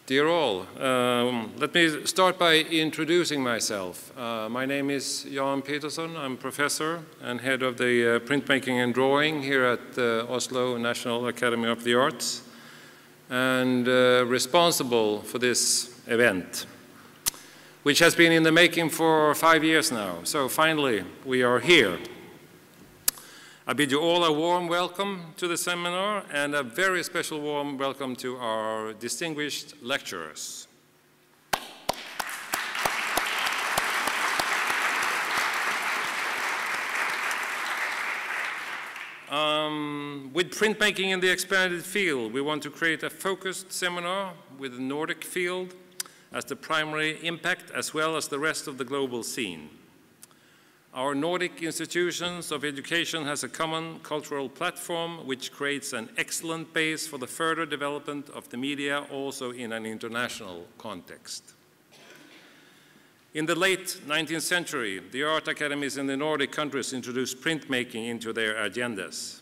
Dear all, let me start by introducing myself. My name is Jørn Pettersson. I'm professor and head of the printmaking and drawing here at Oslo National Academy of the Arts, and responsible for this event, which has been in the making for 5 years now. So finally, we are here. I bid you all a warm welcome to the seminar and a very special warm welcome to our distinguished lecturers. With printmaking in the expanded field, we want to create a focused seminar with the Nordic field as the primary impact, as well as the rest of the global scene. Our Nordic institutions of education has a common cultural platform which creates an excellent base for the further development of the media, also in an international context. In the late 19th century, the art academies in the Nordic countries introduced printmaking into their agendas.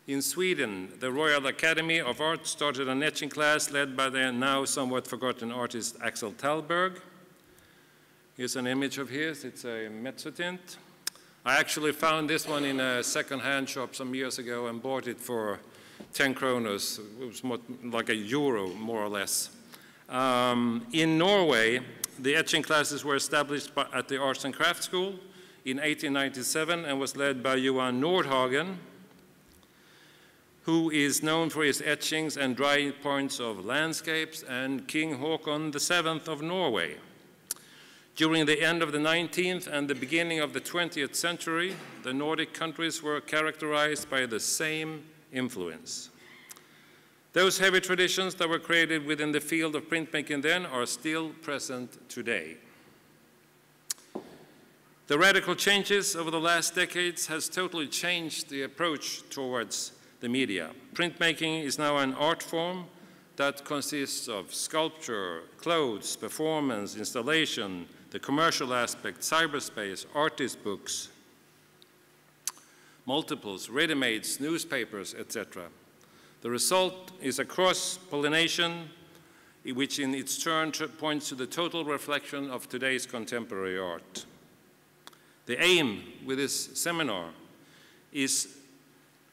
In Sweden, the Royal Academy of Art started an etching class led by the now somewhat forgotten artist Axel Tallberg. Here's an image of his. It's a mezzotint. I actually found this one in a second-hand shop some years ago and bought it for 10 kronos. It was more like €1, more or less. In Norway, the etching classes were established at the Arts and Crafts School in 1897 and was led by Johan Nordhagen, who is known for his etchings and drawing points of landscapes and King Haakon VII of Norway. During the end of the 19th and the beginning of the 20th century, the Nordic countries were characterized by the same influence. Those heavy traditions that were created within the field of printmaking then are still present today. The radical changes over the last decades has totally changed the approach towards the media. Printmaking is now an art form that consists of sculpture, clothes, performance, installation, the commercial aspect, cyberspace, artist books, multiples, ready-mades, newspapers, etc. The result is a cross-pollination, which in its turn points to the total reflection of today's contemporary art. The aim with this seminar is,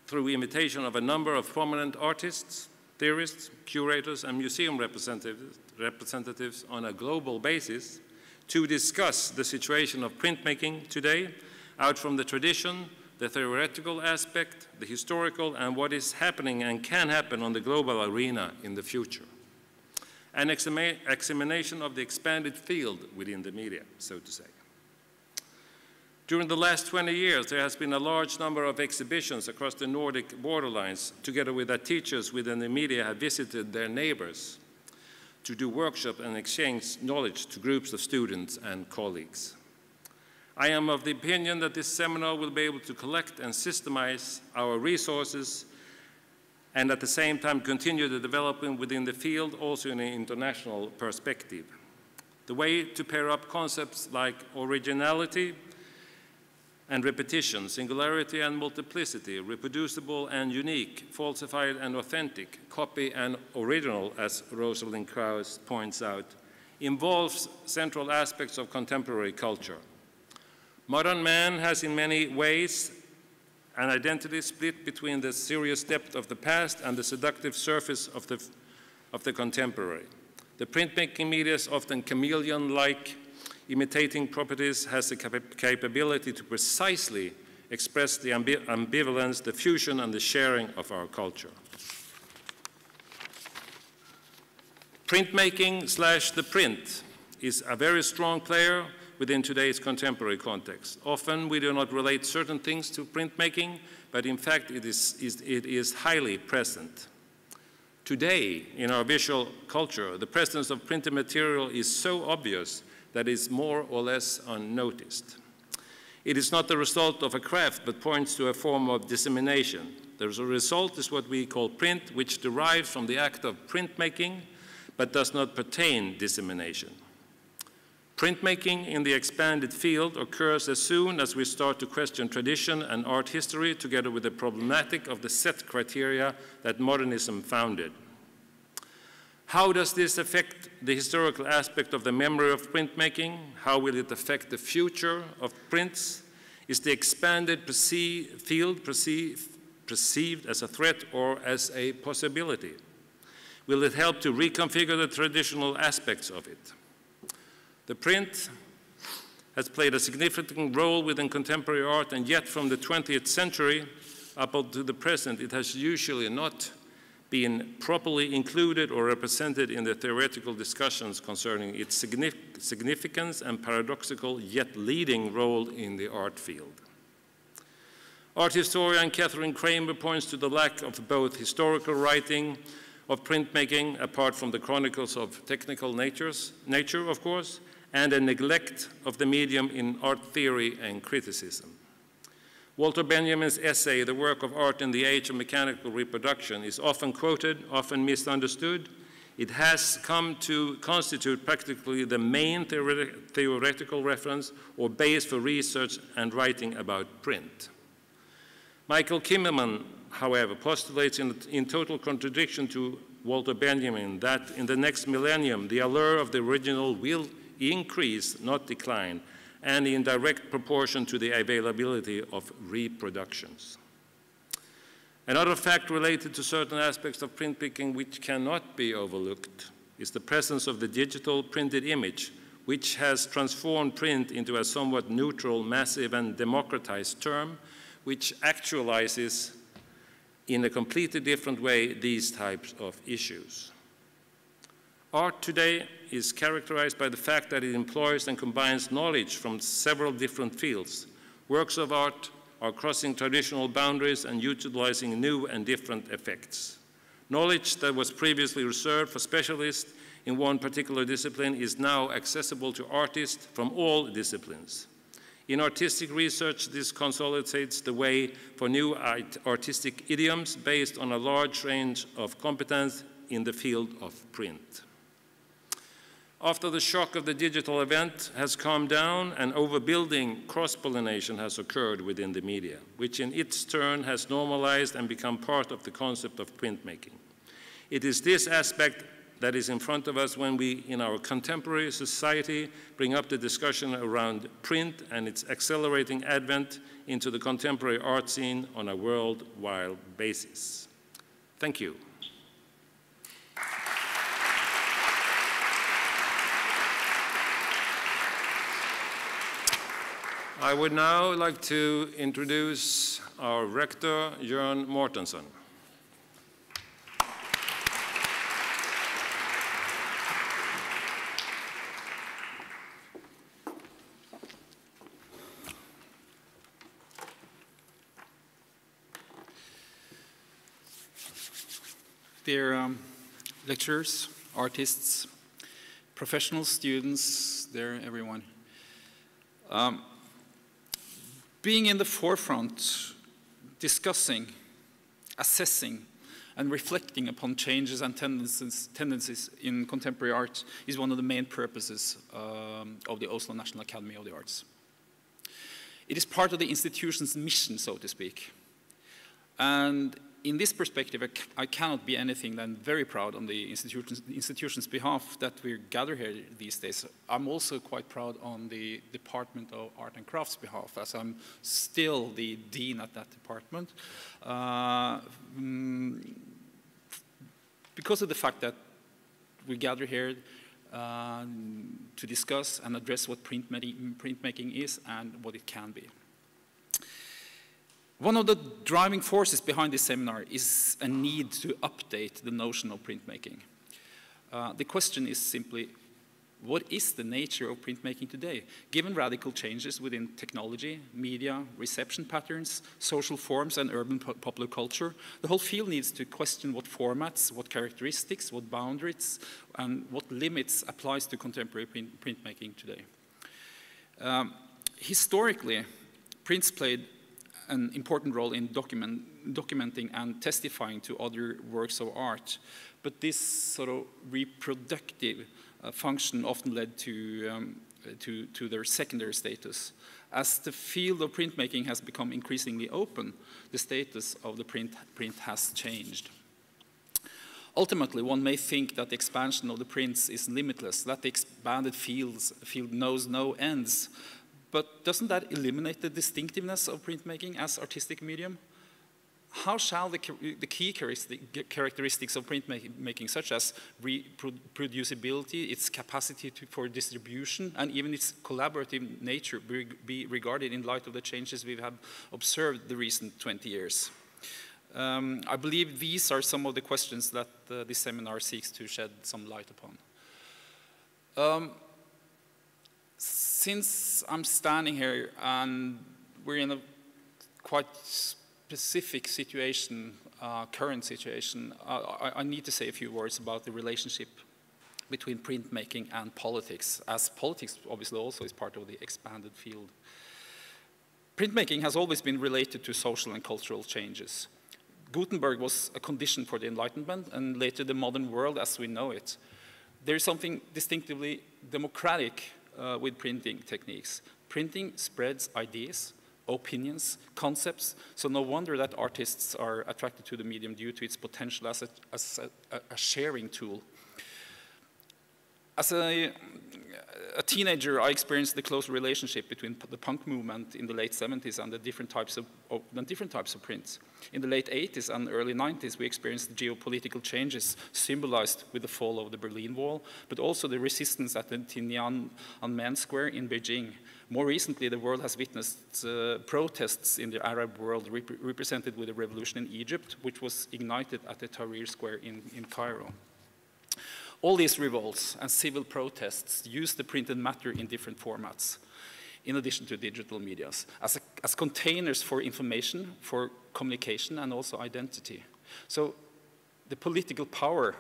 through invitation of a number of prominent artists, theorists, curators, and museum representatives on a global basis, to discuss the situation of printmaking today, out from the tradition, the theoretical aspect, the historical, and what is happening and can happen on the global arena in the future. An examination of the expanded field within the media, so to say. During the last 20 years, there has been a large number of exhibitions across the Nordic borderlines, together with that teachers within the media have visited their neighbors to do workshops and exchange knowledge to groups of students and colleagues. I am of the opinion that this seminar will be able to collect and systemize our resources and at the same time continue the development within the field also in an international perspective. The way to pair up concepts like originality and repetition, singularity and multiplicity, reproducible and unique, falsified and authentic, copy and original, as Rosalind Krauss points out, involves central aspects of contemporary culture. Modern man has in many ways an identity split between the serious depth of the past and the seductive surface of the contemporary. The printmaking media is often chameleon-like, imitating properties, has the capability to precisely express the ambivalence, the fusion, and the sharing of our culture. Printmaking / the print is a very strong player within today's contemporary context. Often we do not relate certain things to printmaking, but in fact it is highly present. Today, in our visual culture, the presence of printed material is so obvious that is more or less unnoticed. It is not the result of a craft, but points to a form of dissemination. The result is what we call print, which derives from the act of printmaking, but does not pertain dissemination. Printmaking in the expanded field occurs as soon as we start to question tradition and art history together with the problematic of the set criteria that modernism founded. How does this affect the historical aspect of the memory of printmaking? How will it affect the future of prints? Is the expanded field perceived as a threat or as a possibility? Will it help to reconfigure the traditional aspects of it? The print has played a significant role within contemporary art, and yet from the 20th century up to the present, it has usually not been properly included or represented in the theoretical discussions concerning its significance and paradoxical yet leading role in the art field. Art historian Catherine Kramer points to the lack of both historical writing of printmaking, apart from the chronicles of technical nature, of course, and a neglect of the medium in art theory and criticism. Walter Benjamin's essay, The Work of Art in the Age of Mechanical Reproduction, is often quoted, often misunderstood. It has come to constitute practically the main theoretical reference or base for research and writing about print. Michael Kimmelman, however, postulates in total contradiction to Walter Benjamin that in the next millennium, the allure of the original will increase, not decline, and in direct proportion to the availability of reproductions. Another fact related to certain aspects of printmaking which cannot be overlooked is the presence of the digital printed image, which has transformed print into a somewhat neutral, massive, and democratized term, which actualizes in a completely different way these types of issues. Art today is characterized by the fact that it employs and combines knowledge from several different fields. Works of art are crossing traditional boundaries and utilizing new and different effects. Knowledge that was previously reserved for specialists in one particular discipline is now accessible to artists from all disciplines. In artistic research, this consolidates the way for new artistic idioms based on a large range of competence in the field of print. After the shock of the digital event has calmed down, an overbuilding cross-pollination has occurred within the media, which in its turn has normalized and become part of the concept of printmaking. It is this aspect that is in front of us when we, in our contemporary society, bring up the discussion around print and its accelerating advent into the contemporary art scene on a worldwide basis. Thank you. I would now like to introduce our rector, Jørn Mortensen. Dear lecturers, artists, professional students, dear everyone. Being in the forefront, discussing, assessing, and reflecting upon changes and tendencies in contemporary art is one of the main purposes of the Oslo National Academy of the Arts. It is part of the institution's mission, so to speak. And in this perspective, I cannot be anything than very proud on the institution's behalf that we gather here these days. I'm also quite proud on the Department of Art and Crafts' behalf, as I'm still the dean at that department. Because of the fact that we gather here to discuss and address what printmaking is and what it can be. One of the driving forces behind this seminar is a need to update the notion of printmaking. The question is simply, what is the nature of printmaking today? Given radical changes within technology, media, reception patterns, social forms, and urban popular culture, the whole field needs to question what formats, what characteristics, what boundaries, and what limits applies to contemporary printmaking today. Historically, prints played an important role in documenting and testifying to other works of art. But this sort of reproductive function often led to their secondary status. As the field of printmaking has become increasingly open, the status of the print has changed. Ultimately, one may think that the expansion of the prints is limitless, that the expanded field knows no ends. But doesn't that eliminate the distinctiveness of printmaking as artistic medium? How shall the key characteristics of printmaking, such as reproducibility, its capacity for distribution, and even its collaborative nature, be regarded in light of the changes we have observed the recent 20 years? I believe these are some of the questions that this seminar seeks to shed some light upon. Since I'm standing here and we're in a quite specific situation, current situation, I need to say a few words about the relationship between printmaking and politics, as politics obviously also is part of the expanded field. Printmaking has always been related to social and cultural changes. Gutenberg was a condition for the Enlightenment and later the modern world as we know it. There is something distinctively democratic with printing techniques. Printing spreads ideas, opinions, concepts, so no wonder that artists are attracted to the medium due to its potential as a sharing tool. As a teenager, I experienced the close relationship between the punk movement in the late 70s and the different types of prints. In the late 80s and early 90s, we experienced geopolitical changes symbolized with the fall of the Berlin Wall, but also the resistance at the Tiananmen Square in Beijing. More recently, the world has witnessed protests in the Arab world represented with the revolution in Egypt, which was ignited at the Tahrir Square in Cairo. All these revolts and civil protests use the printed matter in different formats, in addition to digital medias, as containers for information, for communication, and also identity. So the political power,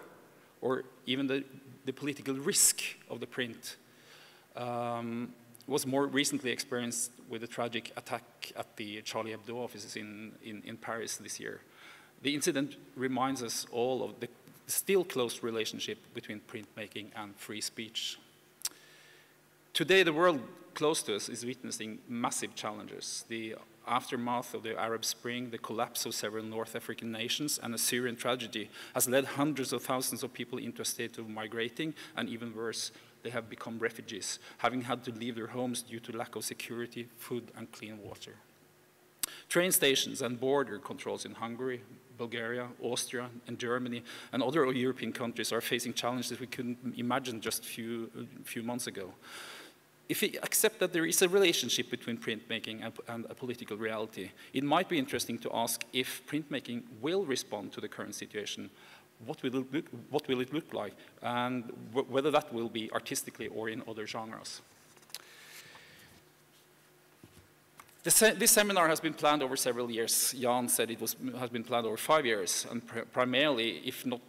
or even the political risk of the print, was more recently experienced with the tragic attack at the Charlie Hebdo offices in Paris this year. The incident reminds us all of the still close relationship between printmaking and free speech. Today, the world close to us is witnessing massive challenges. The aftermath of the Arab Spring, the collapse of several North African nations, and the Syrian tragedy has led hundreds of thousands of people into a state of migrating, and even worse, they have become refugees, having had to leave their homes due to lack of security, food, and clean water. Train stations and border controls in Hungary, Bulgaria, Austria, and Germany, and other European countries are facing challenges we couldn't imagine just a few months ago. If we accept that there is a relationship between printmaking and a political reality, it might be interesting to ask if printmaking will respond to the current situation. What will it look like, and whether that will be artistically or in other genres. This seminar has been planned over several years. Jørn said it has been planned over 5 years, and primarily, if not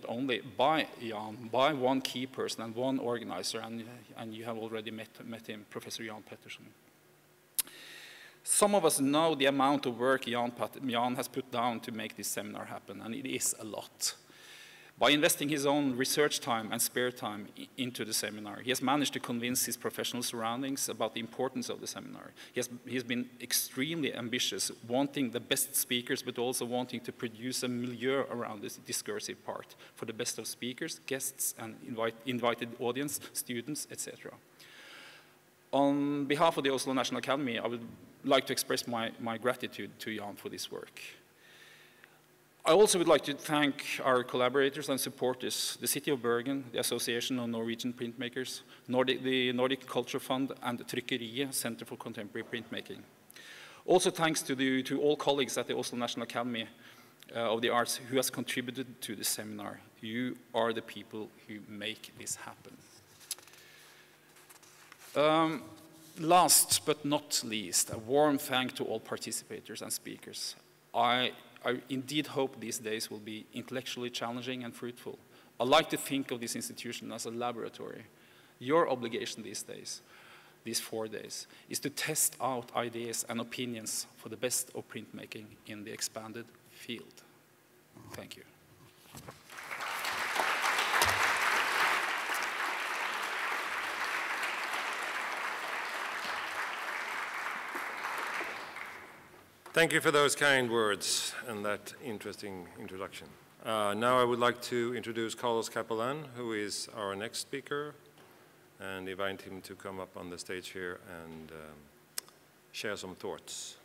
only, by Jørn, by one key person and one organizer, and you have already met him, Professor Jørn Pettersson. Some of us know the amount of work Jørn has put down to make this seminar happen, and it is a lot. By investing his own research time and spare time into the seminar, he has managed to convince his professional surroundings about the importance of the seminar. He has been extremely ambitious, wanting the best speakers, but also wanting to produce a milieu around this discursive part for the best of speakers, guests, and invited audience, students, etc. On behalf of the Oslo National Academy, I would like to express my gratitude to Jørn for this work. I also would like to thank our collaborators and supporters, the City of Bergen, the Association of Norwegian Printmakers, the Nordic Culture Fund, and the Trykkeriet Center for Contemporary Printmaking. Also thanks to all colleagues at the Oslo National Academy of the Arts who has contributed to this seminar. You are the people who make this happen. Last but not least, a warm thank to all participators and speakers. I indeed hope these days will be intellectually challenging and fruitful. I like to think of this institution as a laboratory. Your obligation these days, these 4 days, is to test out ideas and opinions for the best of printmaking in the expanded field. Thank you. Thank you for those kind words and that interesting introduction. Now I would like to introduce Capelan, who is our next speaker, and invite him to come up on the stage here and share some thoughts.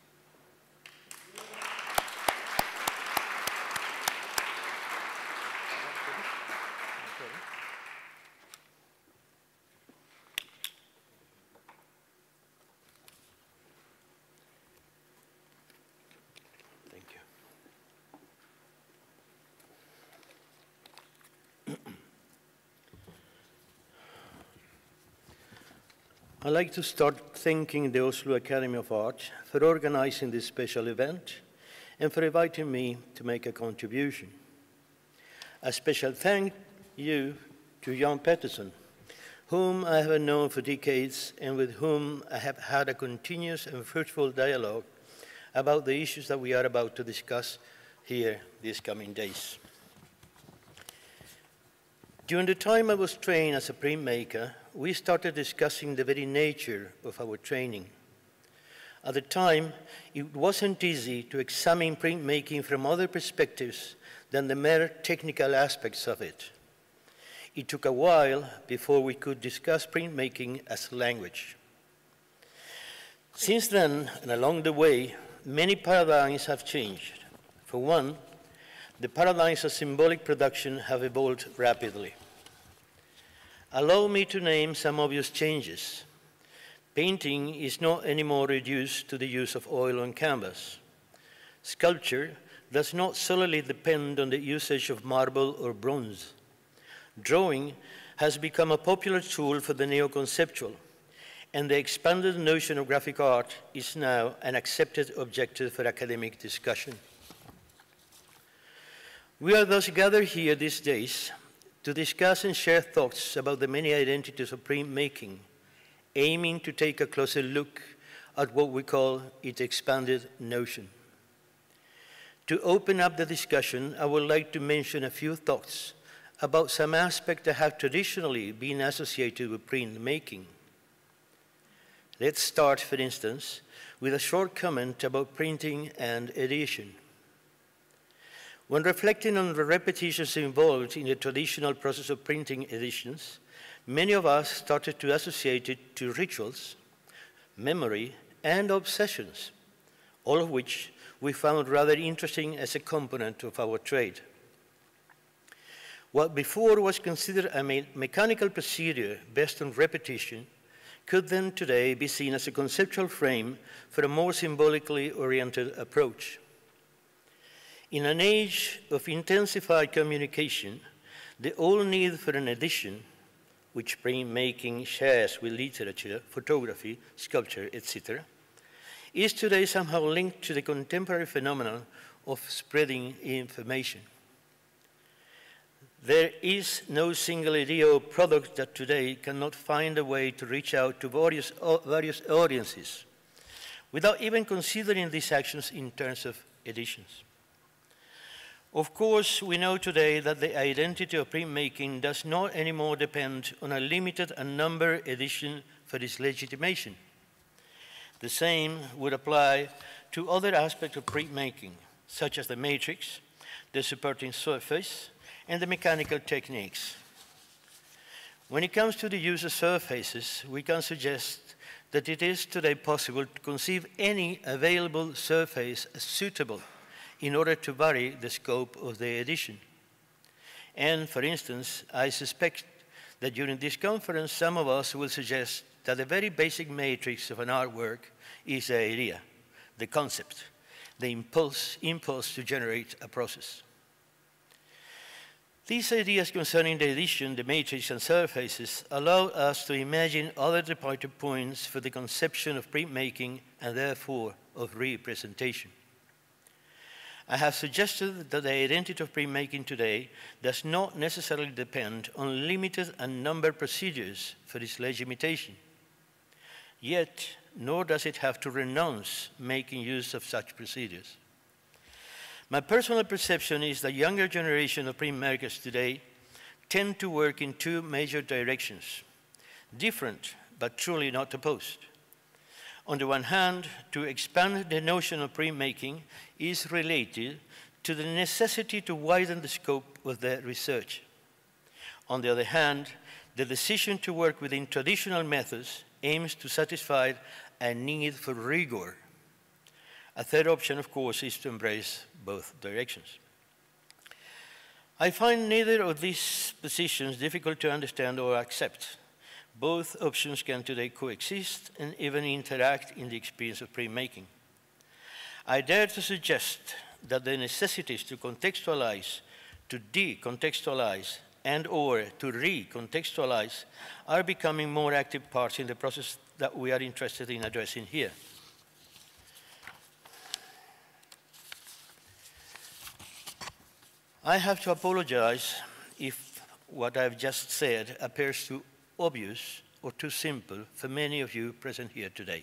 I'd like to start thanking the Oslo Academy of Art for organizing this special event and for inviting me to make a contribution. A special thank you to Jørn Pettersson, whom I have known for decades and with whom I have had a continuous and fruitful dialogue about the issues that we are about to discuss here these coming days. During the time I was trained as a printmaker, we started discussing the very nature of our training. At the time, it wasn't easy to examine printmaking from other perspectives than the mere technical aspects of it. It took a while before we could discuss printmaking as language. Since then, and along the way, many paradigms have changed. For one, the paradigms of symbolic production have evolved rapidly. Allow me to name some obvious changes. Painting is not anymore reduced to the use of oil on canvas. Sculpture does not solely depend on the usage of marble or bronze. Drawing has become a popular tool for the neo-conceptual, and the expanded notion of graphic art is now an accepted objective for academic discussion. We are thus gathered here these days to discuss and share thoughts about the many identities of printmaking, aiming to take a closer look at what we call its expanded notion. To open up the discussion, I would like to mention a few thoughts about some aspects that have traditionally been associated with printmaking. Let's start, for instance, with a short comment about printing and edition. When reflecting on the repetitions involved in the traditional process of printing editions, many of us started to associate it to rituals, memory, and obsessions, all of which we found rather interesting as a component of our trade. What before was considered a mechanical procedure based on repetition could then today be seen as a conceptual frame for a more symbolically oriented approach. In an age of intensified communication, the old need for an edition, which printmaking shares with literature, photography, sculpture, etc., is today somehow linked to the contemporary phenomenon of spreading information. There is no single idea or product that today cannot find a way to reach out to various audiences without even considering these actions in terms of editions. Of course, we know today that the identity of printmaking does not anymore depend on a limited number edition for its legitimation. The same would apply to other aspects of printmaking, such as the matrix, the supporting surface, and the mechanical techniques. When it comes to the use of surfaces, we can suggest that it is today possible to conceive any available surface as suitable in order to vary the scope of the edition. And, for instance, I suspect that during this conference, some of us will suggest that the very basic matrix of an artwork is the idea, the concept, the impulse to generate a process. These ideas concerning the edition, the matrix, and surfaces allow us to imagine other departure points for the conception of printmaking and therefore of representation. I have suggested that the identity of printmaking today does not necessarily depend on limited and numbered procedures for its legitimation. Yet, nor does it have to renounce making use of such procedures. My personal perception is that younger generation of printmakers today tend to work in two major directions, different but truly not opposed. On the one hand, to expand the notion of printmaking is related to the necessity to widen the scope of their research. On the other hand, the decision to work within traditional methods aims to satisfy a need for rigor. A third option, of course, is to embrace both directions. I find neither of these positions difficult to understand or accept. Both options can today coexist and even interact in the experience of printmaking. I dare to suggest that the necessities to contextualize, to decontextualize, and/or to recontextualize are becoming more active parts in the process that we are interested in addressing here. I have to apologize if what I've just said appears too obvious or too simple for many of you present here today.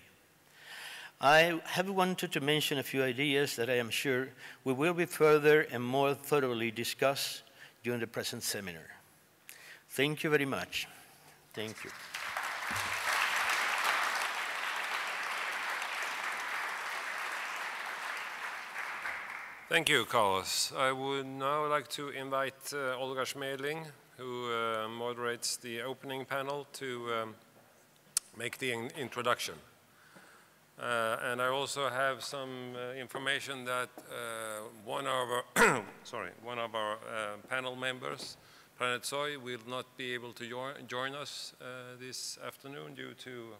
I have wanted to mention a few ideas that I am sure we will be further and more thoroughly discuss during the present seminar. Thank you very much. Thank you. Thank you, Carlos. I would now like to invite Olga Schmedling, who moderates the opening panel, to make the introduction. And I also have some information that one of our panel members, Pettersson, will not be able to join us this afternoon due to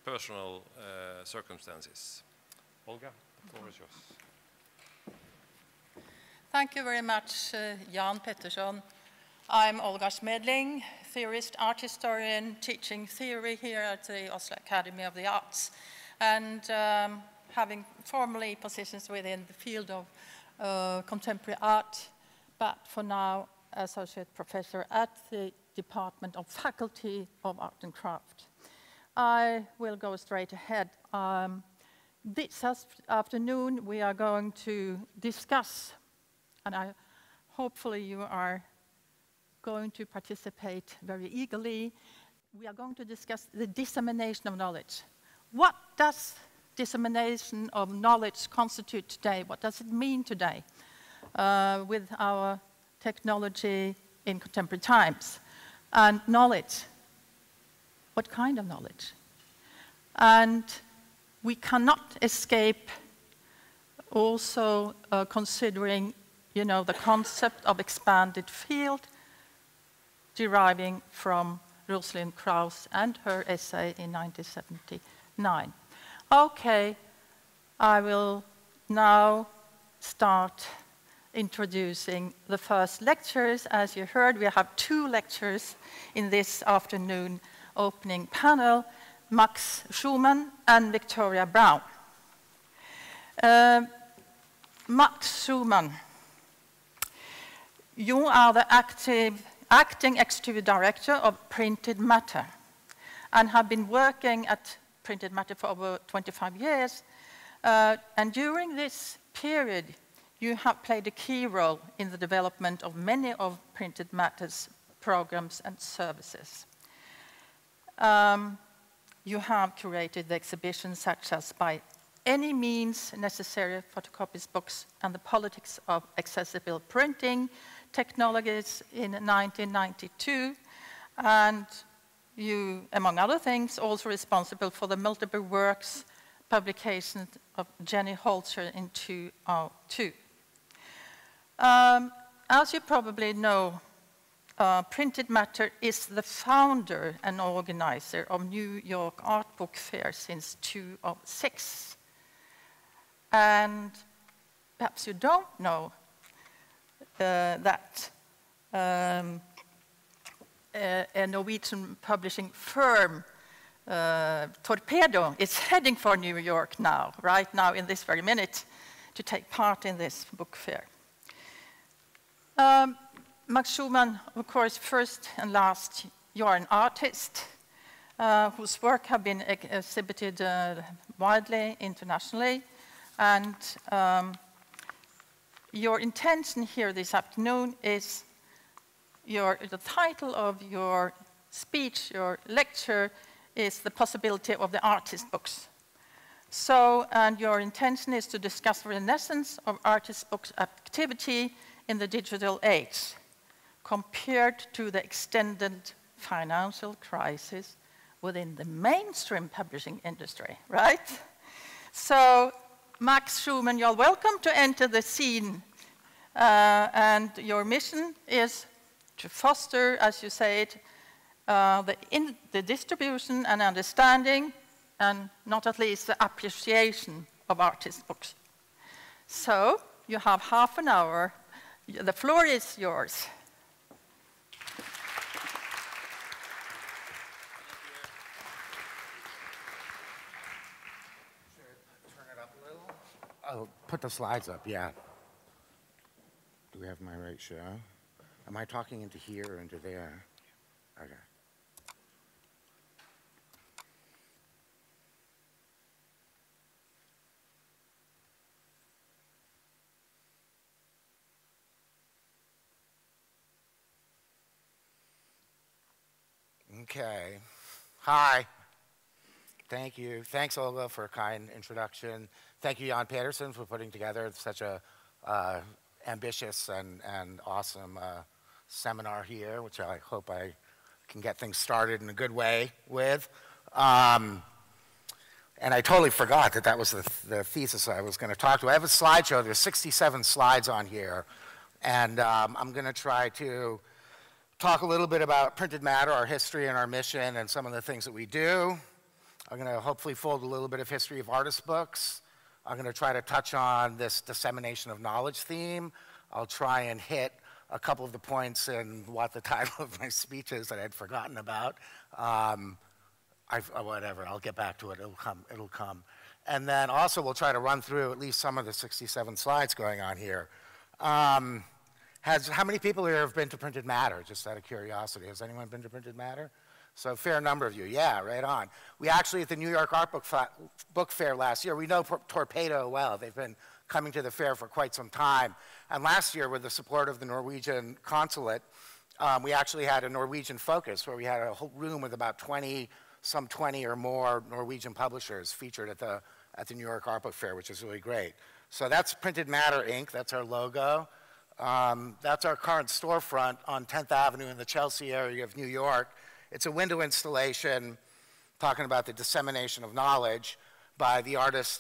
personal circumstances. Olga, the floor is yours. Thank you very much, Jørn Pettersson. I'm Olga Schmedling, theorist, art historian, teaching theory here at the Oslo Academy of the Arts, and having formally positions within the field of contemporary art, but for now, associate professor at the Department of Faculty of Art and Craft. I will go straight ahead. This afternoon, we are going to discuss, and hopefully you are going to participate very eagerly. We are going to discuss the dissemination of knowledge. What does dissemination of knowledge constitute today? What does it mean today with our technology in contemporary times? And knowledge, what kind of knowledge? And we cannot escape also considering, you know, the concept of expanded field deriving from Rosalind Krauss and her essay in 1979. Okay, I will now start introducing the first lectures. As you heard, we have two lectures in this afternoon opening panel, Max Schumann and Victoria Brown. Max Schumann, you are the acting executive director of Printed Matter and have been working at Printed Matter for over 25 years. And during this period, you have played a key role in the development of many of Printed Matter's programs and services. You have curated the exhibitions such as By Any Means Necessary Photocopies Books and the Politics of Accessible Printing Technologies in 1992, and you, among other things, also responsible for the multiple works publication of Jenny Holzer in 2002. As you probably know, Printed Matter is the founder and organizer of New York Art Book Fair since 2006. And perhaps you don't know that a Norwegian publishing firm, Torpedo, is heading for New York now, right now in this very minute, to take part in this book fair. Max Schumann, of course, first and last, you're an artist whose work have been exhibited widely, internationally, and your intention here this afternoon is the title of your speech, your lecture, is The Possibility of the Artist Books. So, and your intention is to discuss the renaissance of artist books activity in the digital age, compared to the extended financial crisis within the mainstream publishing industry, right? So, Max Schumann, you're welcome to enter the scene. And your mission is to foster, as you said, the distribution and understanding, and not at least the appreciation of artist books. So, you have half an hour. The floor is yours. Turn it up a little. Oh, put the slides up, yeah. Do we have my right show? Am I talking into here or into there? Okay. Okay. Hi. Thank you. Thanks, Olga, for a kind introduction. Thank you, Jan Pettersson, for putting together such a ambitious and awesome seminar here, which I hope I can get things started in a good way with. And I totally forgot that was the thesis I was going to talk to. I have a slideshow. There's 67 slides on here. And I'm going to try to talk a little bit about printed matter, our history and our mission, and some of the things that we do. I'm going to hopefully fold a little bit of history of artist books. I'm going to try to touch on this dissemination of knowledge theme. I'll try and hit a couple of the points in what the title of my speech is that I'd forgotten about. Whatever, I'll get back to it. It'll come. And then also we'll try to run through at least some of the 67 slides going on here. How many people here have been to Printed Matter, just out of curiosity? Has anyone been to Printed Matter? So a fair number of you, yeah, right on. We actually, at the New York Art Book Fair last year, we know Torpedo well. They've been coming to the fair for quite some time. And last year, with the support of the Norwegian consulate, we actually had a Norwegian focus where we had a whole room with about 20 or more Norwegian publishers featured at the New York Art Book Fair, which is really great. So that's Printed Matter, Inc. That's our logo. That's our current storefront on 10th Avenue in the Chelsea area of New York. It's a window installation talking about the dissemination of knowledge by the artists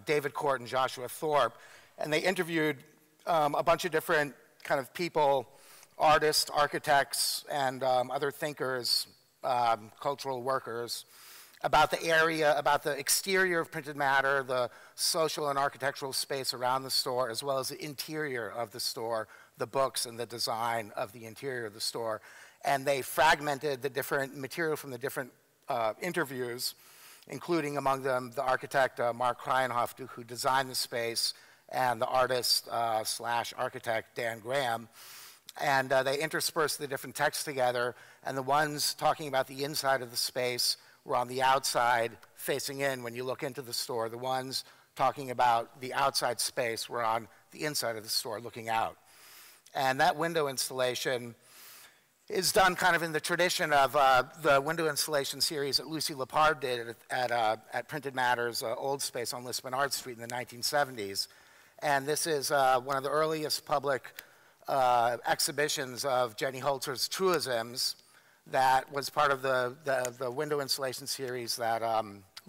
David Court and Joshua Thorpe. And they interviewed a bunch of different kind of people, artists, architects, and other thinkers, cultural workers, about the area, about the exterior of Printed Matter, the social and architectural space around the store, as well as the interior of the store, the books and the design of the interior of the store. And they fragmented the different material from the different interviews, including among them the architect Mark Kreinhoff, who designed the space, and the artist slash architect Dan Graham. And they interspersed the different texts together, and the ones talking about the inside of the space were on the outside facing in when you look into the store. The ones talking about the outside space were on the inside of the store looking out. And that window installation is done kind of in the tradition of the window installation series that Lucy Lepard did at Printed Matter's old space on Lisbon Art Street in the 1970s. And this is one of the earliest public exhibitions of Jenny Holzer's truisms that was part of the window installation series that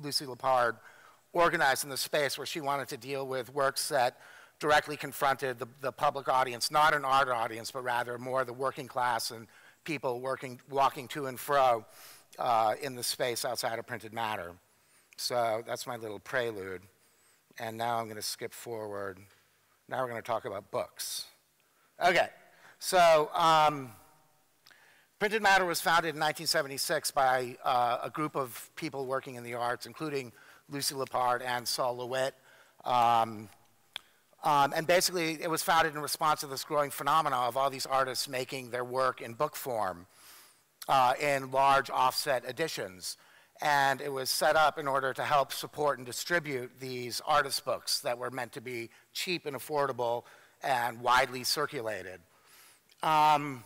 Lucy Lepard organized in the space, where she wanted to deal with works that directly confronted the public audience, not an art audience, but rather more the working class and people walking to and fro in the space outside of Printed Matter. So that's my little prelude. And now I'm going to skip forward. Now we're going to talk about books. Okay, so Printed Matter was founded in 1976 by a group of people working in the arts, including Lucy Lepard and Saul LeWitt. And basically, it was founded in response to this growing phenomena of all these artists making their work in book form in large offset editions. And it was set up in order to help support and distribute these artist books that were meant to be cheap and affordable and widely circulated. I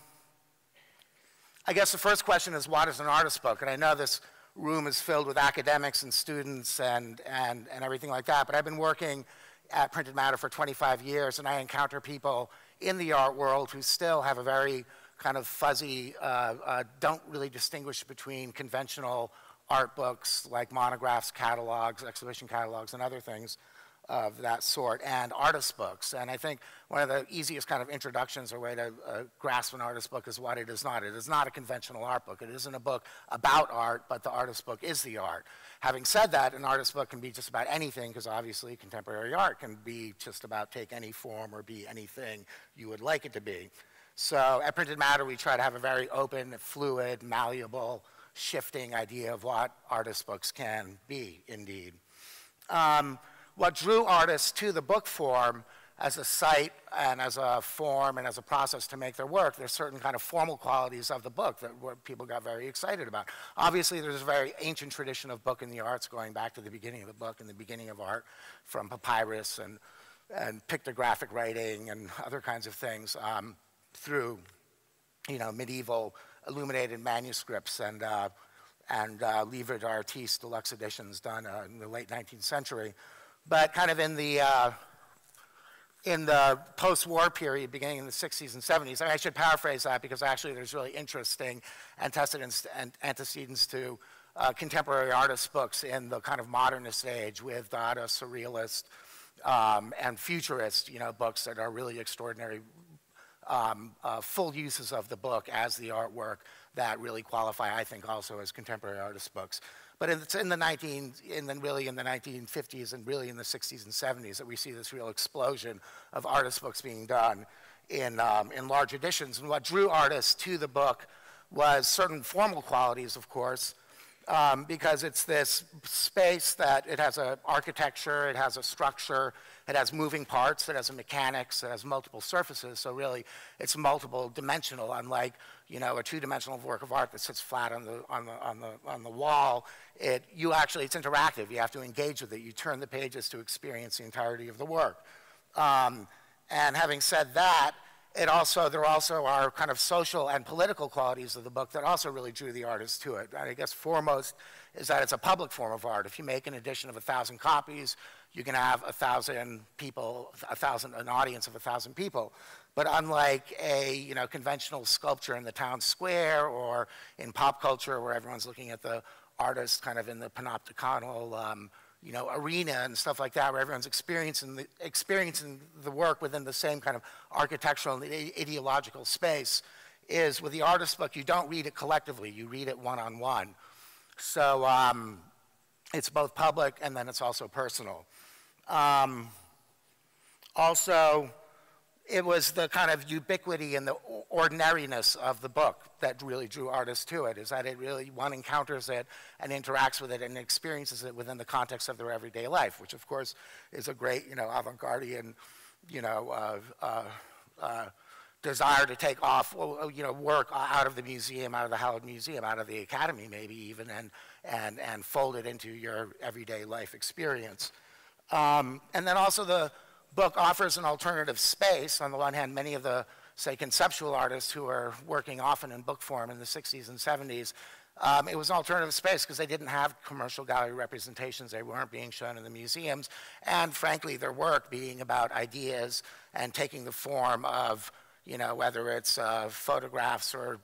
guess the first question is, what is an artist book? And I know this room is filled with academics and students and everything like that. But I've been working at Printed Matter for 25 years, and I encounter people in the art world who still have a very kind of fuzzy, don't really distinguish between conventional art books like monographs, catalogs, exhibition catalogs, and other things of that sort, and artist books. And I think one of the easiest kind of introductions or way to grasp an artist book is what it is not. It is not a conventional art book. It isn't a book about art, but the artist book is the art. Having said that, an artist book can be just about anything, because obviously contemporary art can be just about take any form or be anything you would like it to be. So at Printed Matter, we try to have a very open, fluid, malleable, shifting idea of what artist books can be, indeed. What drew artists to the book form as a site and as a form and as a process to make their work, there's certain kind of formal qualities of the book that people got very excited about. Obviously, there's a very ancient tradition of book in the arts going back to the beginning of the book and the beginning of art, from papyrus and pictographic writing and other kinds of things through, medieval illuminated manuscripts and livre d'artiste deluxe editions done in the late 19th century. But kind of in the post-war period, beginning in the 60s and 70s, I should paraphrase that because actually there's really interesting antecedents to contemporary artist books in the kind of modernist age with Dada, Surrealist, and Futurist, books that are really extraordinary full uses of the book as the artwork that really qualify, I think, also as contemporary artist books. But it's in the 1950s and really in the 60s and 70s that we see this real explosion of artist books being done in large editions. And what drew artists to the book was certain formal qualities, of course, because it's this space that it has an architecture, it has a structure, it has moving parts, it has a mechanics, it has multiple surfaces. So really, it's multiple dimensional, unlike a two-dimensional work of art that sits flat on the wall. It's interactive. You have to engage with it. You turn the pages to experience the entirety of the work. And having said that, there also are kind of social and political qualities of the book that also really drew the artist to it. And I guess foremost is that it's a public form of art. If you make an edition of 1,000 copies, you can have 1,000 people, an audience of 1,000 people. But unlike a conventional sculpture in the town square or in pop culture where everyone's looking at the artist kind of in the panopticonal arena and stuff like that, where everyone's experiencing the work within the same kind of architectural and ideological space, is with the artist book, you don't read it collectively, you read it one-on-one. So it's both public and then it's also personal. Also, it was the kind of ubiquity and the ordinariness of the book that really drew artists to it, is that one encounters it and interacts with it and experiences it within the context of their everyday life, which of course is a great, avant-garde-ian, desire to take off, work out of the museum, out of the Hallowed Museum, out of the academy maybe even, and fold it into your everyday life experience. And then also the book offers an alternative space. On the one hand, many of the, say, conceptual artists who are working often in book form in the 60s and 70s, it was an alternative space because they didn't have commercial gallery representations. They weren't being shown in the museums. And frankly, their work being about ideas and taking the form of, whether it's photographs or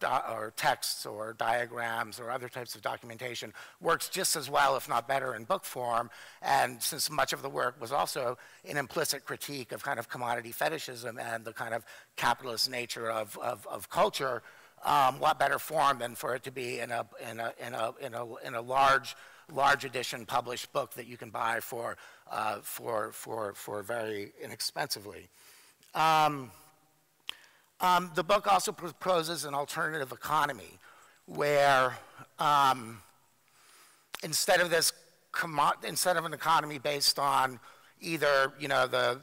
texts or diagrams or other types of documentation, works just as well, if not better, in book form. And since much of the work was also an implicit critique of kind of commodity fetishism and the kind of capitalist nature of culture, what better form than for it to be in a large edition published book that you can buy for very inexpensively. The book also proposes an alternative economy where instead of an economy based on either the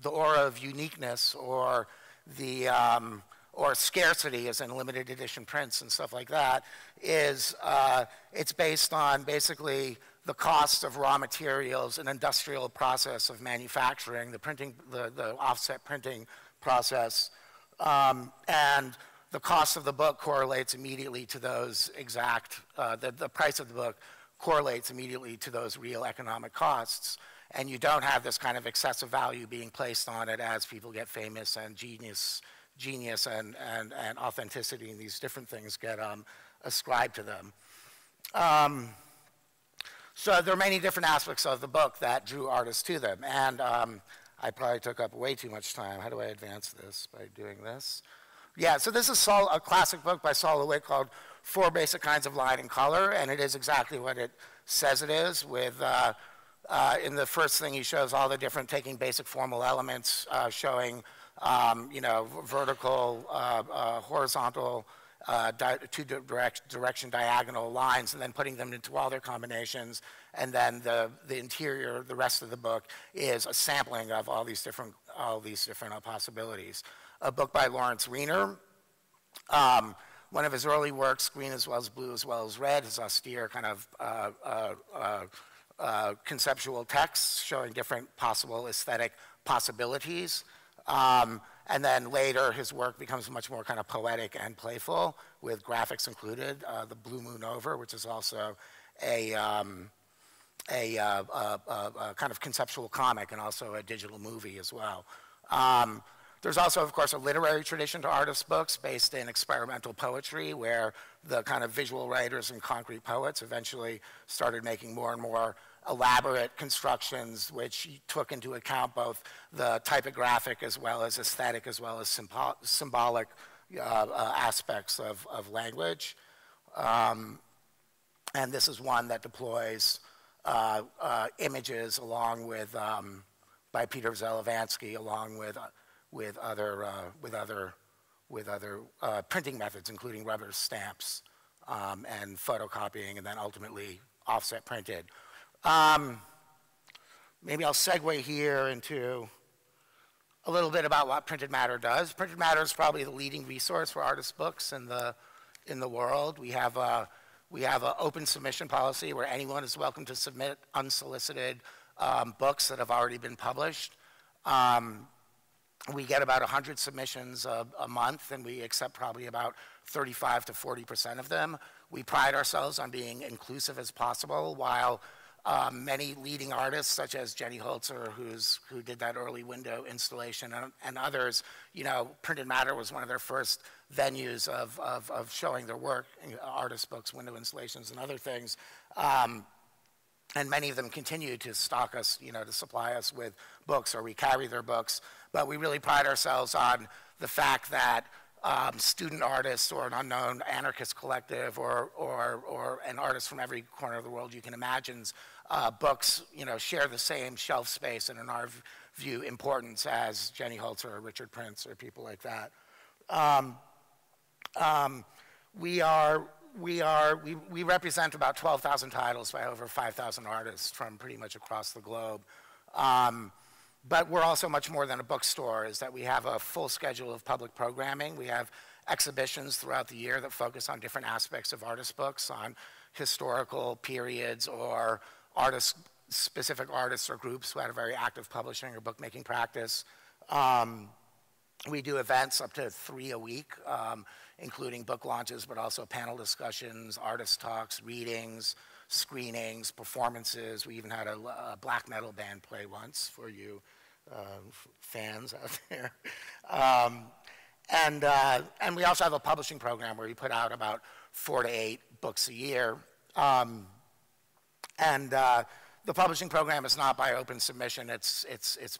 aura of uniqueness or or scarcity, as in limited edition prints and stuff like that, it's based on basically the cost of raw materials, an industrial process of manufacturing, the offset printing process, and the cost of the book correlates immediately to those exact, the price of the book correlates immediately to those real economic costs. And you don't have this kind of excessive value being placed on it as people get famous and genius and authenticity and these different things get ascribed to them. So there are many different aspects of the book that drew artists to them. And I probably took up way too much time. How do I advance this? By doing this? Yeah, so this is a classic book by Sol LeWitt called 4 Basic Kinds of Line and Color, and it is exactly what it says it is. With in the first thing, he shows all the different, taking basic formal elements, showing you know, vertical, horizontal, two-direction diagonal lines, and then putting them into all their combinations. And then the interior, the rest of the book, is a sampling of all these different possibilities. A book by Lawrence Weiner. One of his early works, Green as well as Blue as well as Red, his austere kind of conceptual texts showing different possible aesthetic possibilities. And then later, his work becomes much more kind of poetic and playful, with graphics included. The Blue Moon Over, which is also a kind of conceptual comic and also a digital movie as well. There's also, of course, a literary tradition to artist books based in experimental poetry, where the kind of visual writers and concrete poets eventually started making more and more elaborate constructions, which took into account both the typographic as well as aesthetic as well as symbolic aspects of language. And this is one that deploys images along with, by Peter Zelavansky, along with other printing methods, including rubber stamps and photocopying, and then ultimately offset printed. Maybe I'll segue here into a little bit about what printed matter does. Printed matter is probably the leading resource for artist books in the world. We have an open submission policy where anyone is welcome to submit unsolicited books that have already been published. We get about 100 submissions a month, and we accept probably about 35 to 40% of them. We pride ourselves on being inclusive as possible, while many leading artists, such as Jenny Holzer, who did that early window installation, and others, you know, printed matter was one of their first venues of showing their work, artist books, window installations, and other things. And many of them continue to stock us, you know, to supply us with books, or we carry their books. But we really pride ourselves on the fact that student artists or an unknown anarchist collective or an artist from every corner of the world you can imagine's books, you know, share the same shelf space and, in our view, importance as Jenny Holzer or Richard Prince or people like that. We represent about 12,000 titles by over 5,000 artists from pretty much across the globe. But we're also much more than a bookstore, is that we have a full schedule of public programming. We have exhibitions throughout the year that focus on different aspects of artist books, on historical periods or specific artists or groups who had a very active publishing or bookmaking practice. We do events up to 3 a week, including book launches, but also panel discussions, artist talks, readings, screenings, performances. We even had a black metal band play once for you fans out there. And we also have a publishing program where we put out about 4 to 8 books a year. The publishing program is not by open submission, it's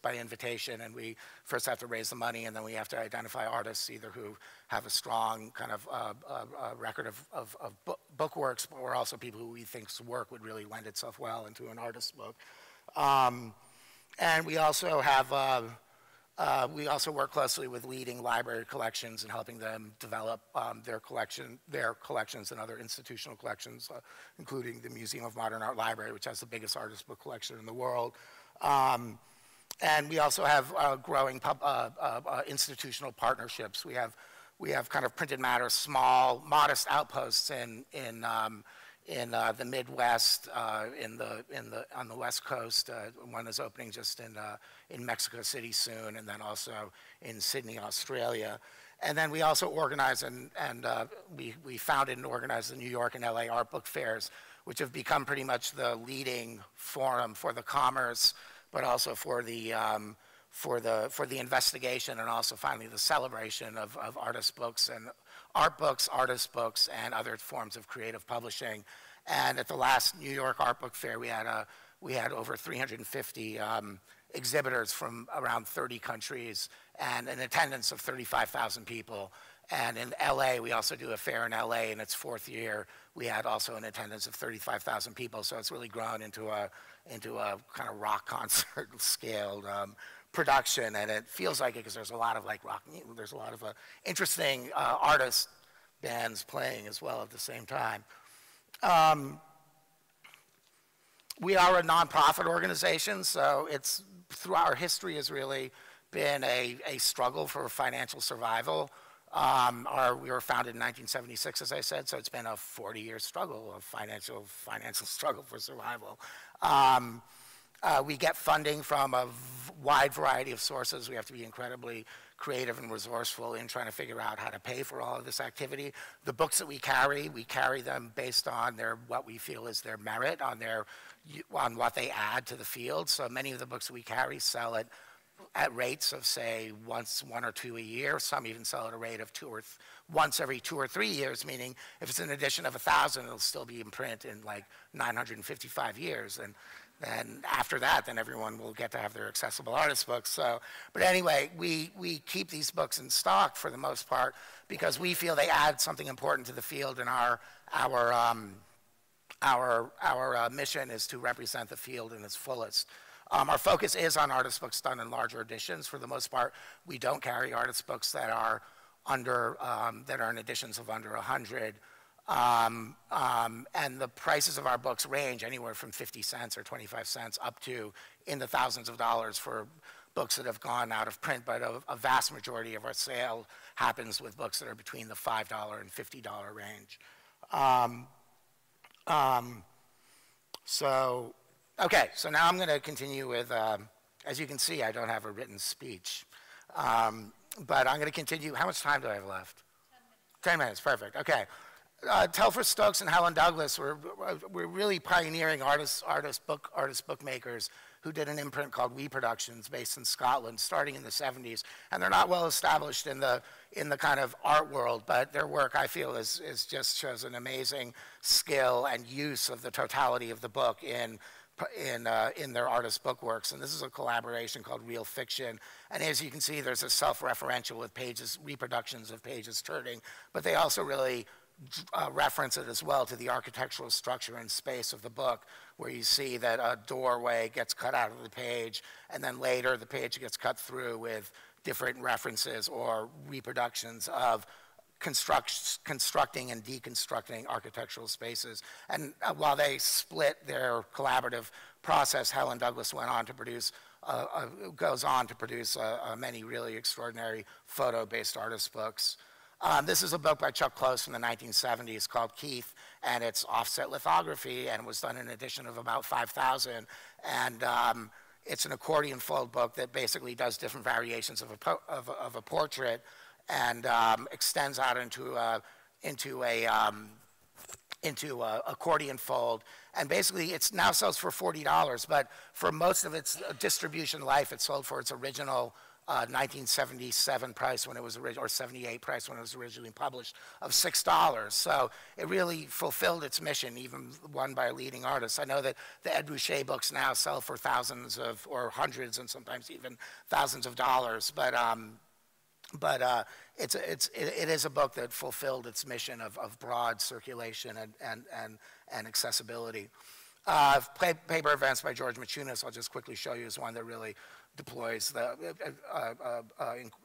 by invitation, and we first have to raise the money, and then we have to identify artists either who have a strong kind of record of book works, or also people who we think's work would really lend itself well into an artist's book. And we also have, we also work closely with leading library collections and helping them develop their collections and other institutional collections, including the Museum of Modern Art Library, which has the biggest artist book collection in the world. And we also have growing institutional partnerships. We have kind of printed matter, small, modest outposts in the Midwest, on the West Coast. One is opening just in Mexico City soon, and then also in Sydney, Australia. And then we also organize we founded and organized the New York and LA art book fairs, which have become pretty much the leading forum for the commerce, but also for the investigation and also finally the celebration of artist books and art books, artist books, and other forms of creative publishing. And at the last New York Art Book Fair, we had over 350 exhibitors from around 30 countries and an attendance of 35,000 people. And in LA, we also do a fair in LA in its 4th year. We had also an attendance of 35,000 people. So it's really grown into a kind of rock concert scaled production. And it feels like it because there's a lot of like rock, there's a lot of interesting artist bands playing as well at the same time. We are a nonprofit organization, so it's through our history has really been a struggle for financial survival. We were founded in 1976, as I said, so it's been a 40-year struggle of financial struggle for survival. We get funding from a wide variety of sources. We have to be incredibly creative and resourceful in trying to figure out how to pay for all of this activity. The books that we carry them based on what we feel is their merit, on what they add to the field. So many of the books that we carry sell at rates of, say, one or two a year. Some even sell at a rate of once every 2 or 3 years, meaning if it's an edition of 1,000, it'll still be in print in like 955 years. And then after that, then everyone will get to have their accessible artist books. So, but anyway, we keep these books in stock for the most part because we feel they add something important to the field, and our mission is to represent the field in its fullest. Our focus is on artist books done in larger editions. For the most part, we don't carry artist books that are in editions of under 100. And the prices of our books range anywhere from 50 cents or 25 cents up to in the thousands of dollars for books that have gone out of print, but a vast majority of our sale happens with books that are between the $5 and $50 range. Okay, so now I'm going to continue with, as you can see, I don't have a written speech, but I'm going to continue. How much time do I have left? 10 minutes. 10 minutes, perfect, okay. Telford Stokes and Helen Douglas were really pioneering artist bookmakers who did an imprint called We Productions based in Scotland starting in the 70s. And they're not well established in the kind of art world, but their work, I feel, is just shows an amazing skill and use of the totality of the book in their artist book works. And this is a collaboration called Real Fiction. And as you can see, there's a self-referential with pages, reproductions of pages turning, but they also really reference it as well to the architectural structure and space of the book, where you see that a doorway gets cut out of the page, and then later the page gets cut through with different references or reproductions of constructing and deconstructing architectural spaces. And while they split their collaborative process, Helen Douglas goes on to produce many really extraordinary photo-based artist books. This is a book by Chuck Close from the 1970s called Keith, and it's offset lithography and was done in an edition of about 5,000. And it's an accordion fold book that basically does different variations of a portrait and extends out into a accordion fold. And basically, it now sells for $40, but for most of its distribution life, it sold for its original 1977 price when it was or 78 price when it was originally published of $6. So it really fulfilled its mission, even one by a leading artist. I know that the Ed Boucher books now sell for thousands or hundreds and sometimes even thousands of dollars. But it is a book that fulfilled its mission of broad circulation and accessibility. Paper Advance by George Machunas, I'll just quickly show you, is one that really deploys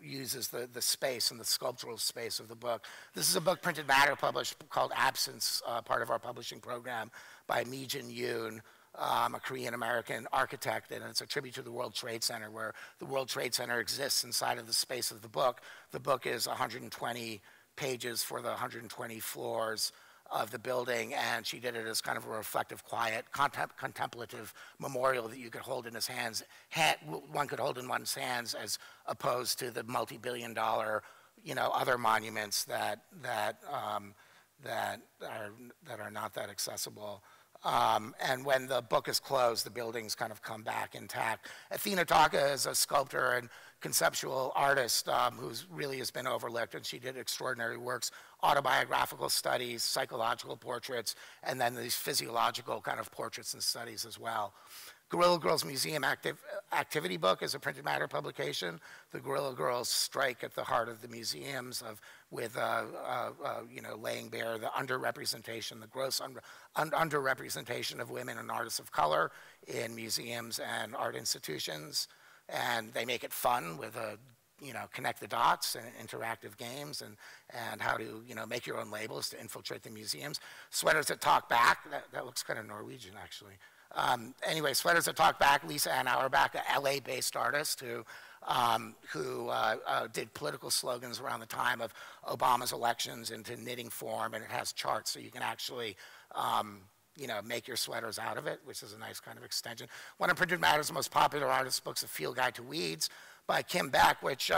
uses the space and the sculptural space of the book. This is a book printed matter published called Absence, part of our publishing program by Mi-Jin Yoon, a Korean-American architect, and it's a tribute to the World Trade Center, where the World Trade Center exists inside of the space of the book. The book is 120 pages for the 120 floors of the building, and she did it as kind of a reflective, quiet, contemplative memorial that you could hold in his hands. One could hold in one's hands, as opposed to the multi-billion-dollar, other monuments that are not that accessible. And when the book is closed, the buildings kind of come back intact. Athena Taka is a sculptor and conceptual artist who really has been overlooked, and she did extraordinary works, autobiographical studies, psychological portraits, and then these physiological kind of portraits and studies as well. Guerrilla Girls Museum Activity Book is a printed matter publication. The Guerrilla Girls strike at the heart of the museums with laying bare the underrepresentation, the gross underrepresentation of women and artists of color in museums and art institutions. And they make it fun with connect the dots and interactive games and how to, make your own labels to infiltrate the museums. Sweaters That Talk Back, that looks kind of Norwegian actually. Anyway, Sweaters That Talk Back, Lisa Ann Auerbach, a LA-based artist who did political slogans around the time of Obama's elections into knitting form, and it has charts so you can actually, make your sweaters out of it, which is a nice kind of extension. One of Printed Matter's most popular artist books, A Field Guide to Weeds, by Kim Beck, which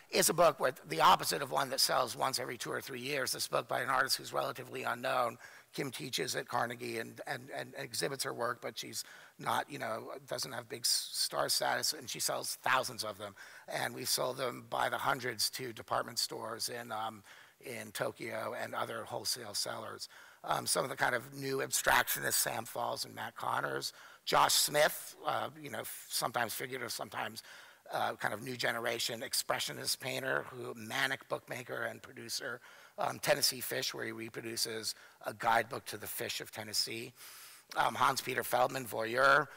is a book with the opposite of one that sells once every 2 or 3 years. This book by an artist who's relatively unknown. Kim teaches at Carnegie and exhibits her work, but she's not, doesn't have big star status, and she sells thousands of them. And we've sold them by the hundreds to department stores in Tokyo and other wholesale sellers. Some of the kind of new abstractionists, Sam Falls and Matt Connors. Josh Smith, sometimes figurative, sometimes kind of new generation expressionist painter, manic bookmaker and producer. Tennessee Fish, where he reproduces a guidebook to the fish of Tennessee. Hans-Peter Feldman, voyeur,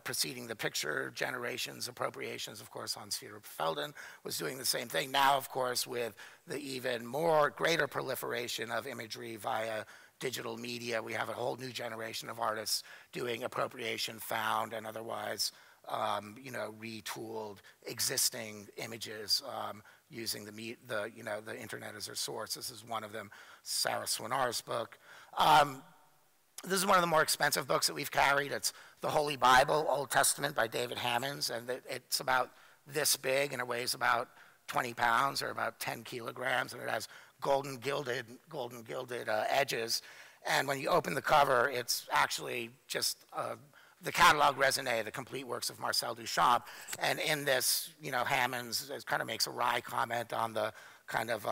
preceding the picture generations, appropriations, of course, Hans-Peter Feldman was doing the same thing. Now, of course, with the even greater proliferations of imagery via digital media, we have a whole new generation of artists doing appropriation, found, and otherwise, retooled existing images using the internet as their source. This is one of them, Sarah Swinar's book. This is one of the more expensive books that we've carried. It's The Holy Bible, Old Testament by David Hammonds, and it's about this big, and it weighs about 20 pounds or about 10 kilograms, and it has golden gilded edges. And when you open the cover, it's actually just the catalog raisonné, the complete works of Marcel Duchamp. And in this, Hammonds kind of makes a wry comment on the kind of,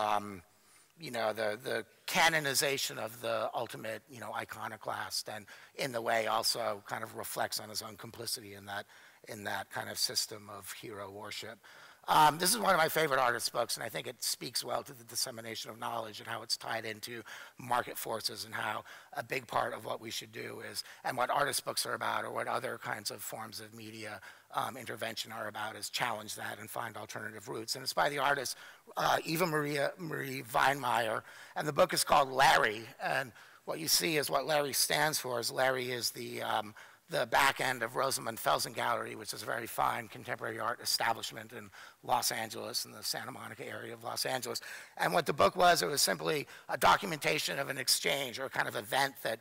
the canonization of the ultimate, iconoclast, and in the way also kind of reflects on his own complicity in that kind of system of hero worship. This is one of my favorite artists' books, and I think it speaks well to the dissemination of knowledge and how it's tied into market forces and how a big part of what we should do is, and what artist books are about, or what other kinds of forms of media intervention are about, is challenge that and find alternative routes. And it's by the artist Eva Marie Weinmeier, and the book is called Larry. And what you see is what Larry stands for. Is Larry is the back end of Rosamund Felsen Gallery, which is a very fine contemporary art establishment in Los Angeles, in the Santa Monica area of Los Angeles. And what the book was, it was simply a documentation of an exchange or a kind of event that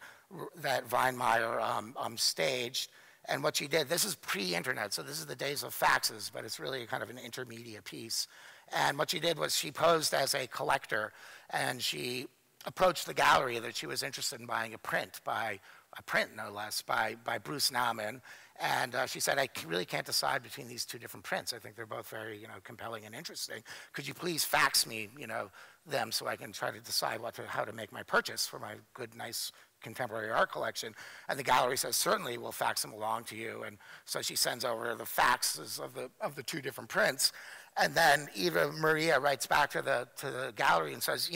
Weinmeier staged. And what she did, this is pre-internet, so this is the days of faxes, but it's really kind of an intermediate piece. And what she did was she posed as a collector, and she approached the gallery that she was interested in buying a print no less, by Bruce Nauman. And she said, I really can't decide between these two different prints. I think they're both very, compelling and interesting. Could you please fax me, them so I can try to decide how to make my purchase for my good, nice contemporary art collection? And the gallery says, certainly, we'll fax them along to you. And so she sends over the faxes of the two different prints. And then Eva Maria writes back to the gallery and says,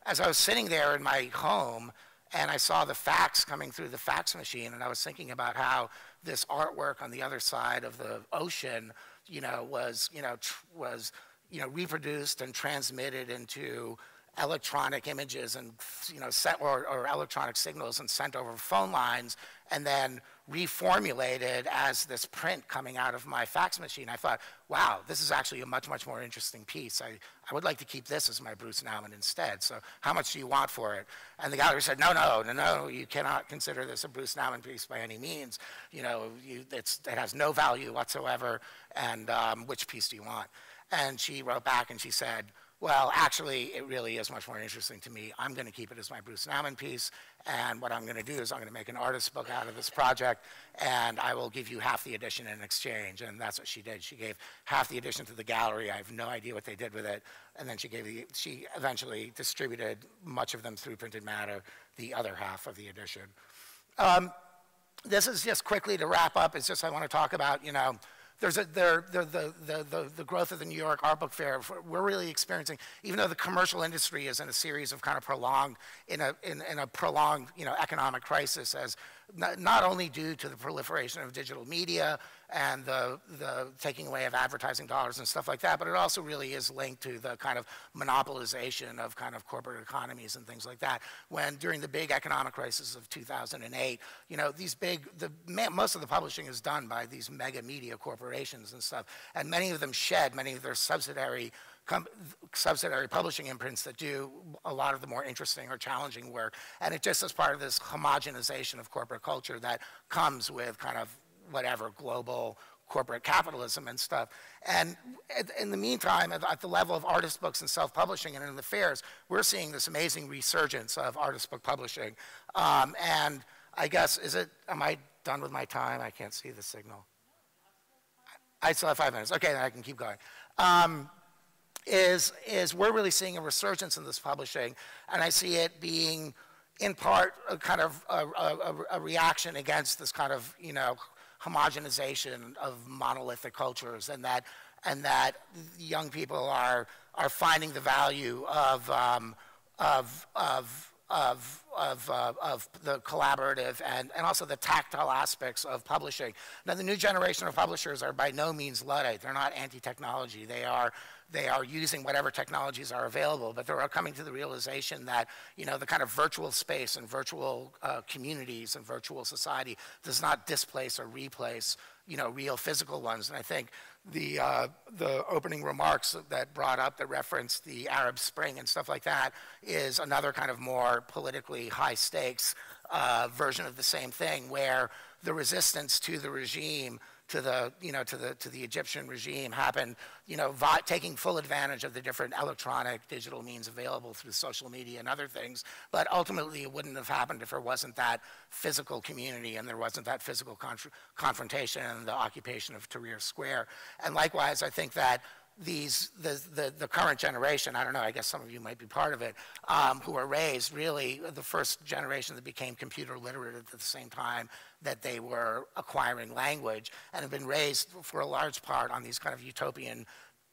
as I was sitting there in my home, and I saw the fax coming through the fax machine, and I was thinking about how this artwork on the other side of the ocean, was reproduced and transmitted into electronic images and, or electronic signals and sent over phone lines, and then reformulated as this print coming out of my fax machine. I thought, wow, this is actually a much, much more interesting piece. I would like to keep this as my Bruce Nauman instead. So how much do you want for it? And the gallery said, no, you cannot consider this a Bruce Nauman piece by any means. It has no value whatsoever, and which piece do you want? And she wrote back and she said, well, actually, it really is much more interesting to me. I'm going to keep it as my Bruce Nauman piece, and what I'm going to do is I'm going to make an artist book out of this project, and I will give you half the edition in exchange. And that's what she did. She gave half the edition to the gallery. I have no idea what they did with it. And then she eventually distributed much of them through Printed Matter, the other half of the edition. This is just quickly to wrap up. It's just I want to talk about, you know, the growth of the New York Art Book Fair. We're really experiencing, even though the commercial industry is in a series of kind of prolonged, in a prolonged, you know, economic crisis, as not only due to the proliferation of digital media and the taking away of advertising dollars and stuff like that, but it also really is linked to the kind of monopolization of kind of corporate economies and things like that. When during the big economic crisis of 2008, you know, these most of the publishing is done by these mega media corporations and stuff, and many of them shed many of their subsidiary publishing imprints that do a lot of the more interesting or challenging work. And it just is part of this homogenization of corporate culture that comes with kind of whatever global corporate capitalism and stuff. And in the meantime, at the level of artist books and self-publishing and in the fairs, we're seeing this amazing resurgence of artist book publishing. And I guess, am I done with my time? I can't see the signal. I still have 5 minutes. Okay, then I can keep going. Is we're really seeing a resurgence in this publishing, and I see it being, in part, a kind of a reaction against this kind of, you know, homogenization of monolithic cultures, and that young people are finding the value of the collaborative and also the tactile aspects of publishing. Now, the new generation of publishers are by no means Luddite. They're not anti-technology. They are using whatever technologies are available, but they're coming to the realization that, you know, the kind of virtual space and virtual communities and virtual society does not displace or replace, you know, real physical ones. And I think the opening remarks that referenced the Arab Spring and stuff like that is another kind of more politically high stakes version of the same thing, where the resistance to the regime, to the Egyptian regime happened, you know, taking full advantage of the different electronic digital means available through social media and other things. But ultimately, it wouldn't have happened if there wasn't that physical community and there wasn't that physical confrontation and the occupation of Tahrir Square. And likewise, I think that the current generation, I don't know, I guess some of you might be part of it, who are raised really the first generation that became computer literate at the same time that they were acquiring language, and have been raised for a large part on these kind of utopian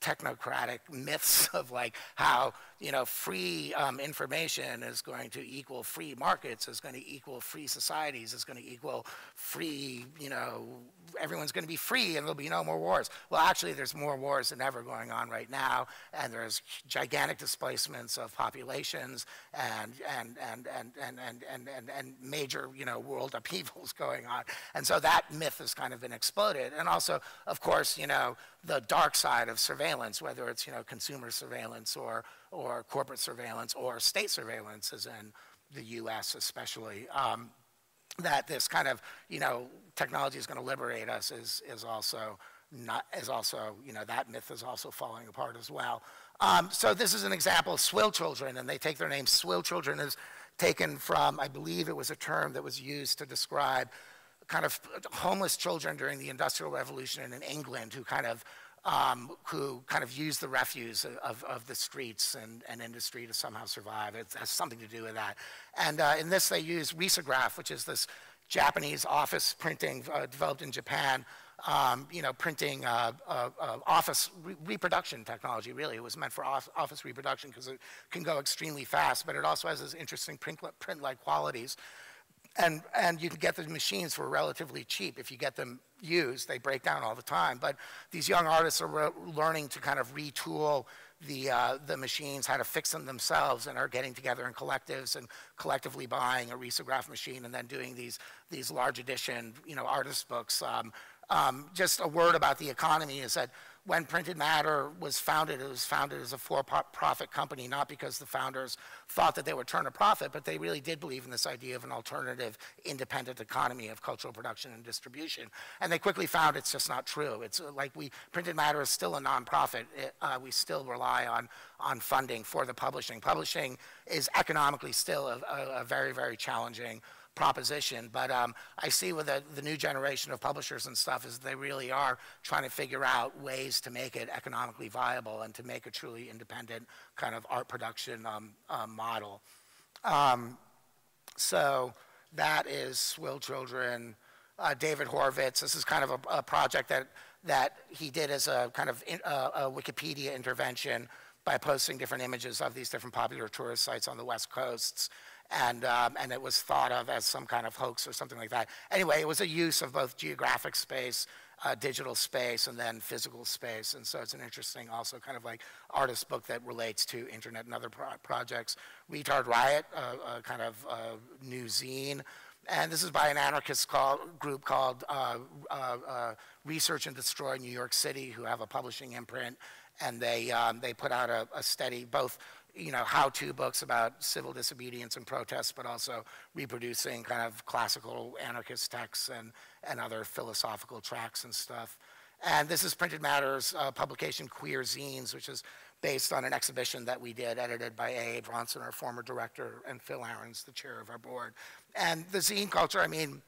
technocratic myths of like how, you know, free information is going to equal free markets, is going to equal free societies, is going to equal free, you know, everyone's going to be free and there'll be no more wars. Well, actually, there's more wars than ever going on right now, and there's gigantic displacements of populations and major, you know, world upheavals going on. And so that myth has kind of been exploded. And also, of course, you know, the dark side of surveillance, whether it's, you know, consumer surveillance or corporate surveillance or state surveillance, as in the US especially, that this kind of, you know, technology is going to liberate us is also, you know, that myth is also falling apart as well. So this is an example of swill children, and they take their name. Swill children is taken from, I believe it was a term that was used to describe kind of homeless children during the Industrial Revolution in England who kind of used the refuse of the streets and industry to somehow survive. It has something to do with that. And in this, they use risograph, which is this Japanese office printing developed in Japan, you know, printing office reproduction technology, really. It was meant for office reproduction because it can go extremely fast, but it also has these interesting print-like qualities. And you can get the machines for relatively cheap. If you get them used, they break down all the time. But these young artists are learning to kind of retool the machines, how to fix them themselves, and are getting together in collectives and collectively buying a risograph machine and then doing these large edition, you know, artist books. Just a word about the economy is that when Printed Matter was founded, it was founded as a for-profit company, not because the founders thought that they would turn a profit, but they really did believe in this idea of an alternative, independent economy of cultural production and distribution. And they quickly found it's just not true. It's like Printed Matter is still a nonprofit. We still rely on funding for the publishing. Publishing is economically still a very, very challenging proposition, but I see with the new generation of publishers and stuff is they really are trying to figure out ways to make it economically viable and to make a truly independent kind of art production model. So that is Swill Children. David Horvitz, this is kind of a project that he did as a kind of a Wikipedia intervention by posting different images of these different popular tourist sites on the West Coasts. And it was thought of as some kind of hoax or something like that. Anyway, it was a use of both geographic space, digital space, and then physical space. And so it's an interesting also kind of like artist book that relates to internet and other projects. Retard Riot, a kind of new zine. And this is by an anarchist group called Research and Destroy New York City, who have a publishing imprint. And they put out a steady, both how-to books about civil disobedience and protests, but also reproducing kind of classical anarchist texts and other philosophical tracks and stuff. And this is Printed Matter's publication Queer Zines, which is based on an exhibition that we did, edited by A.A. Bronson, our former director, and Phil Ahrens, the chair of our board. And the zine culture, I mean,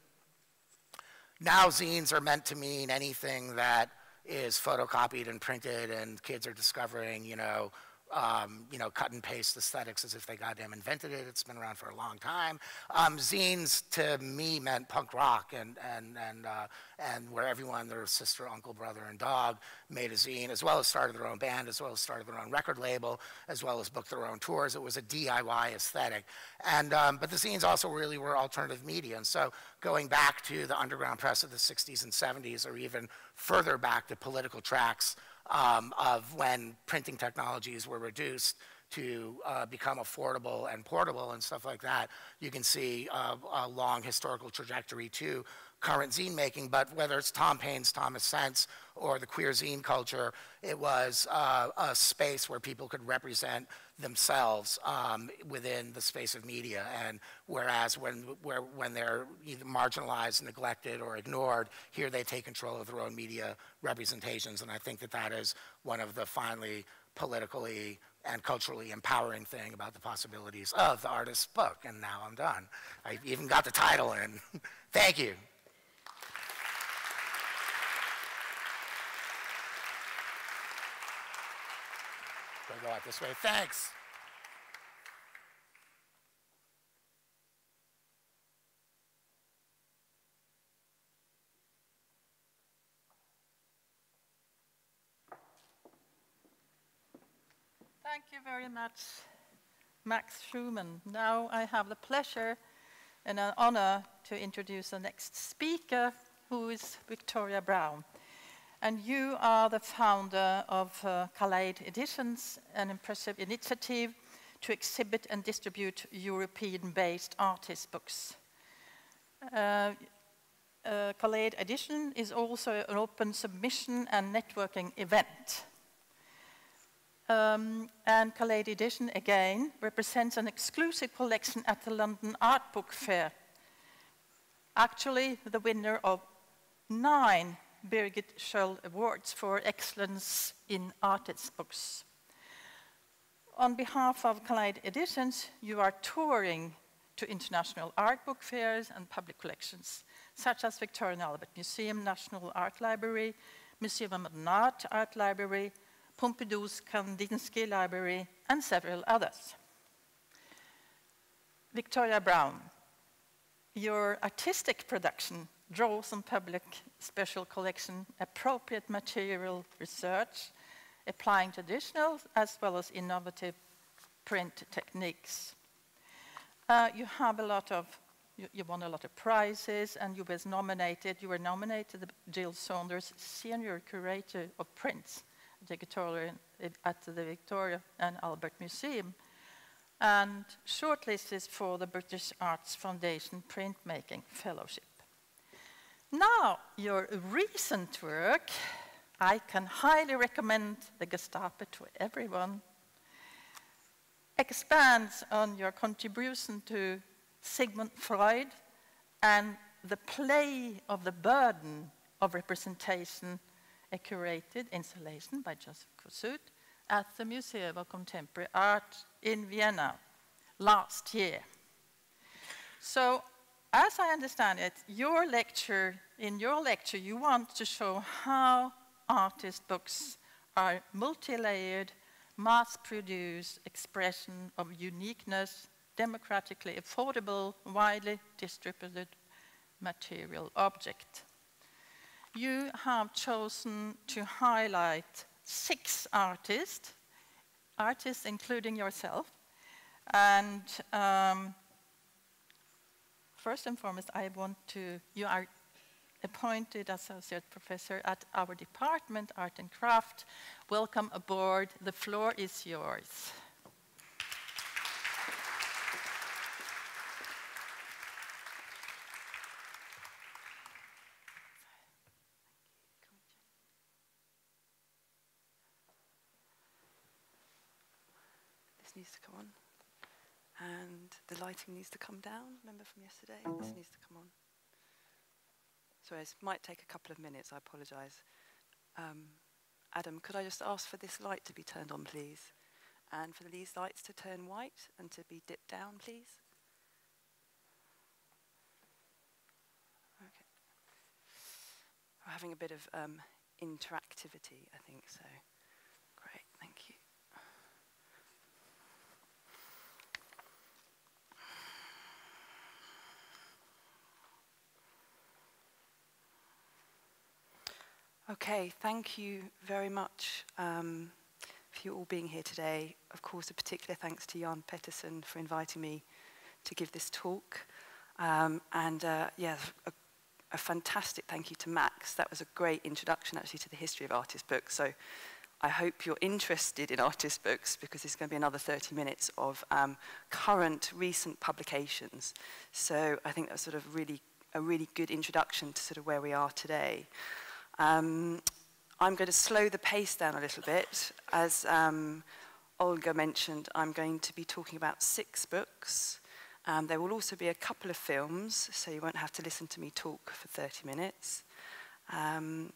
now zines are meant to mean anything that is photocopied and printed, and kids are discovering, cut and paste aesthetics as if they goddamn invented it. It's been around for a long time. Zines to me meant punk rock, and where everyone, their sister, uncle, brother, and dog made a zine, as well as started their own band, as well as started their own record label, as well as booked their own tours. It was a DIY aesthetic. And but the zines also really were alternative media. And so going back to the underground press of the 60s and 70s, or even further back to political tracks of when printing technologies were reduced to become affordable and portable and stuff like that, you can see a long historical trajectory to current zine making. But whether it's Tom Paine's Thomas Sense or the queer zine culture, it was a space where people could represent themselves within the space of media. And whereas when they're either marginalized, neglected, or ignored, here they take control of their own media representations. And I think that is one of the finally politically and culturally empowering thing about the possibilities of the artist's book. And now I'm done. I even got the title in. Thank you. Do I go out this way? Thanks. Thank you very much, Max Schumann. Now I have the pleasure and an honor to introduce the next speaker, who is Victoria Brown. And you are the founder of Kaleid Editions, an impressive initiative to exhibit and distribute European-based artist books. Kaleid Edition is also an open submission and networking event. And Kaleid Edition, again, represents an exclusive collection at the London Art Book Fair. Actually, the winner of 9 Birgit Schöll Awards for excellence in artist books. On behalf of Kaleid Editions, you are touring to international art book fairs and public collections, such as Victoria and Albert Museum, National Art Library, Museum of Modern Art Library, Pompidou's Kandinsky Library, and several others. Victoria Brown, your artistic production draws on public special collection, appropriate material research, applying traditional as well as innovative print techniques. You have a lot of, you won a lot of prizes, and you were nominated the Jill Saunders Senior Curator of Prints at the Victoria and Albert Museum, and shortlisted for the British Arts Foundation Printmaking Fellowship. Now, your recent work, I can highly recommend the Gestapo to everyone, expands on your contribution to Sigmund Freud and the play of the burden of representation, a curated installation by Joseph Kossuth at the Museum of Contemporary Art in Vienna last year. So, as I understand it, in your lecture, you want to show how artist books are multi-layered, mass-produced expression of uniqueness, democratically affordable, widely distributed material object. You have chosen to highlight 6 artists including yourself, and first and foremost, you are appointed associate professor at our department, Art and Craft. Welcome aboard. The floor is yours. This needs to come on. And the lighting needs to come down. Remember from yesterday? This needs to come on. Sorry, it might take a couple of minutes. I apologise. Adam, could I just ask for this light to be turned on, please? And for these lights to turn white and to be dipped down, please? Okay. We're having a bit of interactivity, I think, so great, thank you. Okay, thank you very much for you all being here today. Of course, a particular thanks to Jørn Pettersson for inviting me to give this talk. Yeah, a fantastic thank you to Max. That was a great introduction, actually, to the history of artist books. So I hope you're interested in artist books, because it's going to be another 30 minutes of current, recent publications. So I think that's sort of a really good introduction to sort of where we are today. I'm going to slow the pace down a little bit. As Olga mentioned, I'm going to be talking about 6 books. There will also be a couple of films, so you won't have to listen to me talk for 30 minutes. And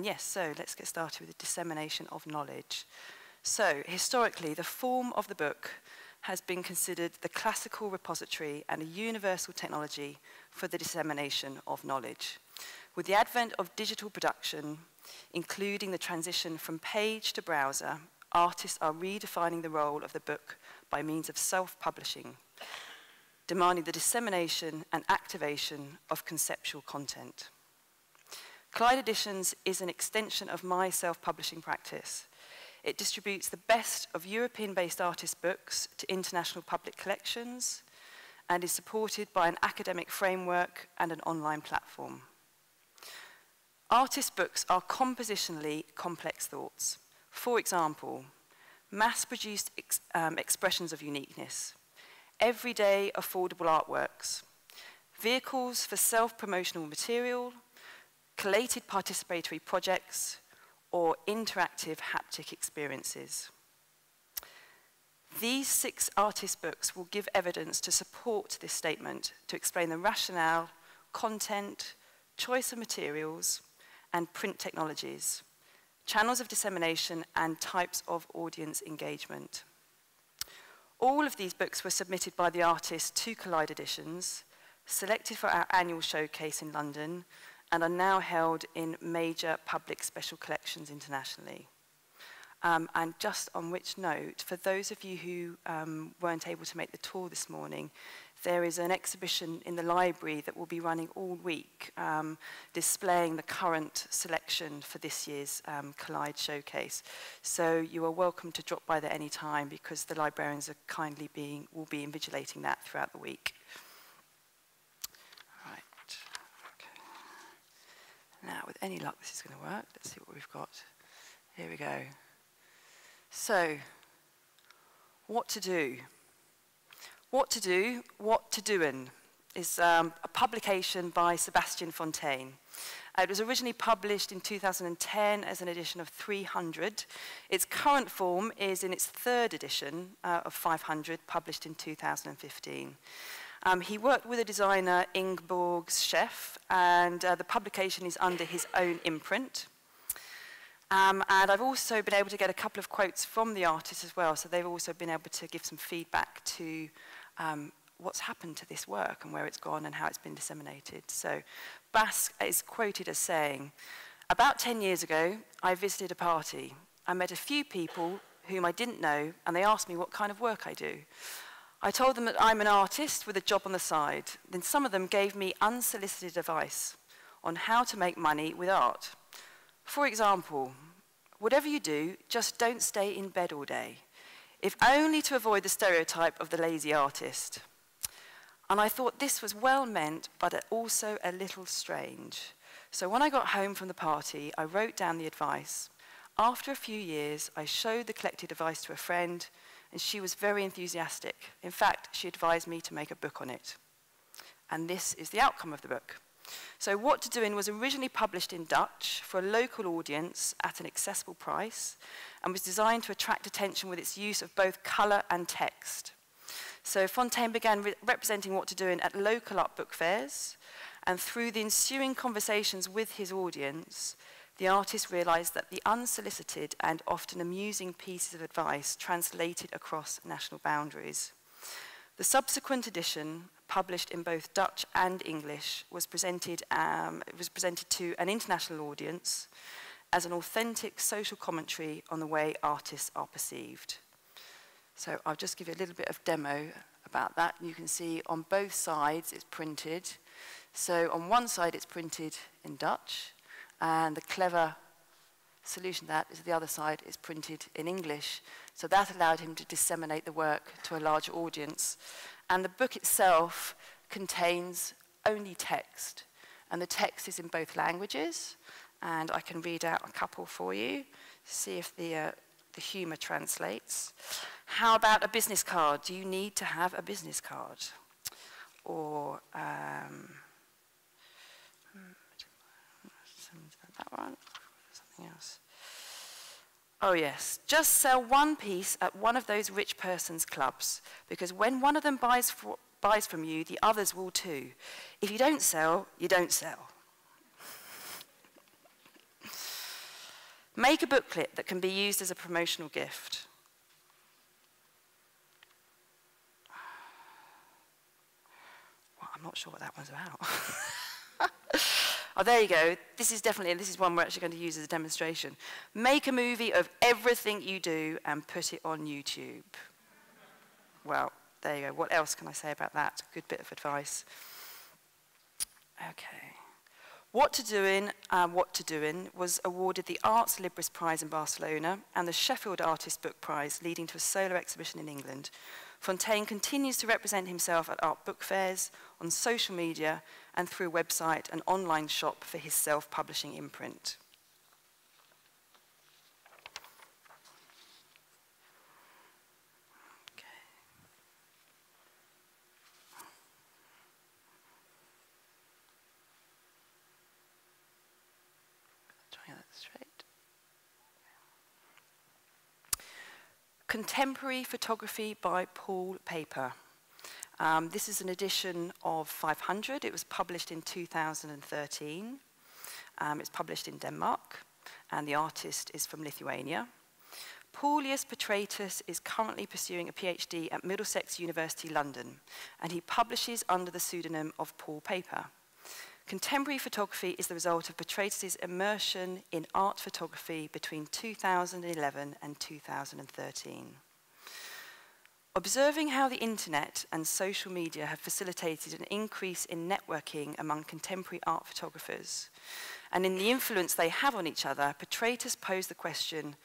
yes, so let's get started with the dissemination of knowledge. So, historically, the form of the book has been considered the classical repository and a universal technology for the dissemination of knowledge. With the advent of digital production, including the transition from page to browser, artists are redefining the role of the book by means of self-publishing, demanding the dissemination and activation of conceptual content. Collide Editions is an extension of my self-publishing practice. It distributes the best of European-based artist books to international public collections and is supported by an academic framework and an online platform. Artist books are compositionally complex thoughts. For example, mass-produced expressions of uniqueness, everyday affordable artworks, vehicles for self-promotional material, collated participatory projects, or interactive haptic experiences. These 6 artist books will give evidence to support this statement, to explain the rationale, content, choice of materials, and print technologies, channels of dissemination, and types of audience engagement. All of these books were submitted by the artist to Collide Editions, selected for our annual showcase in London, and are now held in major public special collections internationally. And just on which note, for those of you who weren't able to make the tour this morning, there is an exhibition in the library that will be running all week, displaying the current selection for this year's Collide showcase. So you are welcome to drop by there any time, because the librarians are will be invigilating that throughout the week. Right. Okay. Now, with any luck, this is going to work. Let's see what we've got. Here we go. So, what to do? What to do, what to doin' is a publication by Sebastian Fontaine. It was originally published in 2010 as an edition of 300. Its current form is in its third edition of 500, published in 2015. He worked with a designer, Ingeborg Scheff, and the publication is under his own imprint. And I've also been able to get a couple of quotes from the artist as well, so they've also been able to give some feedback to what's happened to this work and where it's gone and how it's been disseminated. So Basque is quoted as saying, "About 10 years ago, I visited a party. I met a few people whom I didn't know, and they asked me what kind of work I do. I told them that I'm an artist with a job on the side. Then some of them gave me unsolicited advice on how to make money with art. For example, whatever you do, just don't stay in bed all day, if only to avoid the stereotype of the lazy artist. And I thought this was well meant, but also a little strange. So when I got home from the party, I wrote down the advice. After a few years, I showed the collected advice to a friend, and she was very enthusiastic. In fact, she advised me to make a book on it. And this is the outcome of the book. So What to Doin' was originally published in Dutch for a local audience at an accessible price, and was designed to attract attention with its use of both colour and text. So Fontaine began representing What to Doin' at local art book fairs, and through the ensuing conversations with his audience, the artist realised that the unsolicited and often amusing pieces of advice translated across national boundaries. The subsequent edition, published in both Dutch and English, was presented to an international audience as an authentic social commentary on the way artists are perceived. So I'll just give you a little bit of demo about that. You can see on both sides it's printed. So on one side it's printed in Dutch, and the clever solution to that is the other side is printed in English. So that allowed him to disseminate the work to a larger audience. And the book itself contains only text, and the text is in both languages. And I can read out a couple for you, see if the humour translates. How about a business card? Do you need to have a business card? Or that one, something else. Oh yes, just sell one piece at one of those rich person's clubs, because when one of them buys from you, the others will too. If you don't sell, you don't sell. Make a booklet that can be used as a promotional gift. Well, I'm not sure what that one's about. Oh, there you go. This is one we're actually going to use as a demonstration. Make a movie of everything you do and put it on YouTube. Well, there you go. What else can I say about that? Good bit of advice. Okay. What to Doin' was awarded the Arts Libris Prize in Barcelona and the Sheffield Artist Book Prize, leading to a solo exhibition in England. Fontaine continues to represent himself at art book fairs, on social media, and through a website and online shop for his self-publishing imprint. Contemporary Photography by Paul Paper. This is an edition of 500. It was published in 2013. It's published in Denmark, and the artist is from Lithuania. Paulius Pettersson is currently pursuing a PhD at Middlesex University, London, and he publishes under the pseudonym of Paul Paper. Contemporary photography is the result of Pettersson's immersion in art photography between 2011 and 2013. Observing how the internet and social media have facilitated an increase in networking among contemporary art photographers, and in the influence they have on each other, Pettersson posed the question,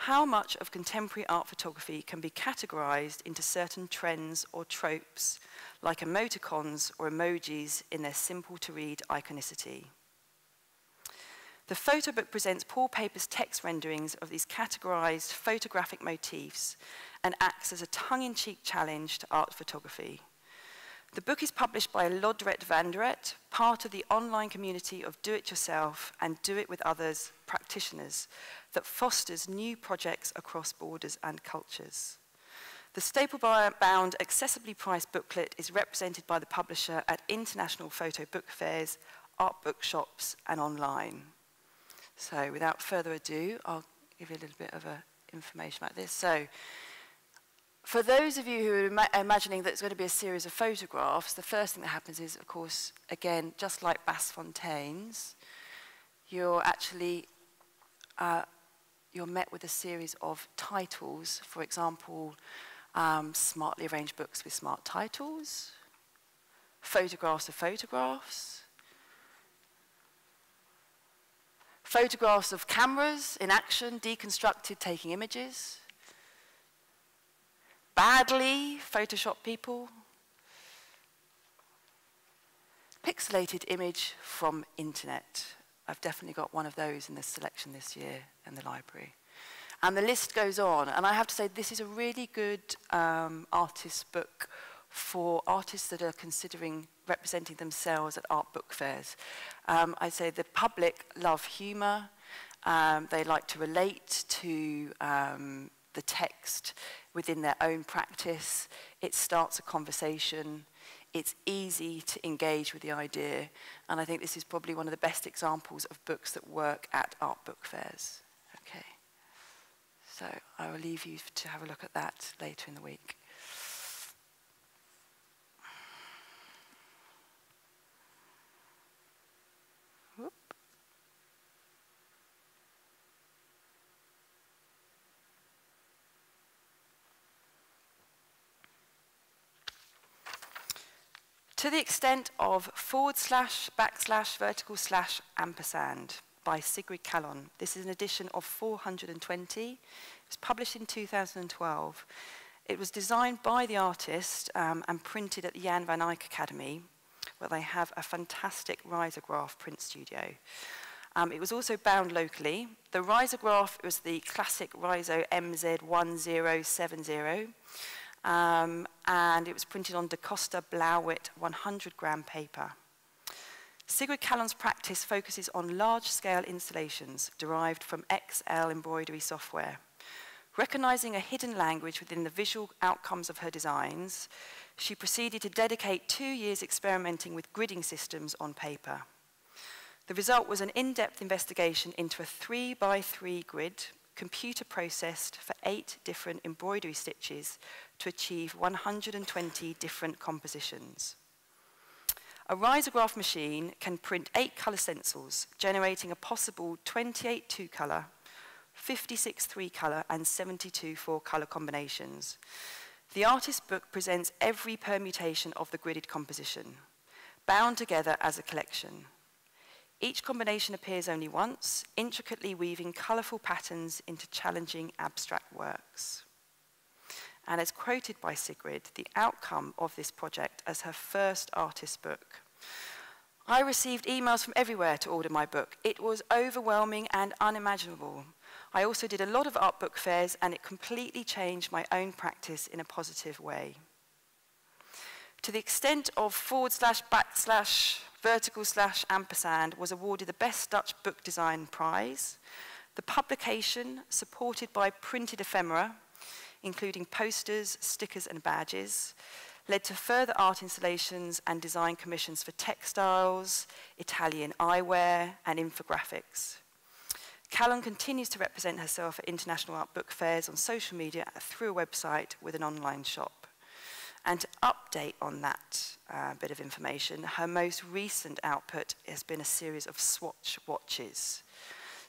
how much of contemporary art photography can be categorized into certain trends or tropes, like emoticons or emojis in their simple-to-read iconicity? The photo book presents Paul Paper's text renderings of these categorized photographic motifs and acts as a tongue-in-cheek challenge to art photography. The book is published by Lodret Vanderet, part of the online community of do-it-yourself and do-it-with-others practitioners that fosters new projects across borders and cultures. The staple-bound, accessibly priced booklet is represented by the publisher at international photo book fairs, art bookshops, and online. So without further ado, I'll give you a little bit of information about this. So, for those of you who are imagining that it's going to be a series of photographs, the first thing that happens is, of course, again, just like Basfontaine's, you're actually you're met with a series of titles. For example, smartly arranged books with smart titles, photographs of photographs, photographs of cameras in action, deconstructed, taking images, badly photoshopped people, pixelated image from internet. I've definitely got one of those in the selection this year in the library. And the list goes on. And I have to say, this is a really good artist book for artists that are considering representing themselves at art book fairs. I'd say the public love humour. They like to relate to the text within their own practice. It starts a conversation. It's easy to engage with the idea. And I think this is probably one of the best examples of books that work at art book fairs. Okay. So I will leave you to have a look at that later in the week. Whoop. To the extent of //// by Sigrid Capelan. This is an edition of 420. It was published in 2012. It was designed by the artist and printed at the Jan van Eyck Academy, where they have a fantastic risograph print studio. It was also bound locally. The risograph was the classic Riso MZ1070. And it was printed on Da Costa Blauwit 100-gram paper. Sigrid Capelan's practice focuses on large-scale installations derived from XL embroidery software. Recognizing a hidden language within the visual outcomes of her designs, she proceeded to dedicate 2 years experimenting with gridding systems on paper. The result was an in-depth investigation into a 3x3 grid, computer processed for 8 different embroidery stitches to achieve 120 different compositions. A risograph machine can print 8 colour stencils, generating a possible 28 2-colour, 56 3-colour, and 72 4-colour combinations. The artist's book presents every permutation of the gridded composition, bound together as a collection. Each combination appears only once, intricately weaving colourful patterns into challenging abstract works. And as quoted by Sigrid, the outcome of this project as her first artist book. I received emails from everywhere to order my book. It was overwhelming and unimaginable. I also did a lot of art book fairs, and it completely changed my own practice in a positive way. To the extent of // was awarded the Best Dutch Book Design Prize. The publication, supported by printed ephemera, including posters, stickers, and badges, led to further art installations and design commissions for textiles, Italian eyewear, and infographics. Capelan continues to represent herself at international art book fairs on social media through a website with an online shop. And to update on that bit of information, her most recent output has been a series of swatch watches.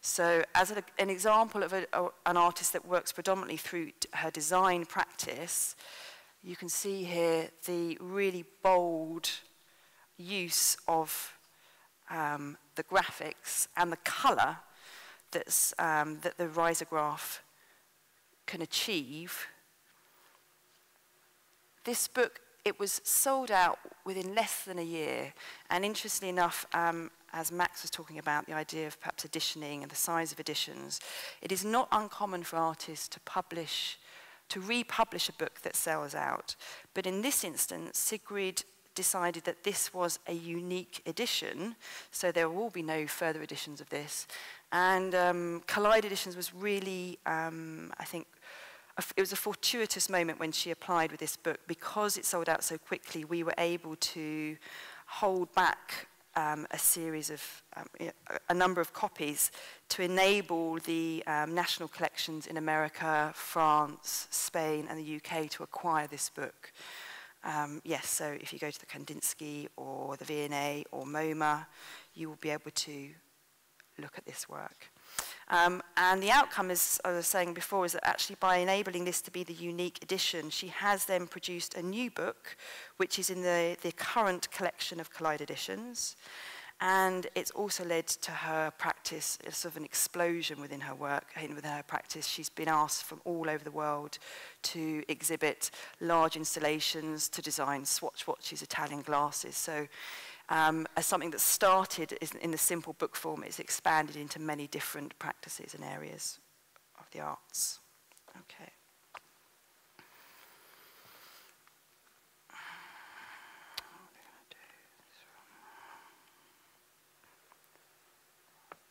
So as an example of an artist that works predominantly through her design practice, you can see here the really bold use of the graphics and the colour that the risograph can achieve. This book, it was sold out within less than a year. And interestingly enough, as Max was talking about the idea of perhaps editioning and the size of editions, it is not uncommon for artists to republish a book that sells out. But in this instance, Sigrid decided that this was a unique edition, so there will be no further editions of this. And Collide Editions was really, I think, it was a fortuitous moment when she applied with this book. Because it sold out so quickly, we were able to hold back a series of, a number of copies to enable the national collections in America, France, Spain, and the UK to acquire this book. Yes, so if you go to the Kandinsky or the V&A or MoMA, you will be able to look at this work. And the outcome, as I was saying before, is that actually by enabling this to be the unique edition, she has then produced a new book, which is in the current collection of Collide Editions. And it's also led to her practice, sort of an explosion within her work, within her practice. She's been asked from all over the world to exhibit large installations, to design swatch watches, Italian glasses. So as something that started in the simple book form, it's expanded into many different practices and areas of the arts. Okay.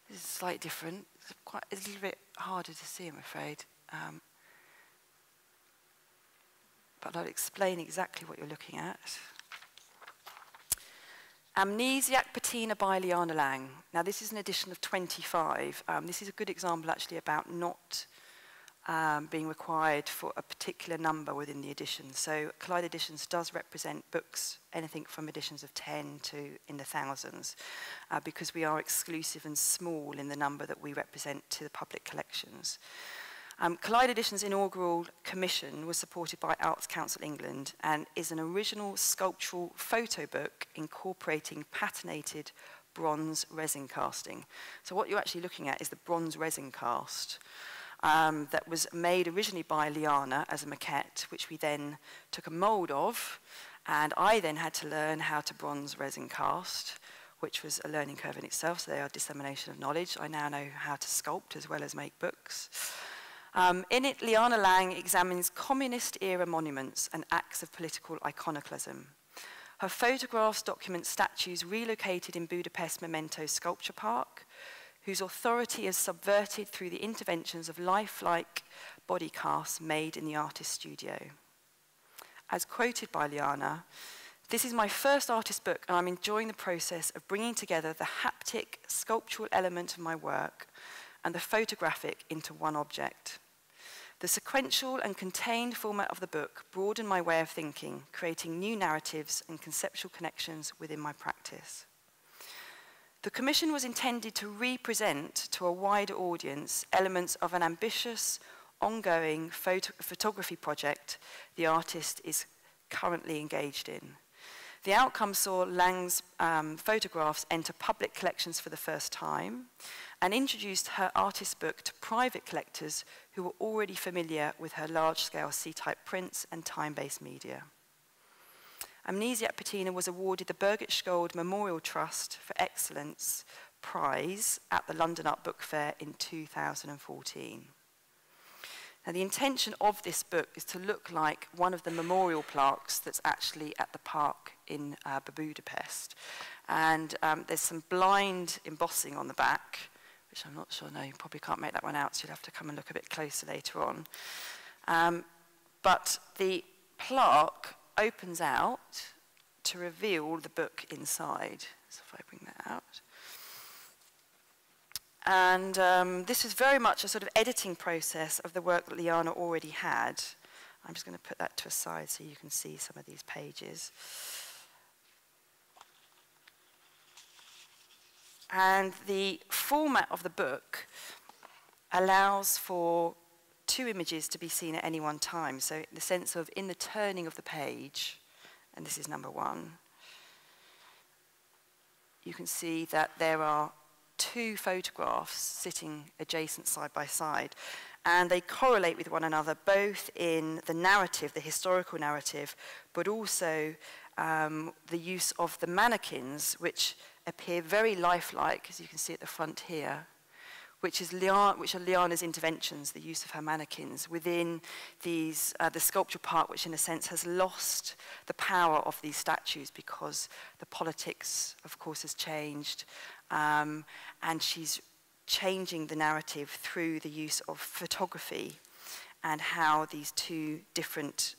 This is slightly different. It's a little bit harder to see, I'm afraid. But I'll explain exactly what you're looking at. Amnesiac Patina by Liana Lang. Now, this is an edition of 25. This is a good example, actually, about not being required for a particular number within the edition. So Collide Editions does represent books, anything from editions of 10 to in the thousands, because we are exclusive and small in the number that we represent to the public collections. Collide Editions' inaugural commission was supported by Arts Council England and is an original sculptural photo book incorporating patinated bronze resin casting. So what you're actually looking at is the bronze resin cast that was made originally by Liana as a maquette, which we then took a mould of, and I then had to learn how to bronze resin cast, which was a learning curve in itself, so they are dissemination of knowledge. I now know how to sculpt as well as make books. In it, Liana Lang examines communist-era monuments and acts of political iconoclasm. Her photographs document statues relocated in Budapest Memento Sculpture Park, whose authority is subverted through the interventions of lifelike body casts made in the artist's studio. As quoted by Liana, "This is my first artist book, and I'm enjoying the process of bringing together the haptic, sculptural element of my work and the photographic into one object. The sequential and contained format of the book broadened my way of thinking, creating new narratives and conceptual connections within my practice." The commission was intended to represent to a wider audience elements of an ambitious, ongoing photography project the artist is currently engaged in. The outcome saw Lang's photographs enter public collections for the first time and introduced her artist book to private collectors who were already familiar with her large-scale C-type prints and time-based media. Amnesiac Patina was awarded the Birgit Sköld Memorial Trust for Excellence Prize at the London Art Book Fair in 2014. Now, the intention of this book is to look like one of the memorial plaques that's actually at the park in Budapest. And there's some blind embossing on the back, which I'm not sure, no, you probably can't make that one out, so you'll have to come and look a bit closer later on. But the plaque opens out to reveal the book inside. So if I bring that out. And this is very much a sort of editing process of the work that Liana already had. I'm just going to put that to a side so you can see some of these pages. And the format of the book allows for two images to be seen at any one time. So in the sense of in the turning of the page, and this is number one, you can see that there are two photographs sitting adjacent side by side, and they correlate with one another both in the narrative, the historical narrative, but also the use of the mannequins, which appear very lifelike, as you can see at the front here, which are Liana's interventions, the use of her mannequins within these, the sculpture part, which in a sense has lost the power of these statues because the politics, of course, has changed, and she's changing the narrative through the use of photography and how these two different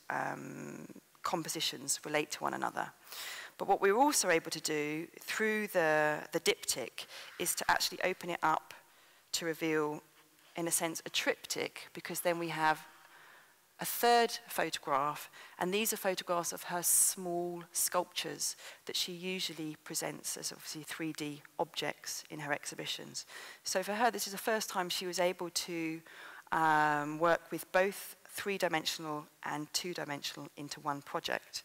compositions relate to one another. But what we were also able to do through the diptych is to actually open it up to reveal, in a sense, a triptych, because then we have a third photograph, and these are photographs of her small sculptures that she usually presents as obviously 3D objects in her exhibitions. So for her, this is the first time she was able to work with both three-dimensional and two-dimensional into one project.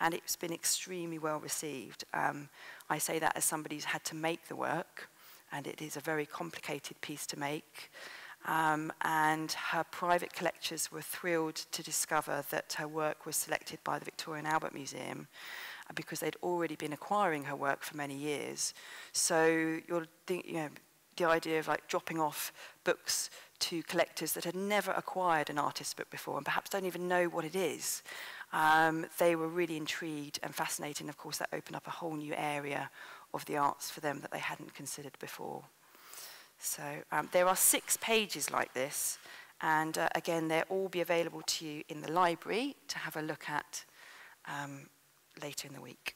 And it's been extremely well received. I say that as somebody who's had to make the work, and it is a very complicated piece to make. And her private collectors were thrilled to discover that her work was selected by the Victoria and Albert Museum because they'd already been acquiring her work for many years. So the idea of like dropping off books to collectors that had never acquired an artist's book before and perhaps don't even know what it is, they were really intrigued and fascinated. And of course, that opened up a whole new area of the arts for them that they hadn't considered before. So there are 6 pages like this, and again, they'll all be available to you in the library to have a look at later in the week.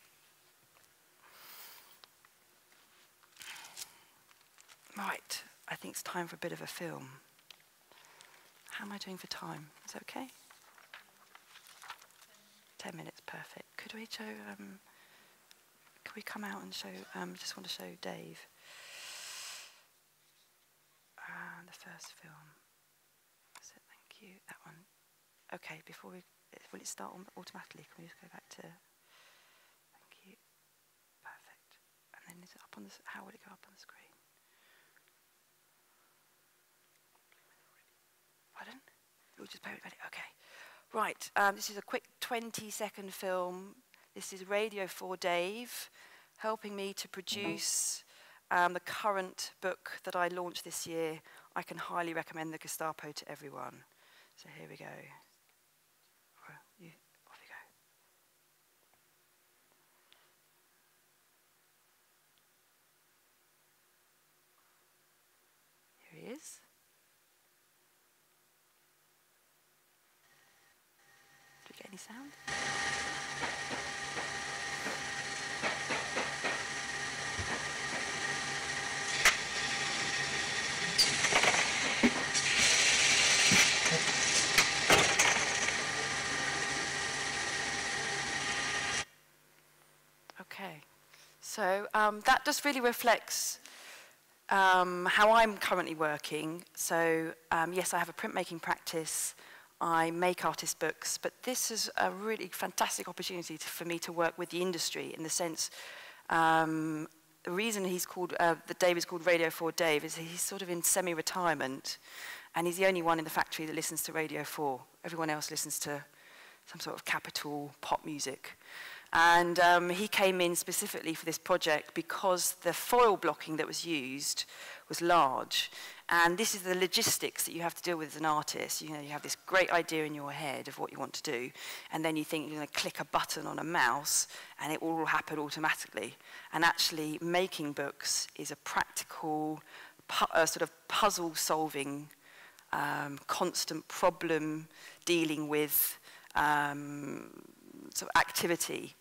Right, I think it's time for a bit of a film. How am I doing for time? Is that okay? 10 minutes, perfect. Could we show... Can we come out and show, just want to show Dave. The first film. So thank you, that one. Okay, before will it start automatically? Can we just go back to, thank you. Perfect. And then is it up on the, how would it go up on the screen? Pardon? We'll just bear it ready, okay. Right, this is a quick 20-second film. This is Radio 4 Dave, helping me to produce the current book that I launched this year. I can highly recommend The Gestapo to everyone. So here we go. Off you go. Here he is. Do we get any sound? Okay, so that just really reflects how I'm currently working. So yes, I have a printmaking practice. I make artist books, but this is a really fantastic opportunity for me to work with the industry in the sense, the reason he's called, that Dave is called Radio 4 Dave is he's sort of in semi-retirement, and he's the only one in the factory that listens to Radio 4. Everyone else listens to some sort of capital pop music. And he came in specifically for this project because the foil blocking that was used was large. And this is the logistics that you have to deal with as an artist. You know, you have this great idea in your head of what you want to do, and then you think you're going to click a button on a mouse, and it will all happen automatically. And actually, making books is a practical, sort of puzzle-solving, constant problem dealing with sort of activity.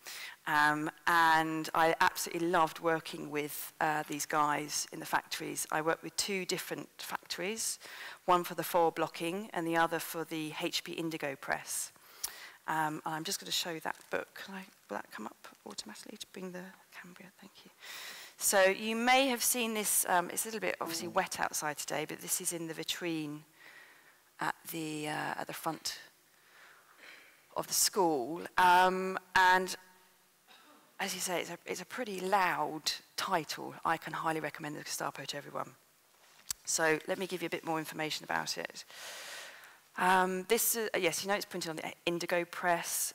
And I absolutely loved working with these guys in the factories. I worked with 2 different factories, one for the foil blocking and the other for the HP Indigo press. And I'm just going to show that book. Will that come up automatically to bring the camera? Thank you. So you may have seen this, it's a little bit obviously wet outside today, but this is in the vitrine at the front of the school. And as you say, it's a pretty loud title. I can highly recommend The Gestapo to everyone. So let me give you a bit more information about it. This, yes, you know it's printed on the Indigo press.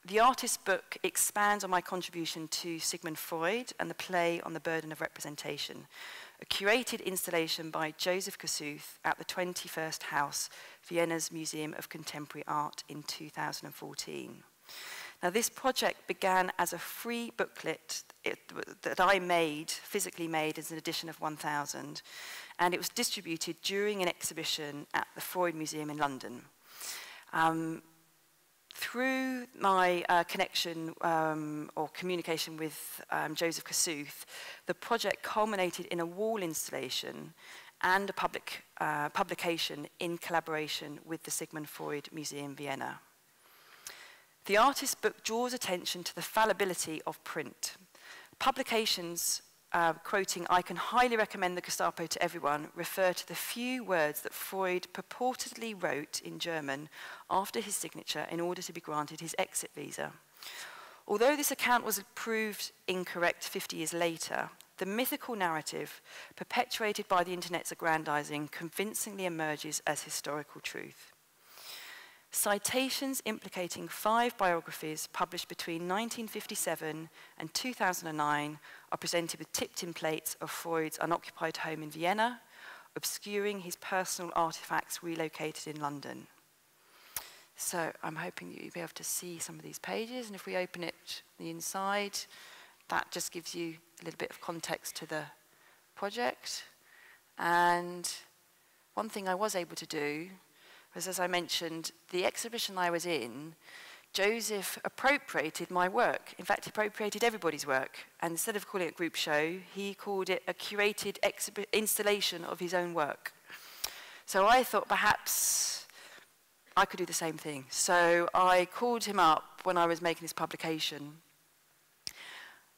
The artist's book expands on my contribution to Sigmund Freud and the play on the burden of representation. a curated installation by Joseph Kossuth at the 21st House, Vienna's Museum of Contemporary Art in 2014. Now, this project began as a free booklet that I made, physically made as an edition of 1000, and it was distributed during an exhibition at the Freud Museum in London. Through my connection or communication with Joseph Kossuth, the project culminated in a wall installation and a publication in collaboration with the Sigmund Freud Museum, Vienna. The artist's book draws attention to the fallibility of print. Publications quoting, "I can highly recommend the Gestapo to everyone," refer to the few words that Freud purportedly wrote in German after his signature in order to be granted his exit visa. Although this account was proved incorrect 50 years later, the mythical narrative perpetuated by the internet's aggrandizing convincingly emerges as historical truth. Citations implicating 5 biographies published between 1957 and 2009 are presented with tipped-in plates of Freud's unoccupied home in Vienna, obscuring his personal artifacts relocated in London. So I'm hoping that you'll be able to see some of these pages, and if we open it the inside, that just gives you a little bit of context to the project. And one thing I was able to do was, as I mentioned, the exhibition I was in, Joseph appropriated my work. In fact, he appropriated everybody's work. And instead of calling it a group show, he called it a curated installation of his own work. So I thought perhaps I could do the same thing. So I called him up when I was making this publication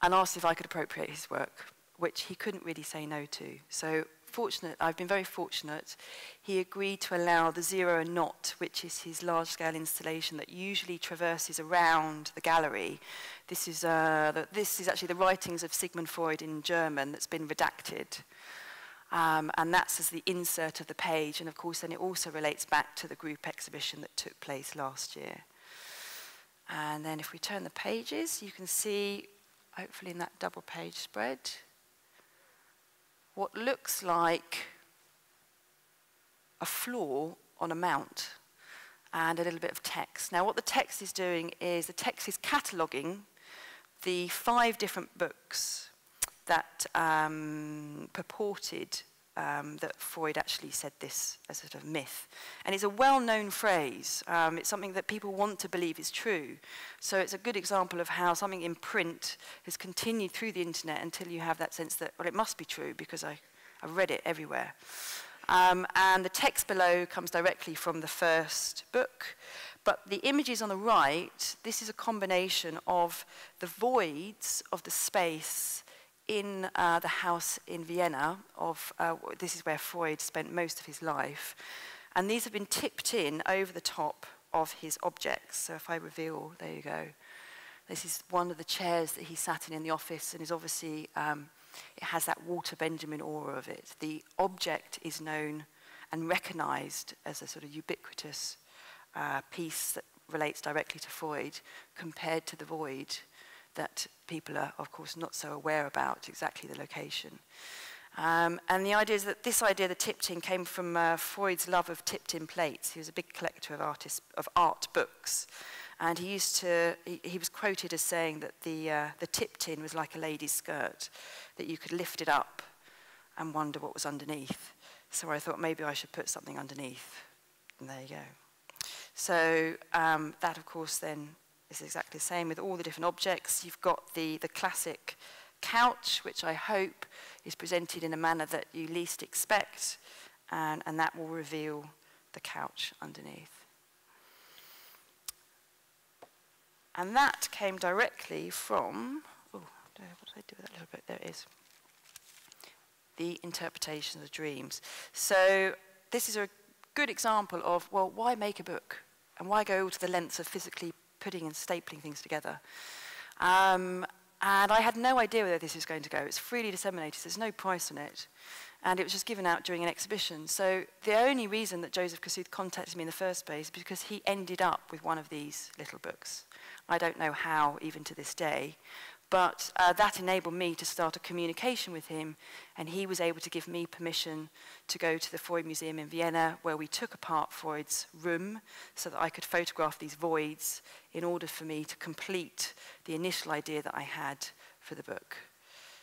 and asked if I could appropriate his work, which he couldn't really say no to. So I've been very fortunate. He agreed to allow the 0 and Not, which is his large-scale installation that usually traverses around the gallery. This is actually the writings of Sigmund Freud in German that's been redacted. And that's as the insert of the page. And of course, then it also relates back to the group exhibition that took place last year. And then if we turn the pages, you can see, hopefully in that double page spread, what looks like a floor on a mount and a little bit of text. Now, what the text is doing is the text is cataloguing the 5 different books that purported that Freud actually said this as a sort of myth. And it's a well-known phrase. It's something that people want to believe is true. So it's a good example of how something in print has continued through the internet until you have that sense that, well, it must be true because I've read it everywhere. And the text below comes directly from the first book. But the images on the right, this is a combination of the voids of the space in the house in Vienna. This is where Freud spent most of his life. And these have been tipped in over the top of his objects. So if I reveal, there you go. This is one of the chairs that he sat in the office, and is obviously, it has that Walter Benjamin aura of it. The object is known and recognized as a sort of ubiquitous piece that relates directly to Freud, compared to the void that people are, of course, not so aware about exactly the location. And the idea is that this idea, the tipped-in, came from Freud's love of tipped-in plates. He was a big collector of art books. And he was quoted as saying that the tipped-in was like a lady's skirt, that you could lift it up and wonder what was underneath. So I thought maybe I should put something underneath. And there you go. So that, of course, then is exactly the same with all the different objects. You've got the classic couch, which I hope is presented in a manner that you least expect, and that will reveal the couch underneath. And that came directly from, what did I do with that little bit? There it is. The interpretation of the dreams. So this is a good example of, well, why make a book? And why go to the lengths of physically putting and stapling things together? And I had no idea where this was going to go. It's freely disseminated, there's no price on it. And it was just given out during an exhibition. So the only reason that Joseph Kossuth contacted me in the first place is because he ended up with one of these little books. I don't know how, even to this day, But that enabled me to start a communication with him, and he was able to give me permission to go to the Freud Museum in Vienna, where we took apart Freud's room so that I could photograph these voids in order for me to complete the initial idea that I had for the book.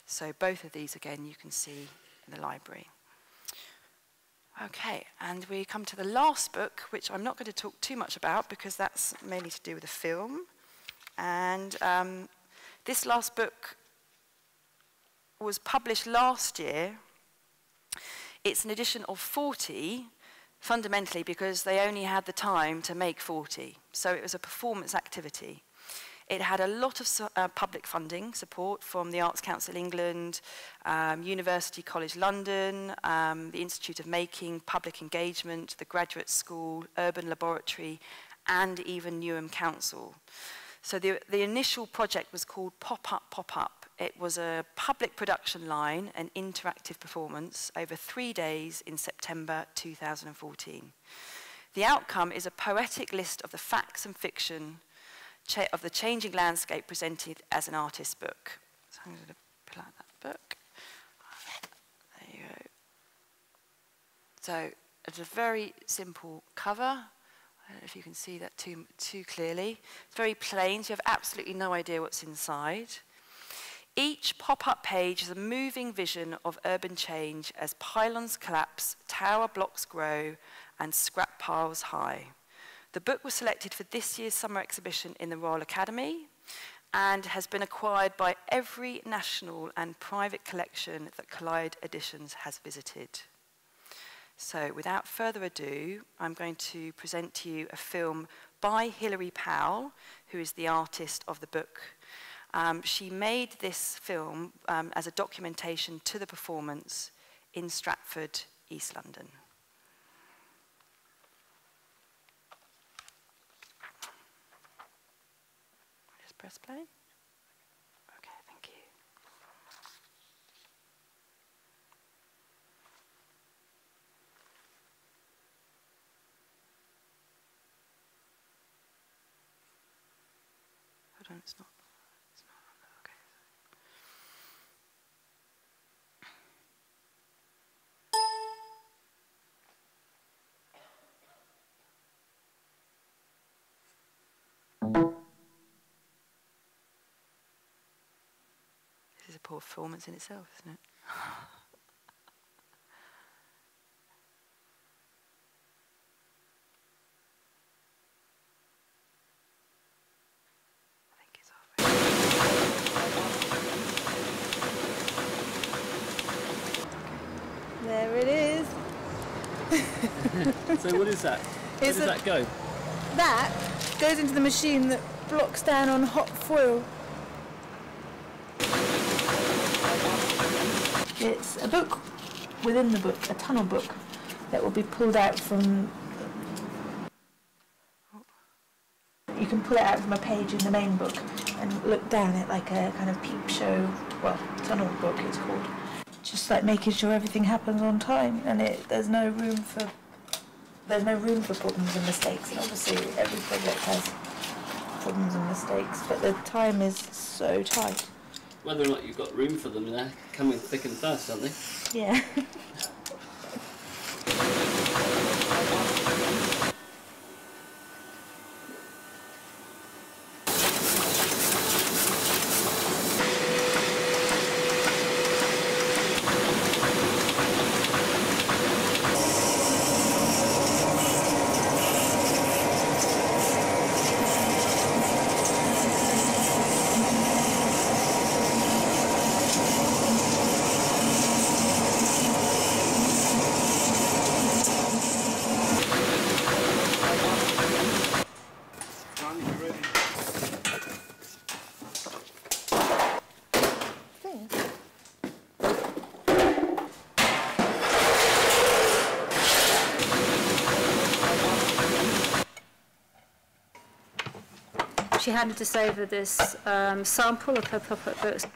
So both of these, again, you can see in the library. Okay, and we come to the last book, which I'm not going to talk too much about because that's mainly to do with the film. And this last book was published last year. It's an edition of 40, fundamentally because they only had the time to make 40. So it was a performance activity. It had a lot of public funding support from the Arts Council England, University College London, the Institute of Making, Public Engagement, the Graduate School, Urban Laboratory, and even Newham Council. So the initial project was called Pop Up, Pop Up. It was a public production line, an interactive performance over 3 days in September 2014. The outcome is a poetic list of the facts and fiction of the changing landscape presented as an artist's book. So I'm going to pull out that book. There you go. So it's a very simple cover. I don't know if you can see that too clearly. It's very plain, so you have absolutely no idea what's inside. Each pop-up page is a moving vision of urban change as pylons collapse, tower blocks grow, and scrap piles high. The book was selected for this year's summer exhibition in the Royal Academy and has been acquired by every national and private collection that Collide Editions has visited. So without further ado, I'm going to present to you a film by Hilary Powell, who is the artist of the book. She made this film as a documentation to the performance in Stratford, East London. Just press play. Okay, thank you. Hold on, it's not. This is a poor performance in itself, isn't it? I think it's halfway. There it is. So what is that? Where does that go? That goes into the machine that blocks down on hot foil. It's a book within the book, a tunnel book, that will be pulled out from... You can pull it out from a page in the main book and look down it like a kind of peep show, well, tunnel book it's called. Just like making sure everything happens on time, and there's no room for problems and mistakes. And obviously every project has problems and mistakes, but the time is so tight. Whether or not you've got room for them, they're coming thick and fast, aren't they? Yeah. She handed us over this sample of her pop-up books.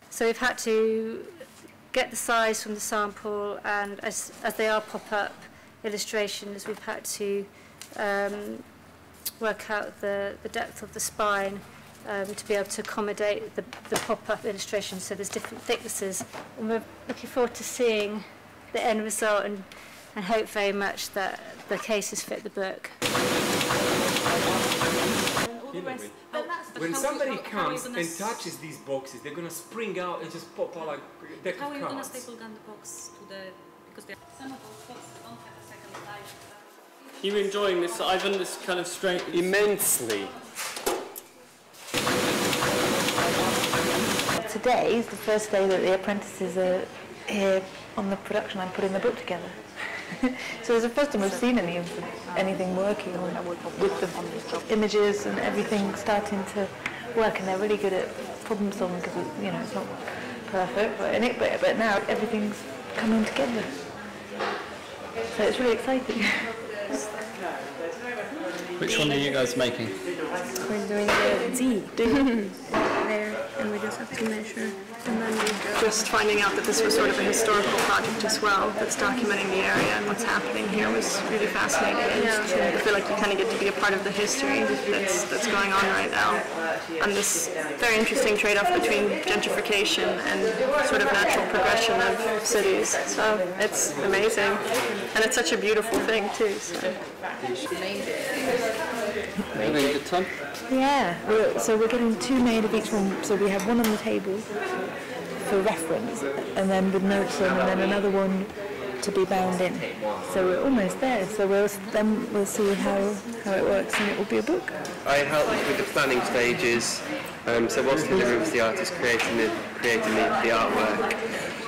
So we've had to get the size from the sample, and as they are pop-up illustrations, we've had to work out the depth of the spine to be able to accommodate the pop-up illustration, so there's different thicknesses. And we're looking forward to seeing the end result and hope very much that the cases fit the book. When somebody comes and touches these boxes, they're going to spring out and just pop out like a deck of cards. How are you going to staple down the box to the... Because some of those boxes don't have a second life. Are you enjoying this, Ivan, this kind of strange... Immensely. Today is the first day that the apprentices are here on the production line putting the book together. So it's the first time we've seen anything working with the images and everything starting to work, and they're really good at problem solving because it's not perfect, but now everything's coming together. So it's really exciting. Which one are you guys making? We're doing the Z there, and we just have to measure, and then we go. Just finding out that this was sort of a historical project as well, that's documenting the area and what's happening here was really fascinating. And I feel like you kind of get to be a part of the history that's going on right now. And this very interesting trade-off between gentrification and sort of natural progression of cities. So it's amazing, and it's such a beautiful thing too. So. Having a good time? Yeah, so we're getting 2 made of each one. So we have one on the table for reference, and then with notes on, and then another one to be bound in. So we're almost there. So we'll see how it works, and it will be a book. I helped with the planning stages. So whilst Hilary was the artist creating the artwork,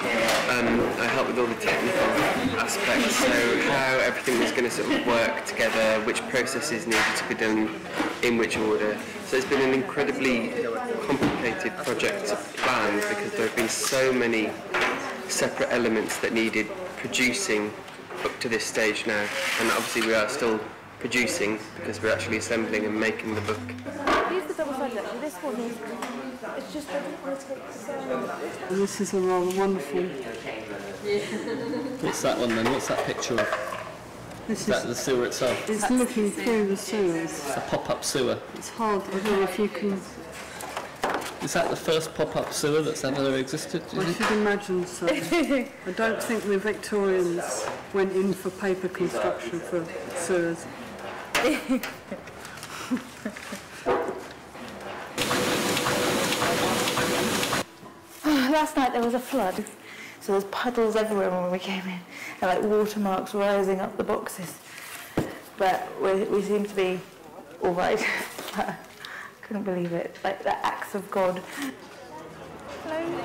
I helped with all the technical aspects, so how everything was going to sort of work together, which processes needed to be done in which order. So it's been an incredibly complicated project to plan because there have been so many separate elements that needed producing up to this stage now, and obviously we are still producing because we're actually assembling and making the book. Use the double-sided. This one is, it's just This is a rather wonderful. What's that one then? What's that picture of? Is that the sewer itself? It's looking through the sewers. It's a pop-up sewer. It's hard. I don't know if you can. Is that the first pop-up sewer that's ever existed? I should imagine so. I don't think the Victorians went in for paper construction for sewers. Last night there was a flood, so there's puddles everywhere when we came in, and like watermarks rising up the boxes. But we seem to be all right. Couldn't believe it, like the acts of God. Hello.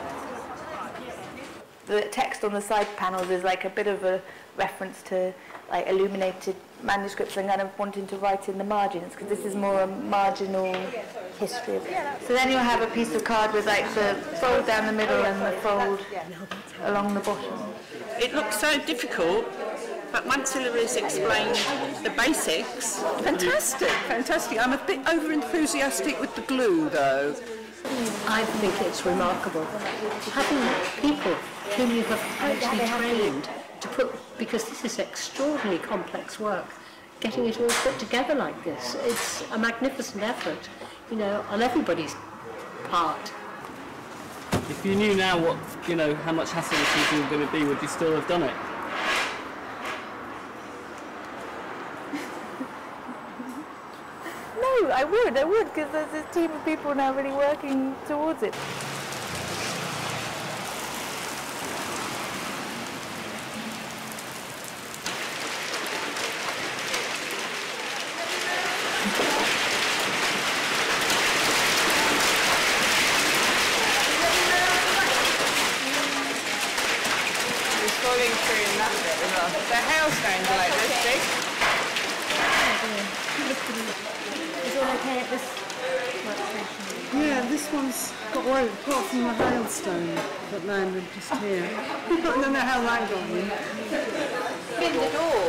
The text on the side panels is like a bit of a reference to like illuminated manuscripts and kind of wanting to write in the margins, because this is more a marginal history of it. So then you'll have a piece of card with like the fold down the middle and the fold along the bottom. It looks so difficult, but once Hilary's explained the basics... Fantastic, fantastic. I'm a bit over-enthusiastic with the glue, though. I think it's remarkable. Having people whom you have actually trained to put, because this is extraordinarily complex work, getting it all put together like this, it's a magnificent effort, you know, on everybody's part. If you knew now what, you know, how much hassle this was going to be, would you still have done it? No, I would, because there's this team of people now really working towards it. The hailstones are like this big. Is it okay at this workstation? Yeah, this one's got one apart from the hailstone that landed just here. I don't know how that got in. In the door.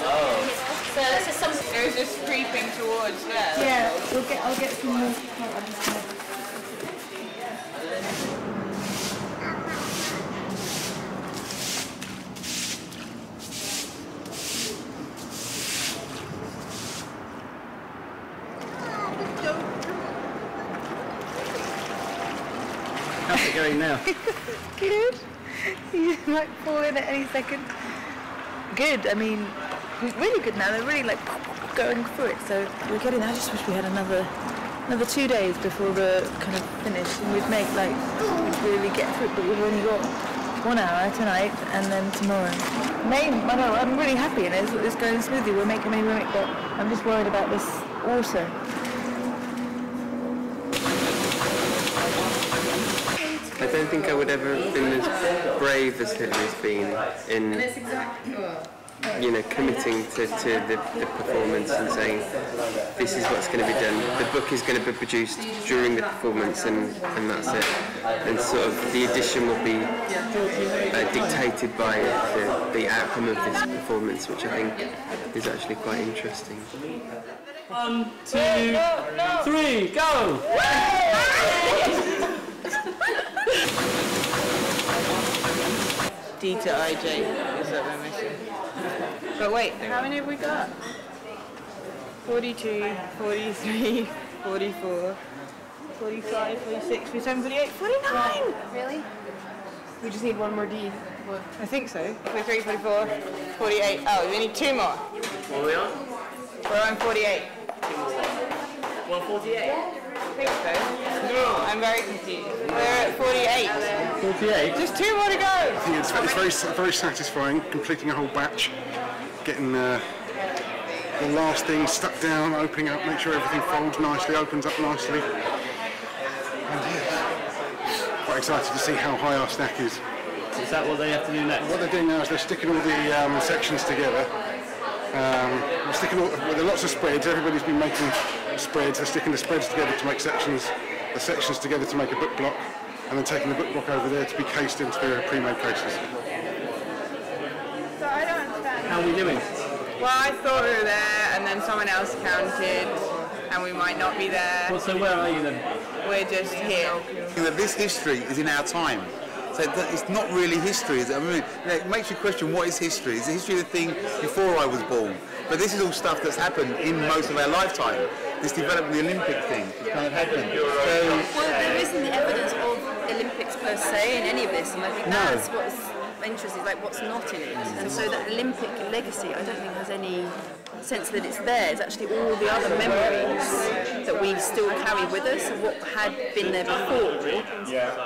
Oh. So this is something. It was just creeping towards there. Yeah, I'll get some more. How's it going now? Good. You might fall in at any second. Good. I mean, really good now. They're really like going through it. So we're getting. I just wish we had another 2 days before the kind of finish, and we'd make like we'd really get through it. But we've only got 1 hour tonight, and then tomorrow. I know. I'm really happy, and it's going smoothly. We're making many women, but I'm just worried about this also. I don't think I would ever have been as brave as Hillary's been in, you know, committing to the performance and saying this is what's going to be done. The book is going to be produced during the performance, and that's it. And sort of the edition will be dictated by the outcome of this performance, which I think is actually quite interesting. 1, 2, 3, go! D to IJ is that we're missing. But wait, how many have we got? 42, 43, 44, 45, 46, 47, 48, 49! Really? We just need one more D. I think so. 43, 44, 48. Oh, we need 2 more. What are we on? We're on 48. 148? I think so. No, I'm very confused. We're at 48. 48? Just 2 more to go. I think it's very satisfying completing a whole batch, getting the last thing stuck down, opening up, make sure everything folds nicely, opens up nicely. And yeah, quite excited to see how high our stack is. Is that what they have to do next? What they're doing now is they're sticking all the sections together. With lots of spreads. Everybody's been making spreads. They're sticking the spreads together to make sections, the sections together to make a book block, and then taking the book block over there to be cased into their pre-made cases. So I don't understand. How are we doing? Well, I thought we were there, and then someone else counted, and we might not be there. Well, so where are you then? We're just here. This history is in our time. So it's not really history, is it? I mean, it makes you question what is history. Is the history of the thing before I was born? But this is all stuff that's happened in most of our lifetime. This development, the Olympic thing, it's kind of happened. Well, there isn't the evidence of Olympics per se in any of this, and I think that's what's interesting, like what's not in it. And so that Olympic legacy, I don't think has any sense that it's there. It's actually all the other memories that we still carry with us of what had been there before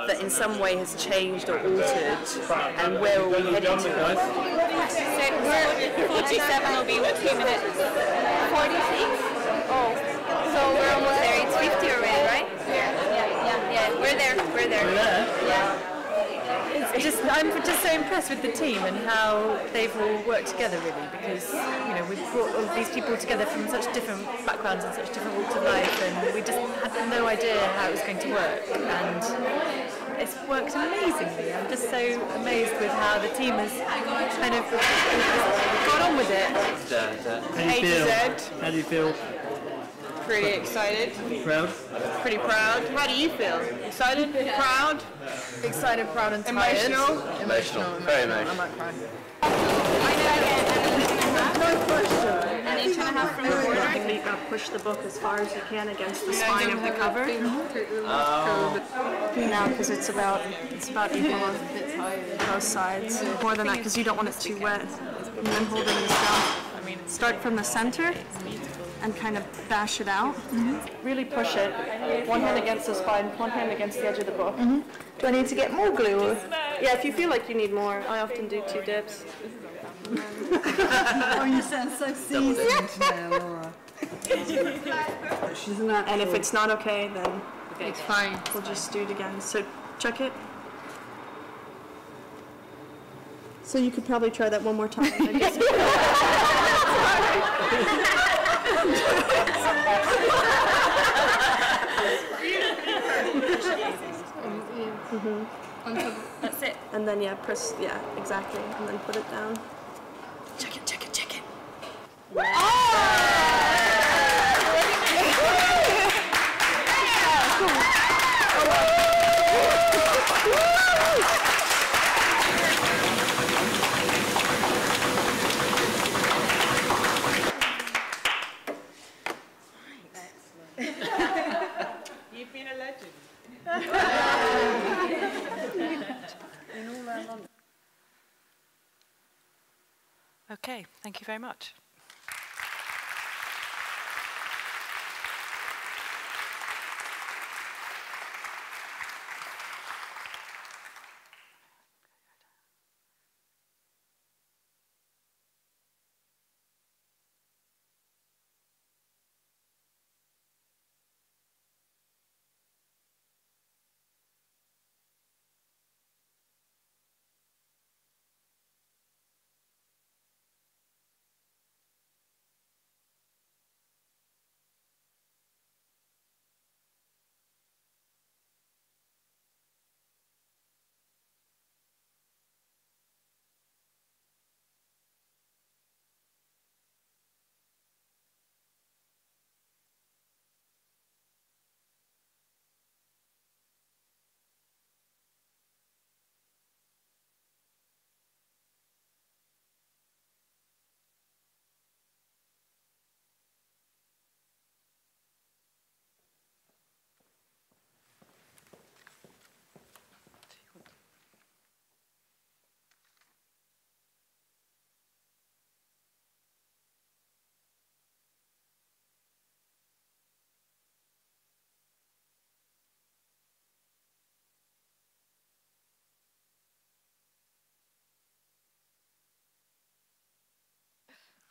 that in some way has changed or altered, and where are we heading to? So 47 will be 2 minutes. 46? Oh, so we're almost there. It's 50 already, right? Yeah. We're there. Yeah. I'm just so impressed with the team and how they've all worked together, really, because we've brought all these people together from such different backgrounds and such different walks of life, and we just had no idea how it was going to work, and it's worked amazingly. I'm just so amazed with how the team has kind of got on with it. How do you feel? Pretty excited. Proud? Pretty proud. How do you feel? Excited? Proud? Excited, proud, and tired. Emotional. Very emotional. I might cry. No question. And each and a half from the border. Push the book as far as you can against the spine of the cover. Now, because it's about equal on both sides. More than that, because you don't want it too wet. And then hold it in the down. Start from the center and kind of bash it out. Really push it. One hand against the spine, one hand against the edge of the book. Do I need to get more glue? Or? Yeah, if you feel like you need more, I often do 2 dips. Oh, you sound so seasoned now, Laura. And if it's not okay, then it's fine. We'll just do it again. So check it. So you could probably try that one more time. That's it. And then press, exactly. And then put it down. Check it. You've been a legend. Okay, thank you very much.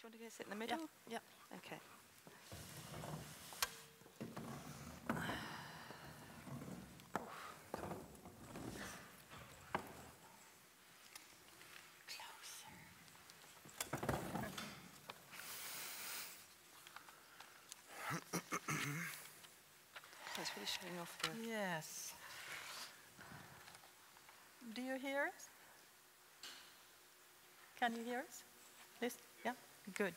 Do you want to go sit in the middle? Yeah. Okay. That's really showing off the... Yes. Do you hear us? Can you hear us? This? Yeah? Good.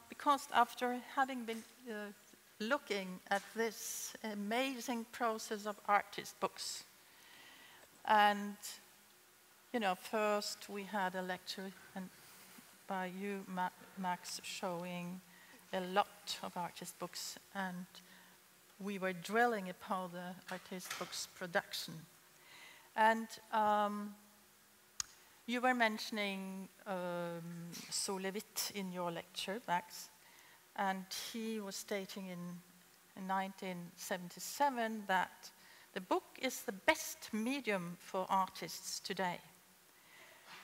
Because after having been looking at this amazing process of artist books, and, you know, first we had a lecture by you, Max, showing a lot of artist books, and we were drilling upon the artist books production. And you were mentioning Solevit in your lecture, Max, and he was stating in 1977 that the book is the best medium for artists today.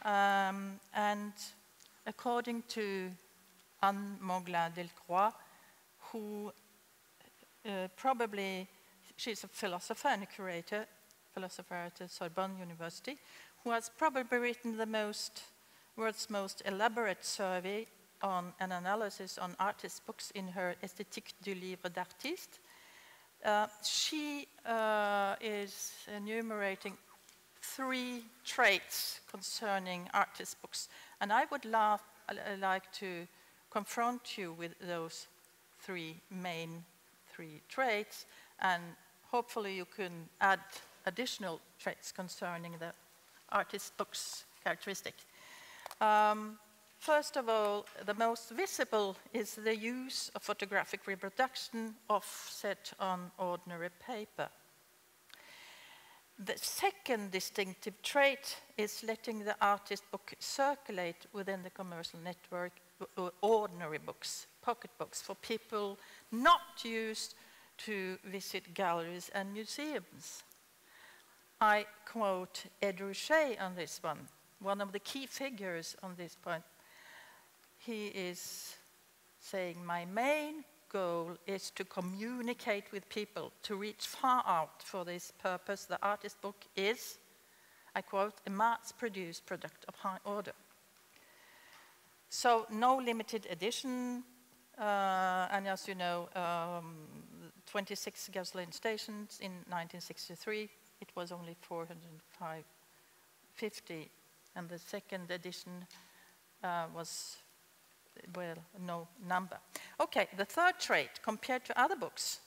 And according to Anne Mogla Delcroix, who probably, she's a philosopher and a curator, philosopher at the Sorbonne University, who has probably written the world's most elaborate survey on an analysis on artist books in her Esthétique du livre d'artiste. She is enumerating 3 traits concerning artist books, and I would like to confront you with those 3 traits, and hopefully you can add additional traits concerning the artist books characteristic. First of all, the most visible is the use of photographic reproduction offset on ordinary paper. The second distinctive trait is letting the artist book circulate within the commercial network, ordinary books, pocket books, for people not used to visit galleries and museums. I quote Ed Ruscha on this one of the key figures on this point. He is saying, my main goal is to communicate with people, to reach far out. For this purpose, the artist book is, I quote, a mass-produced product of high order. So no limited edition, and as you know, 26 gasoline stations in 1963. It was only 450, and the second edition was, well, no number. Okay, the third trait, compared to other books,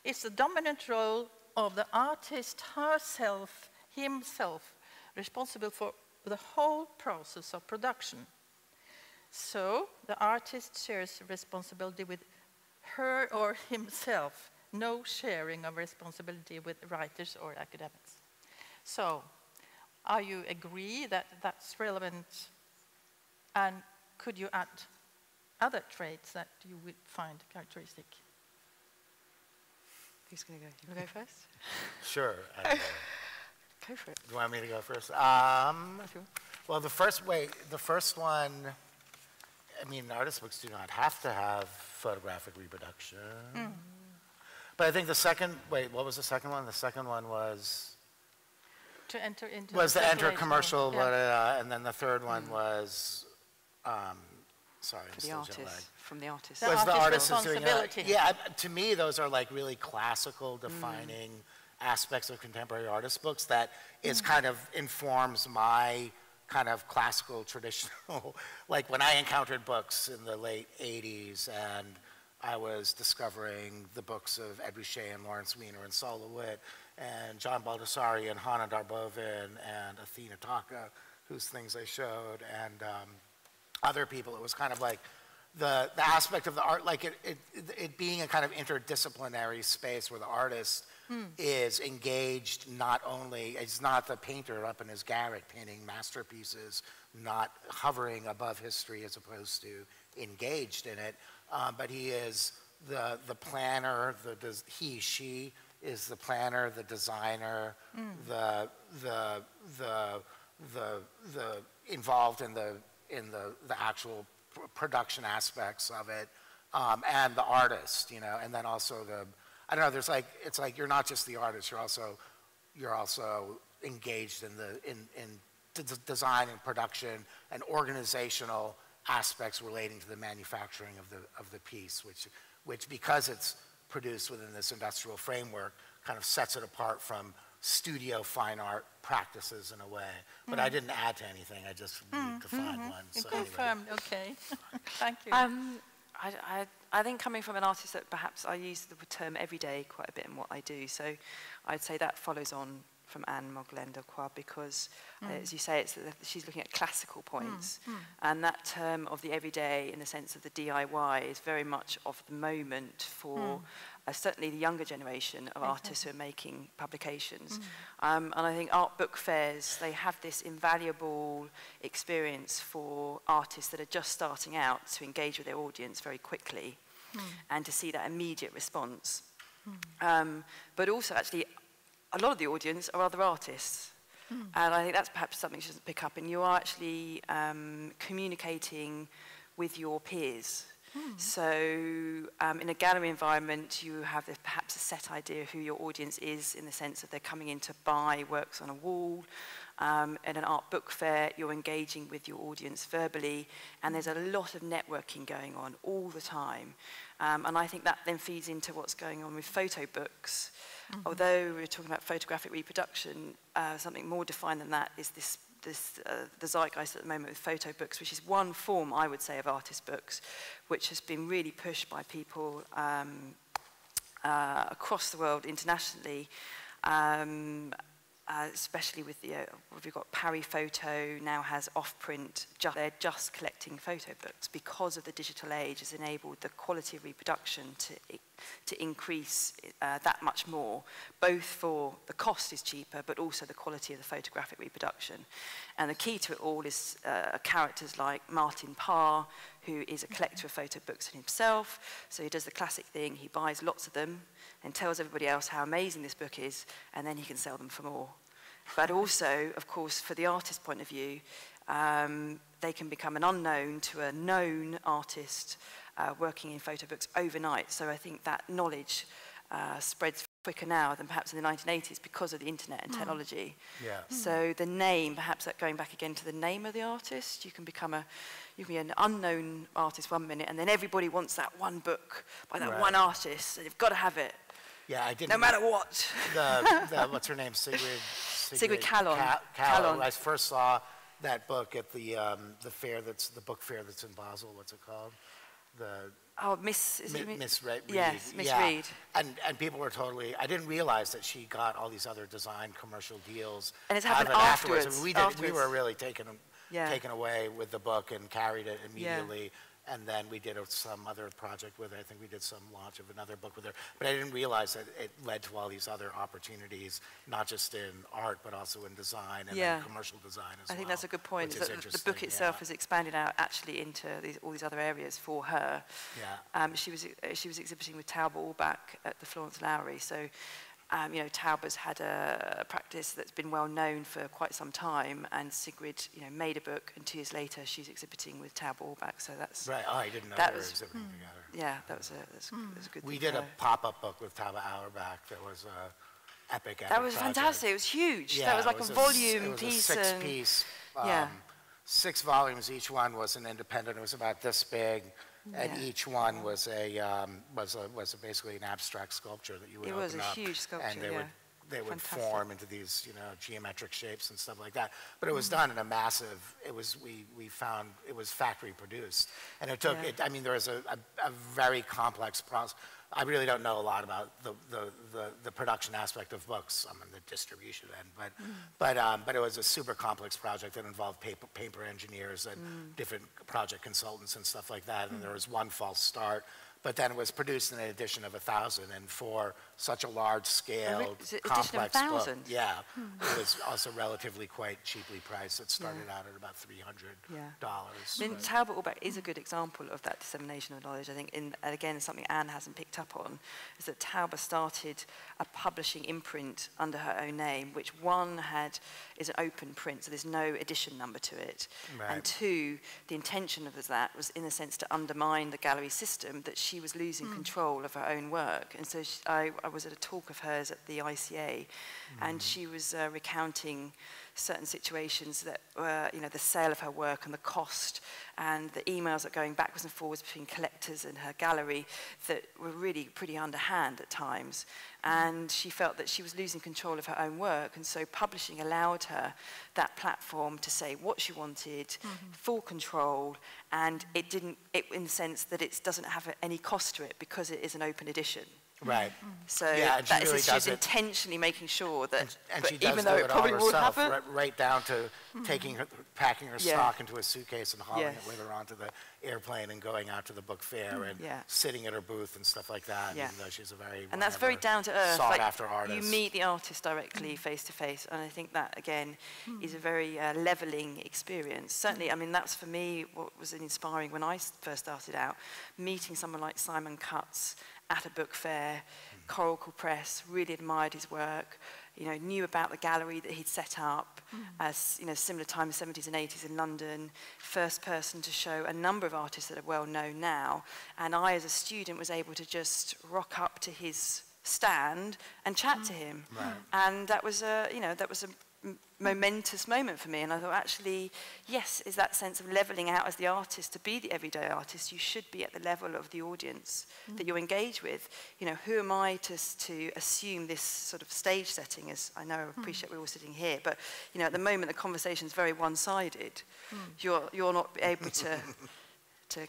is the dominant role of the artist herself, himself, responsible for the whole process of production. So the artist shares responsibility with her or himself, no sharing of responsibility with writers or academics. So, are you agree that that's relevant And could you add other traits that you would find characteristic? Who's going to go? You want to go first? Sure. Go for it. You want me to go first? Well, the first one, I mean, artist books do not have to have photographic reproduction. But I think the second, wait, what was the second one? The second one was? To enter into to enter commercial, and then the third one was, sorry, I'm still jet lagged. From the artist. Was the artist responsibility. Yeah, to me, those are like really classical defining aspects of contemporary artist books that is kind of informs my kind of classical traditional, like when I encountered books in the late 80s and I was discovering the books of Ed Ruscha and Lawrence Weiner and Saul LeWitt and John Baldessari and Hanna Darbovin and Athena Taka, whose things I showed, and other people. It was kind of like the aspect of the art, like it being a kind of interdisciplinary space where the artist is engaged not only, it's not the painter up in his garret painting masterpieces, not hovering above history as opposed to engaged in it, but he is the planner, she is the planner, the designer, the involved in the actual production aspects of it, and the artist, you know, and then also I don't know, it's like you're not just the artist, you're also engaged in design and production and organizational aspects relating to the manufacturing of the piece, which because it's produced within this industrial framework kind of sets it apart from studio fine art practices in a way. But I didn't add to anything, I just defined one. So confirmed, okay. Thank you. I think coming from an artist that perhaps I use the term everyday quite a bit in what I do, so I'd say that follows on from Anne Moglen-Delcroix because, as you say, she's looking at classical points. And that term of the everyday in the sense of the DIY is very much of the moment for certainly the younger generation of artists who are making publications. And I think art book fairs, they have this invaluable experience for artists that are just starting out to engage with their audience very quickly and to see that immediate response. But also actually, a lot of the audience are other artists. And I think that's perhaps something she doesn't pick up. And you are actually communicating with your peers. So in a gallery environment, you have perhaps a set idea of who your audience is in the sense that they're coming in to buy works on a wall. At an art book fair, you're engaging with your audience verbally, and there's a lot of networking going on all the time. And I think that then feeds into what's going on with photo books. Although we're talking about photographic reproduction, something more defined than that is the zeitgeist at the moment with photo books, which is one form, I would say, of artist books, which has been really pushed by people across the world internationally, especially with we've got Paris Photo now has off-print, they're just collecting photo books because of the digital age has enabled the quality of reproduction to increase that much more, both for the cost is cheaper, but also the quality of the photographic reproduction. And the key to it all is characters like Martin Parr, who is a collector of photo books himself. So he does the classic thing, he buys lots of them and tells everybody else how amazing this book is, and then he can sell them for more. But also, of course, for the artist's point of view, they can become an unknown to a known artist working in photo books overnight. So I think that knowledge spreads quicker now than perhaps in the 1980s because of the internet and technology. So the name, perhaps going back again to the name of the artist, you can become you can be an unknown artist 1 minute, and then everybody wants that one book by that one artist, and you've got to have it. Yeah, I didn't. No matter what. What's her name? Sigrid Capelan. I first saw that book at the fair the book fair that's in Basel. What's it called? Miss Reed. Yes, Miss Reed. And people were totally. I didn't realize that she got all these other design commercial deals. And it's happened afterwards. I mean, we were really taken away with the book and carried it immediately. And then we did some other project with her. I think we did some launch of another book with her. But I didn't realize that it led to all these other opportunities, not just in art, but also in design and then commercial design as well. I think that's a good point. That the book itself has expanded out actually into all these other areas for her. Yeah. She was exhibiting with Taube Allback at the Florence Lowry. So, you know, Taube has had a practice that's been well known for quite some time, and Sigrid, you know, made a book, and 2 years later she's exhibiting with Taube Allback. So that's right. Oh, I didn't know they were exhibiting together. Yeah, that was a good. We did a pop-up book with Taube Auerbach that was epic. That was project. fantastic. It was huge. Yeah, that was like a volume piece. piece. It was a six-piece. 6 volumes. Each one was an independent. It was about this big. And each one was basically an abstract sculpture that you would open up. It was a huge sculpture, and they would form into these, you know, geometric shapes and stuff like that. But it was done in a massive. We found it was factory produced, and it took. I mean, there was a very complex process. I really don't know a lot about the production aspect of books. I'm in the distribution end, but it was a super complex project that involved paper engineers and different project consultants and stuff like that. And there was one false start, but then it was produced in an edition of 1,000, and for such a large-scale, complex book, it was also relatively quite cheaply priced. It started out at about $300. I mean, Taube Allback is a good example of that dissemination of knowledge. I think, and again, something Anne hasn't picked up on, is that Taube started a publishing imprint under her own name, which one is an open print, so there's no edition number to it, and two, the intention of that was, in a sense, to undermine the gallery system, that she was losing control of her own work. And so I was at a talk of hers at the ICA, and she was recounting certain situations that were, you know, the sale of her work and the cost, and the emails that going backwards and forwards between collectors and her gallery that were really pretty underhand at times. And she felt that she was losing control of her own work, and so publishing allowed her that platform to say what she wanted, full control, and it in the sense that it doesn't have any cost to it because it is an open edition. Right. So that really is she's intentionally making sure that, and she does even though it probably would happen, right down to packing her stock into a suitcase and hauling it with her onto the airplane and going out to the book fair and sitting at her booth and stuff like that. Even though she's a very that's very down to earth. Sought after artist. You meet the artist directly, face to face, and I think that again is a very leveling experience. Certainly, I mean that's for me what was inspiring when I first started out, meeting someone like Simon Cutts at a book fair. Coracle Press, really admired his work, you know, knew about the gallery that he'd set up as, you know, similar time, the 70s and 80s in London, first person to show a number of artists that are well known now, and I as a student was able to just rock up to his stand and chat to him. And that was a, you know, that was a momentous moment for me, and I thought actually yes, is that sense of leveling out as the artist. To be the everyday artist, you should be at the level of the audience that you engage with. You know, who am I to assume this sort of stage setting, as I know, I appreciate we're all sitting here, but you know, at the moment the conversation is very one-sided. You're not able to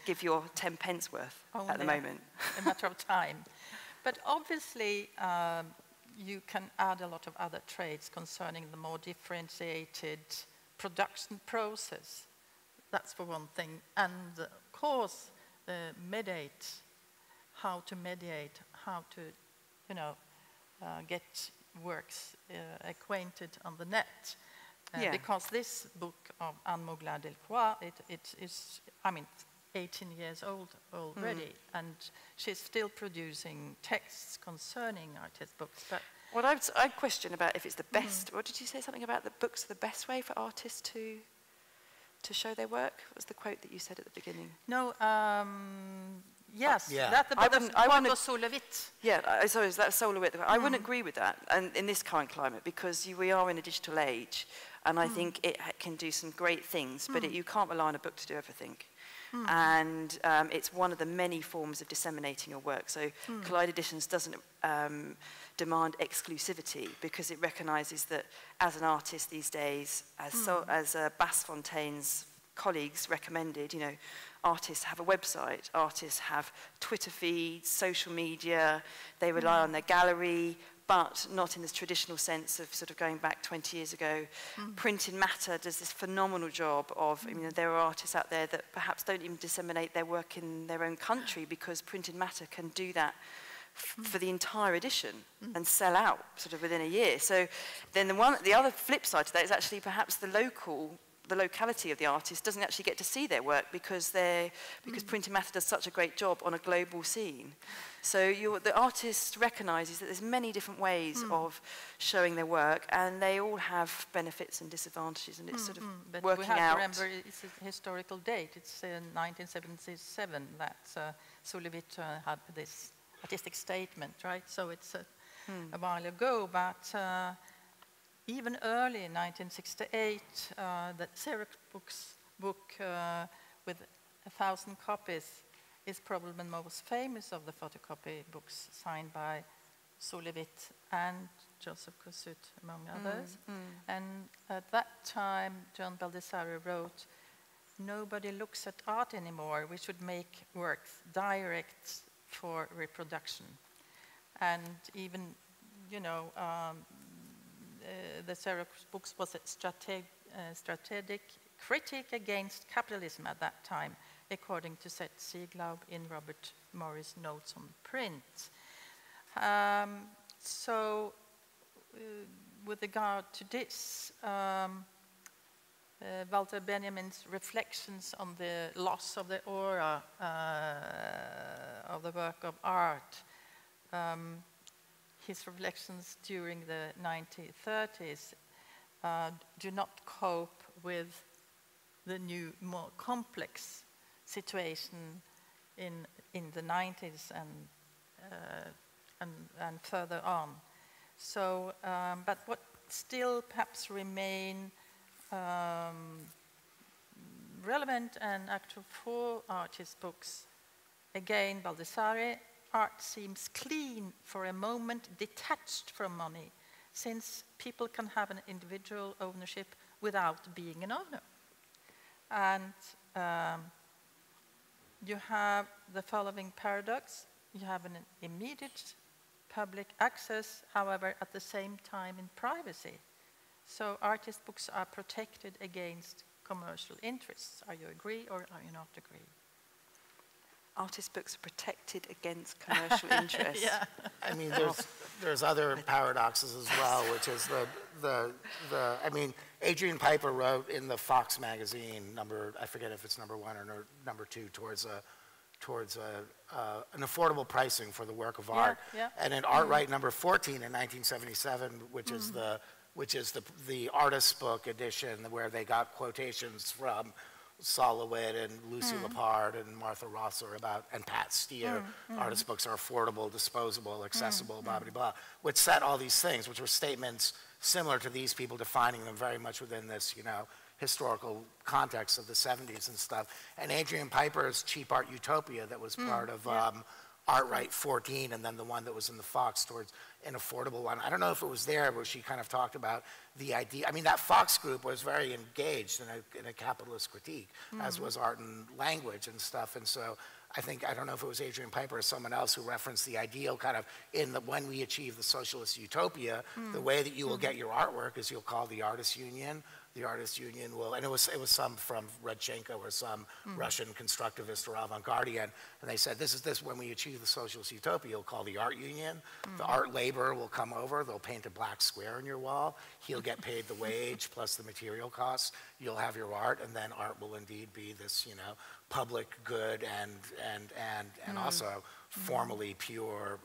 give your 10 pence worth at the moment. A matter of time. But obviously you can add a lot of other traits concerning the more differentiated production process. That's for one thing. And of course, how to mediate, how to, you know, get works acquainted on the net. Because this book of Anne Mugler-Delcroix, it is, I mean, 18 years old already, and she's still producing texts concerning artist books. But what I'd question about if it's the best. What did you say? Something about the books are the best way for artists to show their work? What was the quote that you said at the beginning? No. Yes, that the one was Solowit. Yeah, sorry, that's Solowit. I wouldn't agree with that, and in this current climate, because we are in a digital age, and I think it can do some great things, but you can't rely on a book to do everything. And it's one of the many forms of disseminating your work. So Collide Editions doesn't demand exclusivity, because it recognises that as an artist these days, as Bas Fontaine's colleagues recommended, you know, artists have a website, artists have Twitter feeds, social media, they rely on their gallery, but not in this traditional sense of sort of going back 20 years ago. Printed Matter does this phenomenal job of, I mean, there are artists out there that perhaps don't even disseminate their work in their own country because Printed Matter can do that for the entire edition and sell out sort of within a year. So then the other flip side to that is actually perhaps the locality of the artist doesn't actually get to see their work because Printed Matter does such a great job on a global scene. So the artist recognises that there's many different ways of showing their work, and they all have benefits and disadvantages, and it's sort of but working out. We have to remember it's a historical date. It's 1977 that Sulevit had this artistic statement, right? So it's a while ago, but even early in 1968, the Xerox book with 1,000 copies is probably the most famous of the photocopy books signed by Sulevit and Joseph Kossuth, among others. And at that time, John Baldessari wrote, "Nobody looks at art anymore. We should make works direct for reproduction." And even, you know, the Xerox books was a strategic critic against capitalism at that time, according to Seth Sieglaub in Robert Morris' Notes on Print. With regard to this, Walter Benjamin's reflections on the loss of the aura of the work of art, his reflections during the 1930s do not cope with the new, more complex situation in the 90s and further on. So, but what still perhaps remain relevant and actual for artist books, again, Baldessari, art seems clean for a moment, detached from money, since people can have an individual ownership without being an owner. And you have the following paradox. You have an immediate public access, however, at the same time in privacy. So artist books are protected against commercial interests. Are you agree or are you not agree? Artist books are protected against commercial interests. Yeah. I mean, there's other paradoxes as well, which is I mean, Adrian Piper wrote in the Fox magazine, I forget if it's number 1 or number 2, towards an affordable pricing for the work of art. Yeah. And in Art Right number 14 in 1977, which is the artist book edition where they got quotations from Sol LeWitt and Lucy Lepard and Martha Rosser and Pat Steer. Artist books are affordable, disposable, accessible, blah, blah, blah, which said all these things, which were statements similar to these people defining them very much within this, you know, historical context of the 70s and stuff. And Adrian Piper's Cheap Art Utopia that was part of Art Right 14, and then the one that was in the Fox towards an affordable one. I don't know if it was there where she kind of talked about the idea. I mean, that Fox group was very engaged in a capitalist critique, as was Art and Language and stuff. And so I don't know if it was Adrian Piper or someone else who referenced the ideal kind of when we achieve the socialist utopia, the way that you will get your artwork is you'll call the artists union. The artists union will, and it was some from Rodchenko or some Russian constructivist or avant-gardian, and they said, this when we achieve the socialist utopia, you'll call the art union. The art laborer will come over, they'll paint a black square on your wall, he'll get paid the wage plus the material costs, you'll have your art, and then art will indeed be this, you know, public good and also formally pure,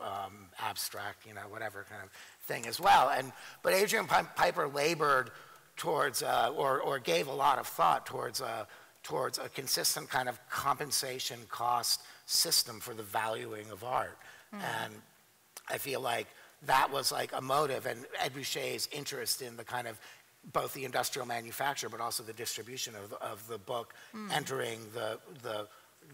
abstract, you know, whatever kind of thing as well. But Adrian Piper labored towards, or gave a lot of thought towards a consistent kind of compensation cost system for the valuing of art. And I feel like that was like a motive, and Ed Ruscha's interest in the kind of both the industrial manufacture but also the distribution of the book entering the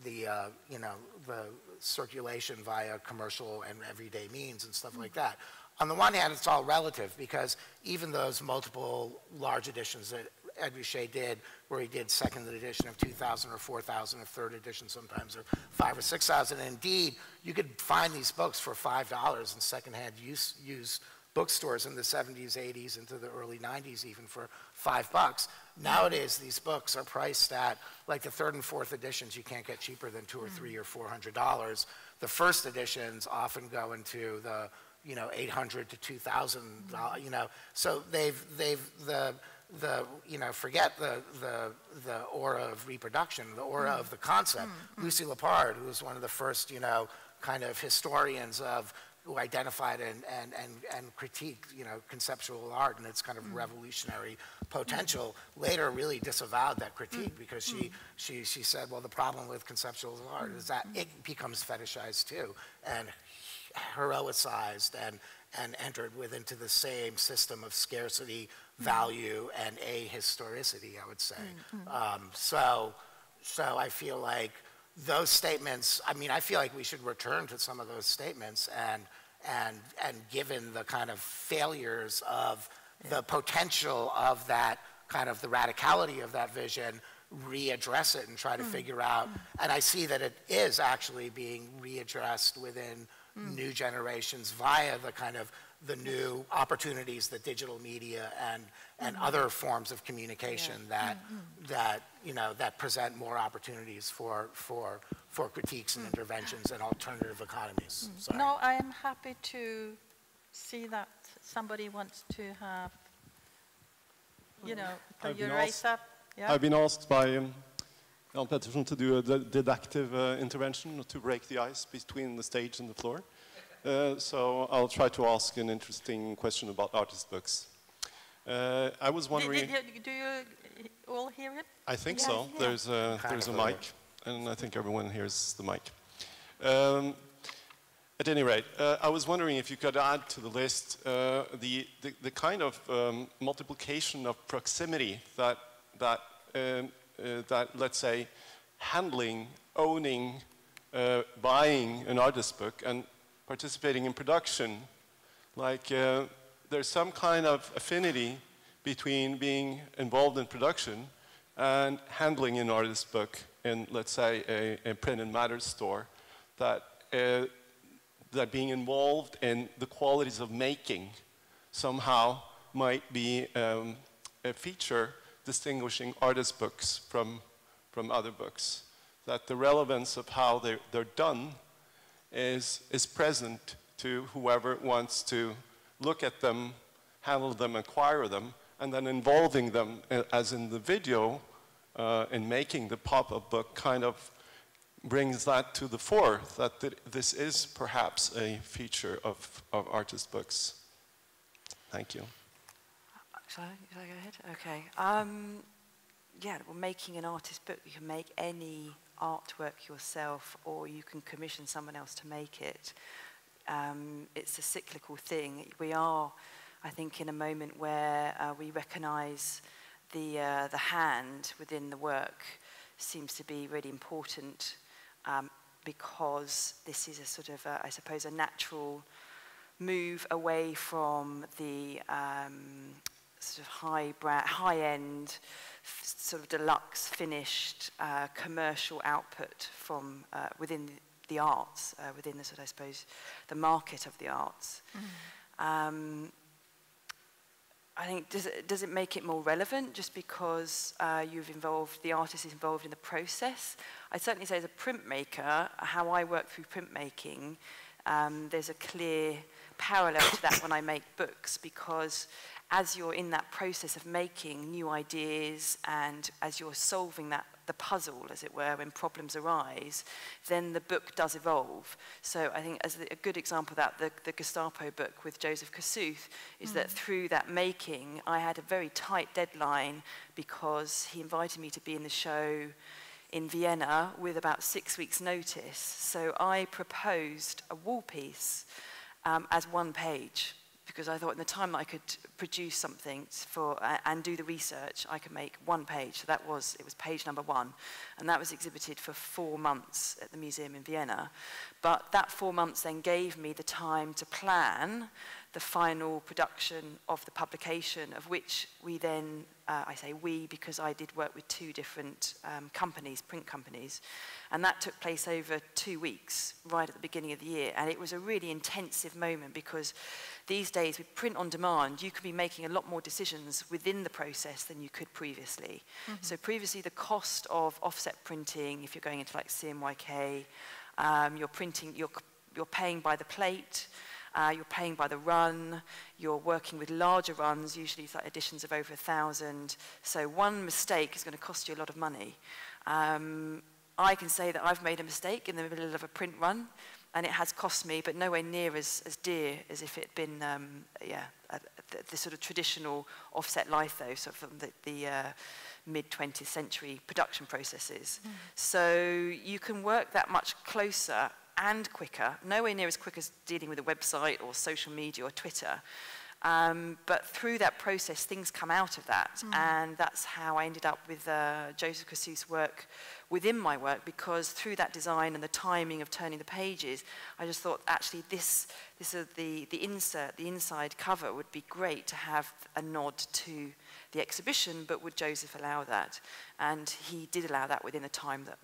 you know, the circulation via commercial and everyday means and stuff like that. On the one hand, it's all relative, because even those multiple large editions that Ed Ruscha did, where he did second edition of 2,000 or 4,000 or third edition sometimes, or 5,000 or 6,000, and indeed, you could find these books for $5 in secondhand used bookstores in the 70s, 80s, into the early 90s even for $5. Nowadays, these books are priced at, like the third and fourth editions, you can't get cheaper than $200 or $300 or $400. The first editions often go into the, you know, $800 to $2,000, you know, so you know, forget the aura of reproduction, the aura of the concept. Lucy Lepard, who was one of the first, you know, kind of historians who identified and critiqued, you know, conceptual art and its kind of revolutionary potential, later really disavowed that critique because she said, well, the problem with conceptual art is that it becomes fetishized too and heroicized and entered into the same system of scarcity, value, and ahistoricity, I would say. So I feel like those statements, I mean, I feel like we should return to some of those statements and given the kind of failures of the potential of that kind of the radicality of that vision, readdress it and try to figure out, and I see that it is actually being readdressed within new generations via the kind of the new opportunities that digital media and other forms of communication that you know that present more opportunities for critiques and interventions and alternative economies. No, I am happy to see that somebody wants to have, you know, you raise up. Yeah? I've been asked by Jan Pettersson to do a deductive intervention to break the ice between the stage and the floor. So I'll try to ask an interesting question about artist books. I was wondering... Do you all hear it? I think so. Yeah. There's a mic, and I think everyone hears the mic. At any rate, I was wondering if you could add to the list the kind of multiplication of proximity that let's say, handling, owning, buying an artist book and participating in production, like there's some kind of affinity between being involved in production and handling an artist book in, let's say, a print and matter store, that being involved in the qualities of making somehow might be a feature distinguishing artist books from other books, that the relevance of how they're done is present to whoever wants to look at them, handle them, acquire them, and then involving them, as in the video, in making the pop-up book, kind of brings that to the fore, that this is perhaps a feature of artist books. Thank you. Shall I go ahead? Okay. Yeah, well, making an artist book, you can make any artwork yourself or you can commission someone else to make it. It's a cyclical thing. We are, I think, in a moment where we recognise the hand within the work seems to be really important because this is a sort of, I suppose, a natural move away from the sort of high-end, sort of deluxe, finished commercial output from within the arts, within the sort of, I suppose, the market of the arts. I think, does it make it more relevant just because the artist is involved in the process? I'd certainly say as a printmaker, how I work through printmaking, there's a clear parallel to that when I make books, because as you're in that process of making new ideas and as you're solving the puzzle, as it were, when problems arise, then the book does evolve. So I think as a good example of that, the Gestapo book with Joseph Kossuth is that through that making, I had a very tight deadline because he invited me to be in the show in Vienna with about 6 weeks' notice. So I proposed a wall piece as one page, because I thought in the time that I could produce something and do the research, I could make one page. So it was page number 1, and that was exhibited for 4 months at the museum in Vienna. But that 4 months then gave me the time to plan the final production of the publication, of which we then, I say we because I did work with 2 different companies, print companies, and that took place over 2 weeks, right at the beginning of the year. And it was a really intensive moment because these days with print on demand, you can be making a lot more decisions within the process than you could previously. Mm-hmm. So previously the cost of offset printing, if you're going into like CMYK, you're paying by the plate, you're paying by the run, you're working with larger runs, usually it's like editions of over 1,000. So one mistake is going to cost you a lot of money. I can say that I've made a mistake in the middle of a print run, and it has cost me, but nowhere near as dear as if it had been, the sort of traditional offset litho, so from the mid-20th century production processes. Mm. So you can work that much closer and quicker, nowhere near as quick as dealing with a website or social media or Twitter. But through that process, things come out of that. Mm. And that's how I ended up with Joseph Kassouf's work within my work, because through that design and the timing of turning the pages, I just thought, actually, this is the insert, the inside cover would be great to have a nod to the exhibition, but would Joseph allow that? And he did allow that within the time that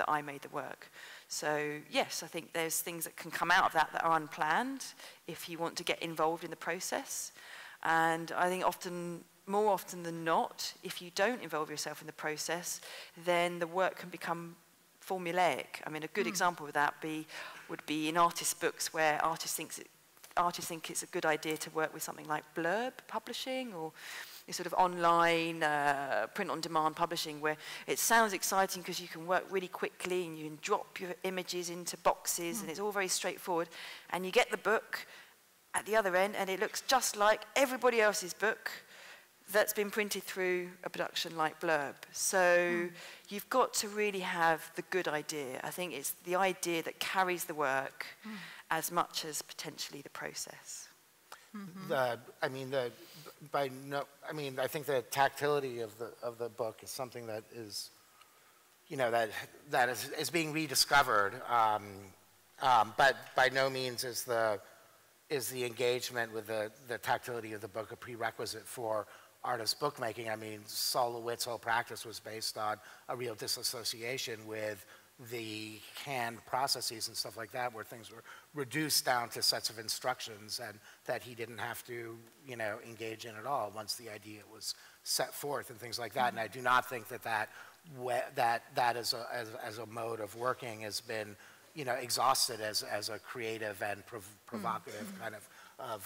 I made the work. So yes, I think there's things that can come out of that are unplanned if you want to get involved in the process. And I think more often than not, if you don't involve yourself in the process, then the work can become formulaic. I mean, a good example of that would be in artist books, where artists think it's a good idea to work with something like blurb publishing or sort of online print-on-demand publishing, where it sounds exciting because you can work really quickly and you can drop your images into boxes and it's all very straightforward, and you get the book at the other end and it looks just like everybody else's book that's been printed through a production like Blurb. So you've got to really have the good idea. I think it's the idea that carries the work as much as potentially the process. Mm-hmm. I think the tactility of the book is something that is, that is being rediscovered, but by no means is the engagement with the tactility of the book a prerequisite for artist bookmaking. I mean, Sol LeWitt's whole practice was based on a real disassociation with the canned processes and stuff like that, where things were reduced down to sets of instructions, and that he didn't have to, engage in at all once the idea was set forth and things like that. Mm-hmm. And I do not think that as a mode of working has been, exhausted as a creative and provocative kind of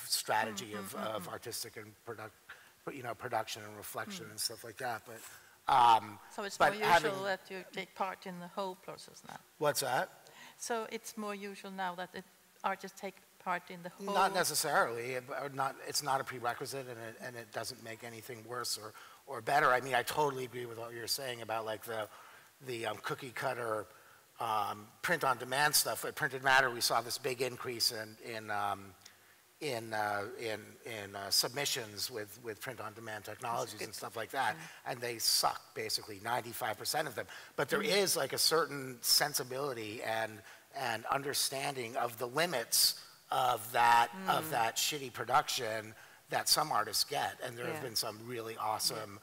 strategy of artistic and production and reflection and stuff like that. But so it's more usual that you take part in the whole process now? What's that? So it's more usual now that the artists take part in the whole... Not necessarily. It's not a prerequisite, and it doesn't make anything worse or better. I mean, I totally agree with what you're saying about like the cookie cutter print-on-demand stuff. At Printed Matter, we saw this big increase in submissions with print-on-demand technologies and stuff like that, and they suck, basically, 95% of them. But there is like a certain sensibility and understanding of the limits of that shitty production that some artists get, and there have been some really awesome,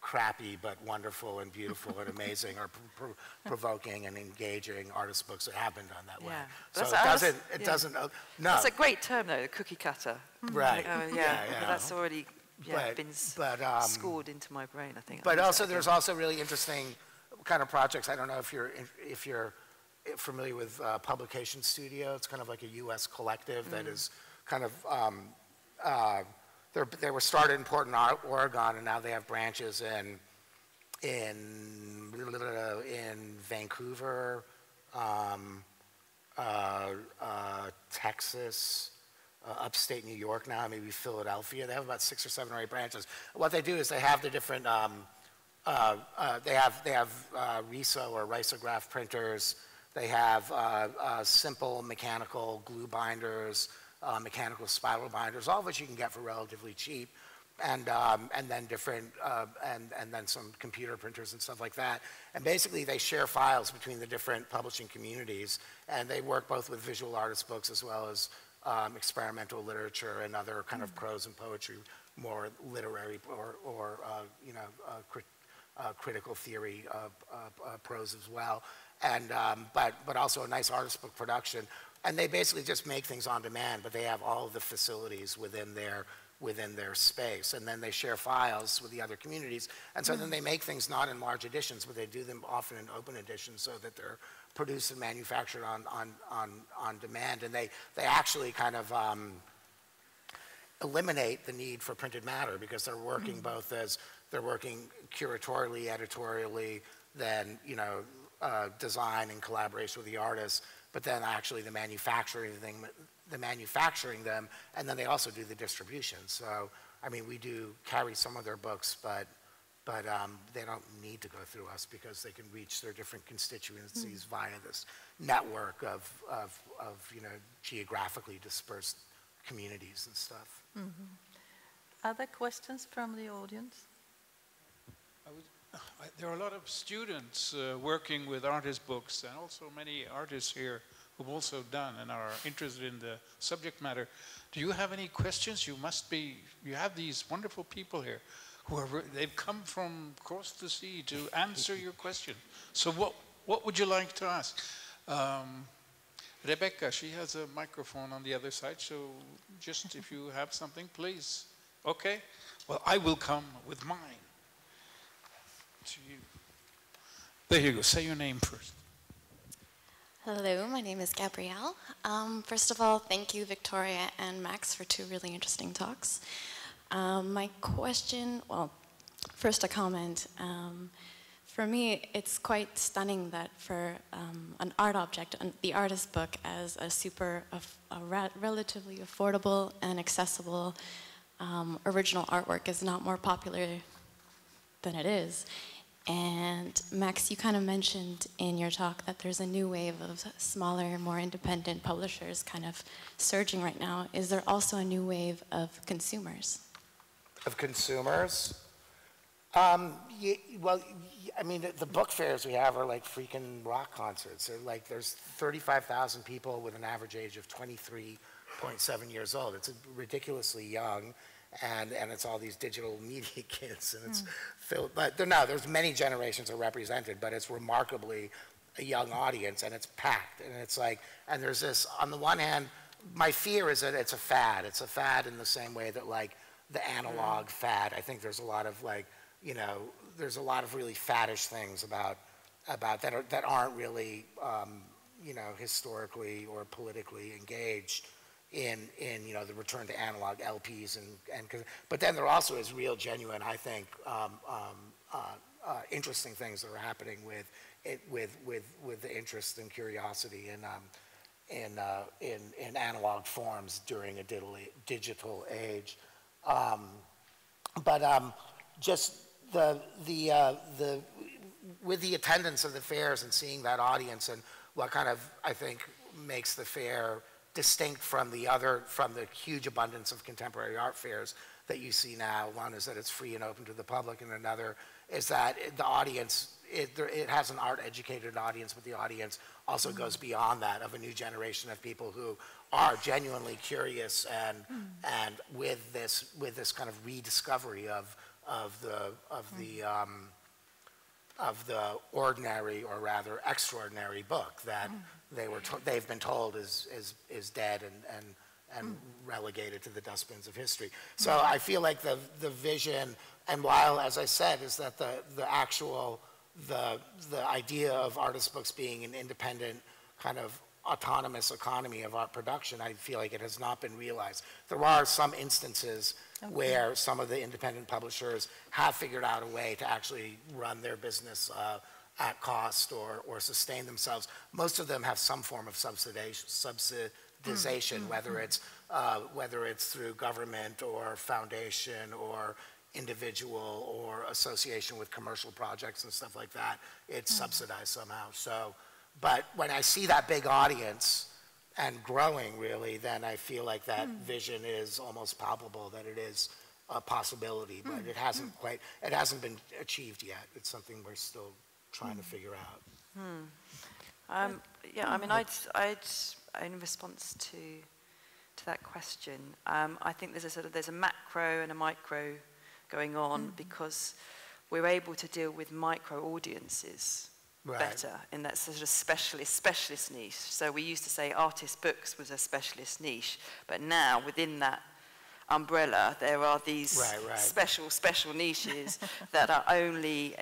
crappy but wonderful and beautiful and amazing or provoking and engaging artist books that have been done that way. So it doesn't. No, that's a great term though, the cookie cutter. Right. That's already been scored into my brain, I think. But also, there's also really interesting kind of projects. I don't know if you're familiar with Publication Studio. It's kind of like a U.S. collective that is kind of. They were started in Portland, Oregon, and now they have branches in Vancouver, Texas, upstate New York now, maybe Philadelphia. They have about 6 or 7 or 8 branches. What they do is they have the different, they have RISO or risograph printers. They have simple mechanical glue binders, mechanical spiral binders, all of which you can get for relatively cheap, and then different, and then some computer printers and stuff like that. And basically, they share files between the different publishing communities, and they work both with visual artist books as well as experimental literature and other kind of prose and poetry, more literary or critical theory prose as well, and but also a nice artist book production. And they basically just make things on demand, but they have all of the facilities within their space, and then they share files with the other communities, and so then they make things not in large editions, but they do them often in open editions so that they're produced and manufactured on demand, and they actually kind of eliminate the need for printed matter because they're working both as they're working curatorially, editorially, then design in collaboration with the artists, but then actually the manufacturing them, and then they also do the distribution. So, I mean, we do carry some of their books, but they don't need to go through us because they can reach their different constituencies via this network of geographically dispersed communities and stuff. Other questions from the audience? There are a lot of students working with artist books, and also many artists here who've also done and are interested in the subject matter. Do you have any questions? You have these wonderful people here who they've come from across the sea to answer your question. So what would you like to ask? Rebecca, she has a microphone on the other side, so just if you have something, please. Okay? Well, I will come with mine to you. There you go. Say your name first. Hello, my name is Gabrielle. First of all, thank you, Victoria and Max, for 2 really interesting talks. My question, well, first a comment. For me, it's quite stunning that for an art object, the artist book as a relatively affordable and accessible original artwork is not more popular than it is. And Max, you kind of mentioned in your talk that there's a new wave of smaller, more independent publishers kind of surging right now. Is there also a new wave of consumers? Of consumers? Well, I mean, the book fairs we have are like freaking rock concerts. They're like, there's 35,000 people with an average age of 23.7 years old. It's ridiculously young. And it's all these digital media kids, and it's filled. But there's many generations are represented, but it's remarkably a young audience, and it's packed. And it's like, and there's this. On the one hand, my fear is that it's a fad. It's a fad in the same way that like the analog fad. I think there's a lot of like, there's a lot of really faddish things about that aren't really, historically or politically engaged in the return to analog LPs but then there also is real, genuine, I think, interesting things that are happening with the interest and curiosity in analog forms during a digital age. Just with the attendance of the fairs and seeing that audience and what kind of, I think, makes the fair distinct from the huge abundance of contemporary art fairs that you see now. One is that it's free and open to the public, and another is that the audience, it has an art-educated audience, but the audience also goes beyond that, of a new generation of people who are genuinely curious and with this kind of rediscovery of the ordinary, or rather extraordinary, book that they've been told is dead and relegated to the dustbins of history. So I feel like the vision, and while, as I said, is that the idea of artist books being an independent kind of autonomous economy of art production, I feel like it has not been realized. There are some instances where some of the independent publishers have figured out a way to actually run their business at cost or sustain themselves. Most of them have some form of subsidization, whether it's through government or foundation or individual or association with commercial projects and stuff like that. It's subsidized somehow. So, but when I see that big audience and growing, really, then I feel like that vision is almost palpable, that it is a possibility, but it hasn't been achieved yet. It's something we're still trying to figure out. Yeah, I mean, I'd in response to that question. I think there's a macro and a micro going on because we're able to deal with micro audiences better in that sort of specialist niche. So we used to say artist books was a specialist niche, but now within that umbrella there are these special niches that are only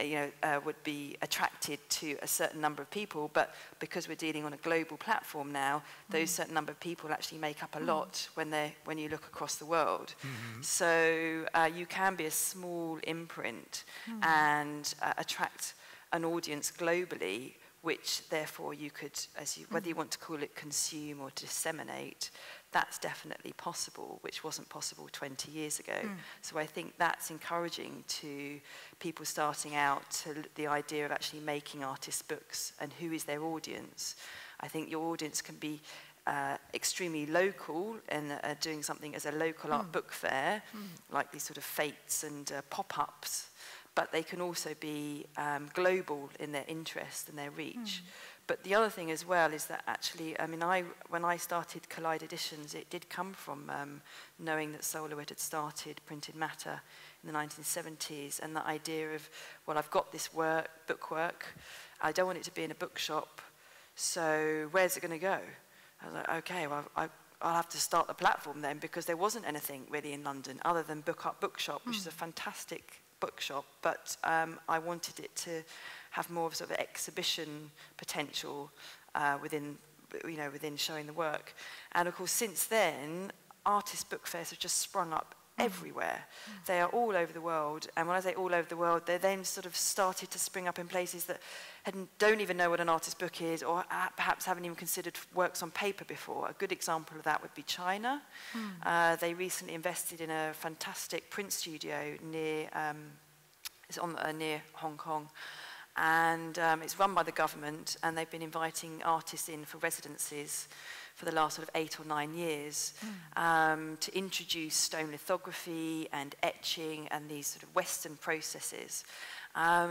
would be attracted to a certain number of people, but because we're dealing on a global platform now, those certain number of people actually make up a lot when you look across the world. So you can be a small imprint and attract an audience globally, which therefore you could, whether you want to call it consume or disseminate, that's definitely possible, which wasn't possible 20 years ago. So I think that's encouraging to people starting out, to the idea of actually making artist books and who is their audience. I think your audience can be extremely local and doing something as a local art book fair, like these sort of fetes and pop-ups, but they can also be global in their interest and their reach. But the other thing as well is that actually, I mean, when I started Collide Editions, it did come from knowing that Soloed had started printed matter in the 1970s, and the idea of, well, I've got this bookwork, I don't want it to be in a bookshop, so where's it going to go? I was like, okay, well, I'll have to start the platform then, because there wasn't anything really in London other than Book Up Bookshop, which is a fantastic bookshop, but I wanted it to have more of sort of exhibition potential within showing the work. And of course, since then, artist book fairs have just sprung up everywhere. They are all over the world, and when I say all over the world, they then sort of started to spring up in places that don't even know what an artist book is, or perhaps haven't even considered works on paper before. A good example of that would be China. They recently invested in a fantastic print studio near Hong Kong, and it's run by the government, and they've been inviting artists in for residencies for the last sort of 8 or 9 years to introduce stone lithography and etching and these sort of Western processes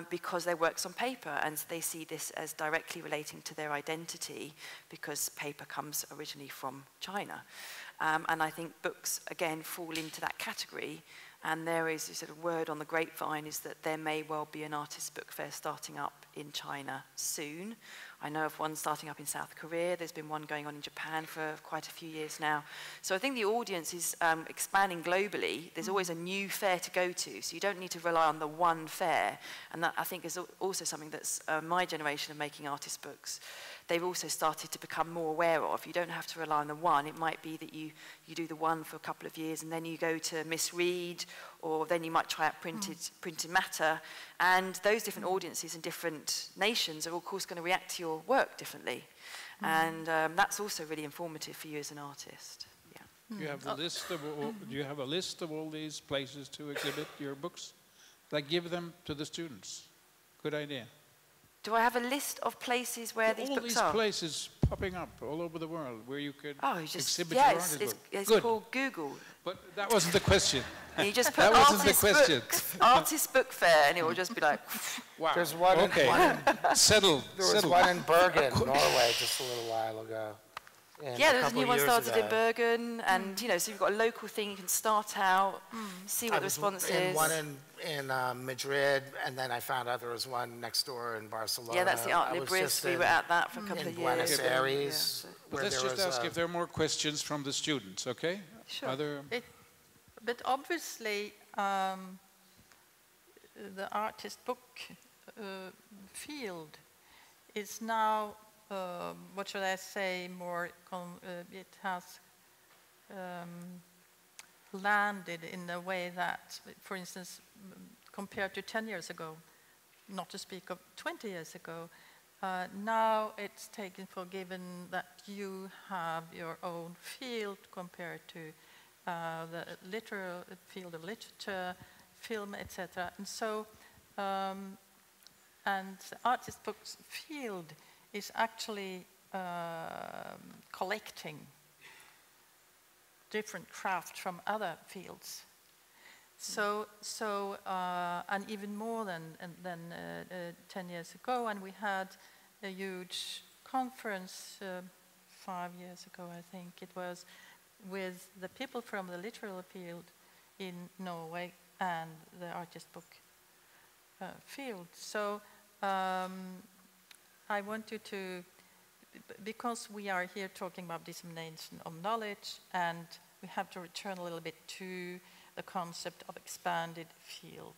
because their work's on paper, and they see this as directly relating to their identity because paper comes originally from China. And I think books, again, fall into that category. And there is a sort of word on the grapevine is that there may well be an artist book fair starting up in China soon. I know of one starting up in South Korea. There's been one going on in Japan for quite a few years now. So I think the audience is expanding globally. There's always a new fair to go to, so you don't need to rely on the one fair. And that, I think, is also something that's my generation of making artist books, they've also started to become more aware of. You don't have to rely on the one. It might be that you do the one for a couple of years and then you go to misread, or then you might try out printed matter. And those different audiences in different nations are of course going to react to your work differently. And that's also really informative for you as an artist. Yeah. You have a list of do you have a list of all these places to exhibit your books? Like, give them to the students. Good idea. Do I have a list of places where these books are? All these places popping up all over the world where you could exhibit your artist book. It's called Google. But that wasn't the question. And you just put artist book fair, and it will just be like, wow. There's one settled. There was one in Bergen, Norway, just a little while ago. Yeah, there's a new one started in Bergen, and so you've got a local thing you can start out, see what the response is. One in Madrid, and then I found out there was one next door in Barcelona. Yeah, that's the Art Libris. We were at that for a couple of years. Buenos Aires. But let's just ask if there are more questions from the students, okay? Sure. But obviously, the artist book field is now, what should I say, more, it has landed in a way that, for instance, compared to 10 years ago, not to speak of 20 years ago, now it's taken for given that you have your own field compared to the field of literature, film, etc. And so, and the artist books field is actually collecting different craft from other fields. So and even more than 10 years ago, and we had a huge conference 5 years ago, I think it was, with the people from the literal field in Norway and the artist book field. So I want you to, because we are here talking about dissemination of knowledge, and we have to return a little bit to the concept of expanded field.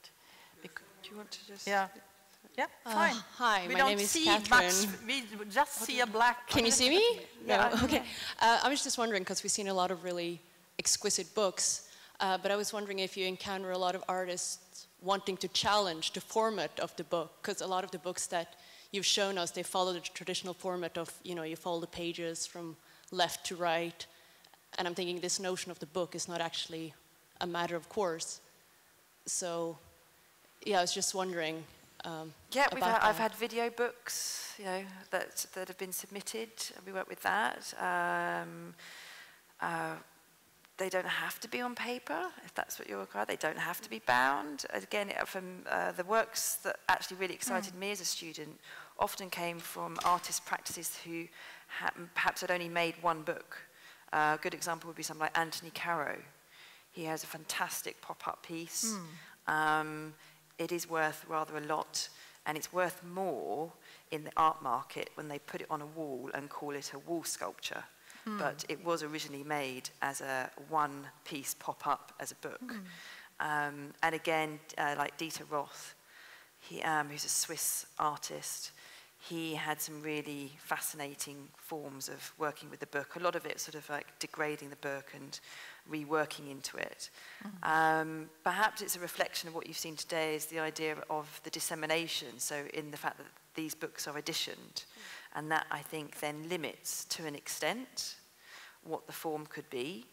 Do you want to just... Yeah. Yeah, fine. Hi, we my don't name is see Catherine. much, we just see a black... Can you see me? Yeah. No? Okay. I was just wondering, because we've seen a lot of really exquisite books, but I was wondering if you encounter a lot of artists wanting to challenge the format of the book, because a lot of the books that you've shown us, they follow the traditional format of, you know, you follow the pages from left to right, and I'm thinking this notion of the book is not actually a matter of course. So, yeah, I was just wondering yeah, about I've had video books, you know, that have been submitted. We work with that. They don't have to be on paper, if that's what you require. They don't have to be bound. Again, from the works that actually really excited me as a student often came from artist practices who perhaps had only made one book. A good example would be someone like Anthony Caro. He has a fantastic pop-up piece. It is worth rather a lot, and it's worth more in the art market when they put it on a wall and call it a wall sculpture. But it was originally made as a one-piece pop-up as a book. And again, like Dieter Roth, who's a Swiss artist, he had some really fascinating forms of working with the book. A lot of it sort of like degrading the book and reworking into it. Perhaps it's a reflection of what you've seen today is the idea of the dissemination, so in the fact that these books are editioned, and that I think then limits to an extent what the form could be.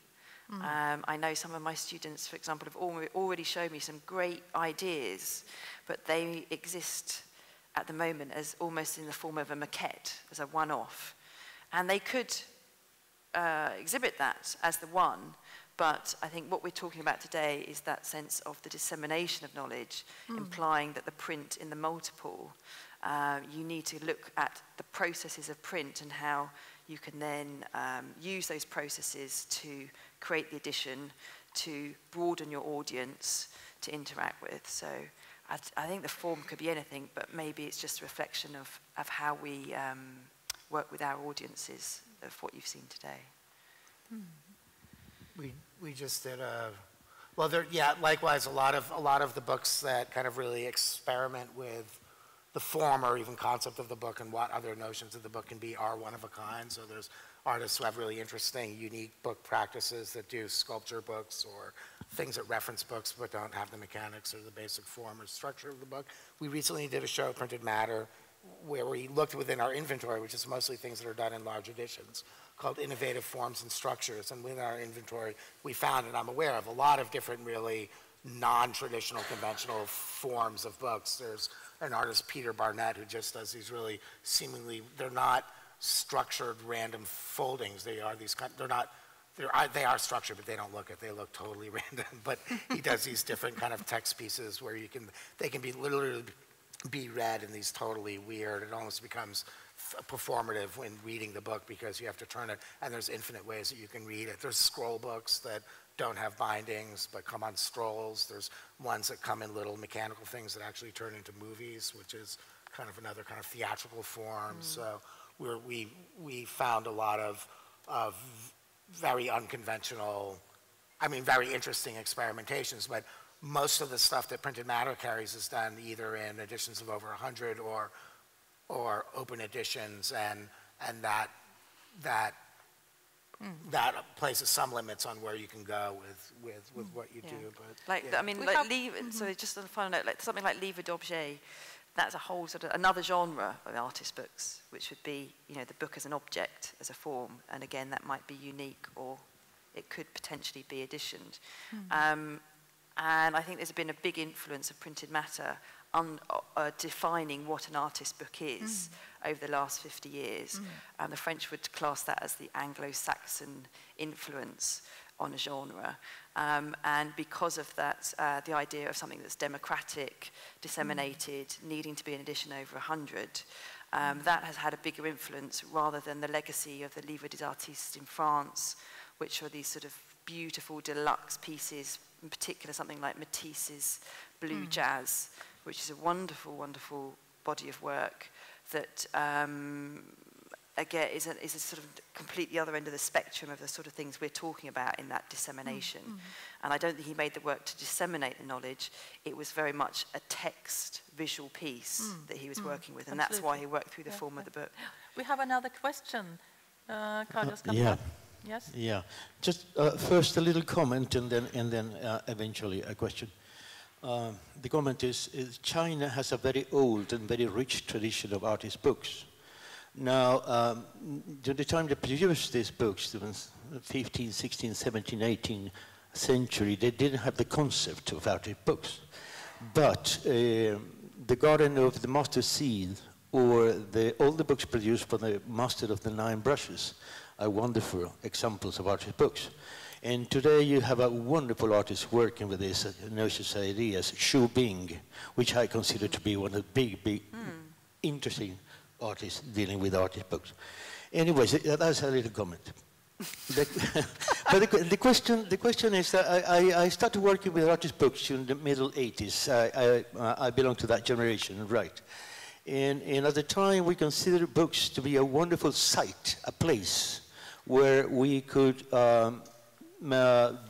I know some of my students, for example, have already shown me some great ideas, but they exist at the moment as almost in the form of a maquette, as a one-off. And they could exhibit that as the one, but I think what we're talking about today is that sense of the dissemination of knowledge, implying that the print in the multiple, you need to look at the processes of print and how you can then use those processes to create the edition, to broaden your audience, to interact with. So I think the form could be anything, but maybe it's just a reflection of how we work with our audiences of what you've seen today. We just did well, yeah, likewise, a lot of the books that kind of really experiment with the form or even concept of the book and what other notions of the book can be are one of a kind. So there's artists who have really interesting, unique book practices that do sculpture books or things that reference books but don't have the mechanics or the basic form or structure of the book. We recently did a show, Printed Matter, where we looked within our inventory, which is mostly things that are done in large editions, called Innovative Forms and Structures. And within our inventory, we found, and I'm aware of, a lot of different really non-traditional, conventional forms of books. There's an artist, Peter Barnett, who just does these really seemingly, they're not structured random foldings. They are these kind, they are structured, but they don't look it. They look totally random. But he does these different kind of text pieces where they can be literally be read in these totally weird, it almost becomes performative when reading the book because you have to turn it, and there's infinite ways that you can read it. There's scroll books that don't have bindings but come on scrolls. There's ones that come in little mechanical things that actually turn into movies, which is kind of another kind of theatrical form. So we found a lot of very unconventional, I mean, very interesting experimentations, but most of the stuff that Printed Matter carries is done either in editions of over 100 or open editions, and that places some limits on where you can go with what you do. But like, yeah. I mean, like so just on a final note, like something like livre d'objet, that's a whole sort of another genre of artist books, which would be, you know, the book as an object, as a form, and again, that might be unique, or it could potentially be editioned. And I think there's been a big influence of Printed Matter on defining what an artist book is over the last 50 years. And the French would class that as the Anglo-Saxon influence on a genre. And because of that, the idea of something that's democratic, disseminated, needing to be an edition over 100, that has had a bigger influence rather than the legacy of the Livre des Artistes in France, which are these sort of beautiful deluxe pieces, in particular something like Matisse's Blue Jazz, which is a wonderful, wonderful body of work that, again, is a sort of completely other end of the spectrum of the sort of things we're talking about in that dissemination. And I don't think he made the work to disseminate the knowledge. It was very much a text, visual piece that he was working with, and that's why he worked through the form of the book. We have another question. Carlos, yeah. Yes? Yeah. Just first a little comment and then eventually a question. The comment is China has a very old and very rich tradition of artist books. Now, during the time they produced these books, the 15th, 16th, 17th, 18th century, they didn't have the concept of artist books. But the Garden of the Master Seal, or all the books produced by the Master of the Nine Brushes, are wonderful examples of artist books. And today you have a wonderful artist working with this noxious ideas, Xu Bing, which I consider to be one of the big, interesting artists dealing with artist books. Anyways, that's a little comment. But the question is that I started working with artist books in the middle 80s. I belong to that generation, right? And at the time, we considered books to be a wonderful site, a place where we could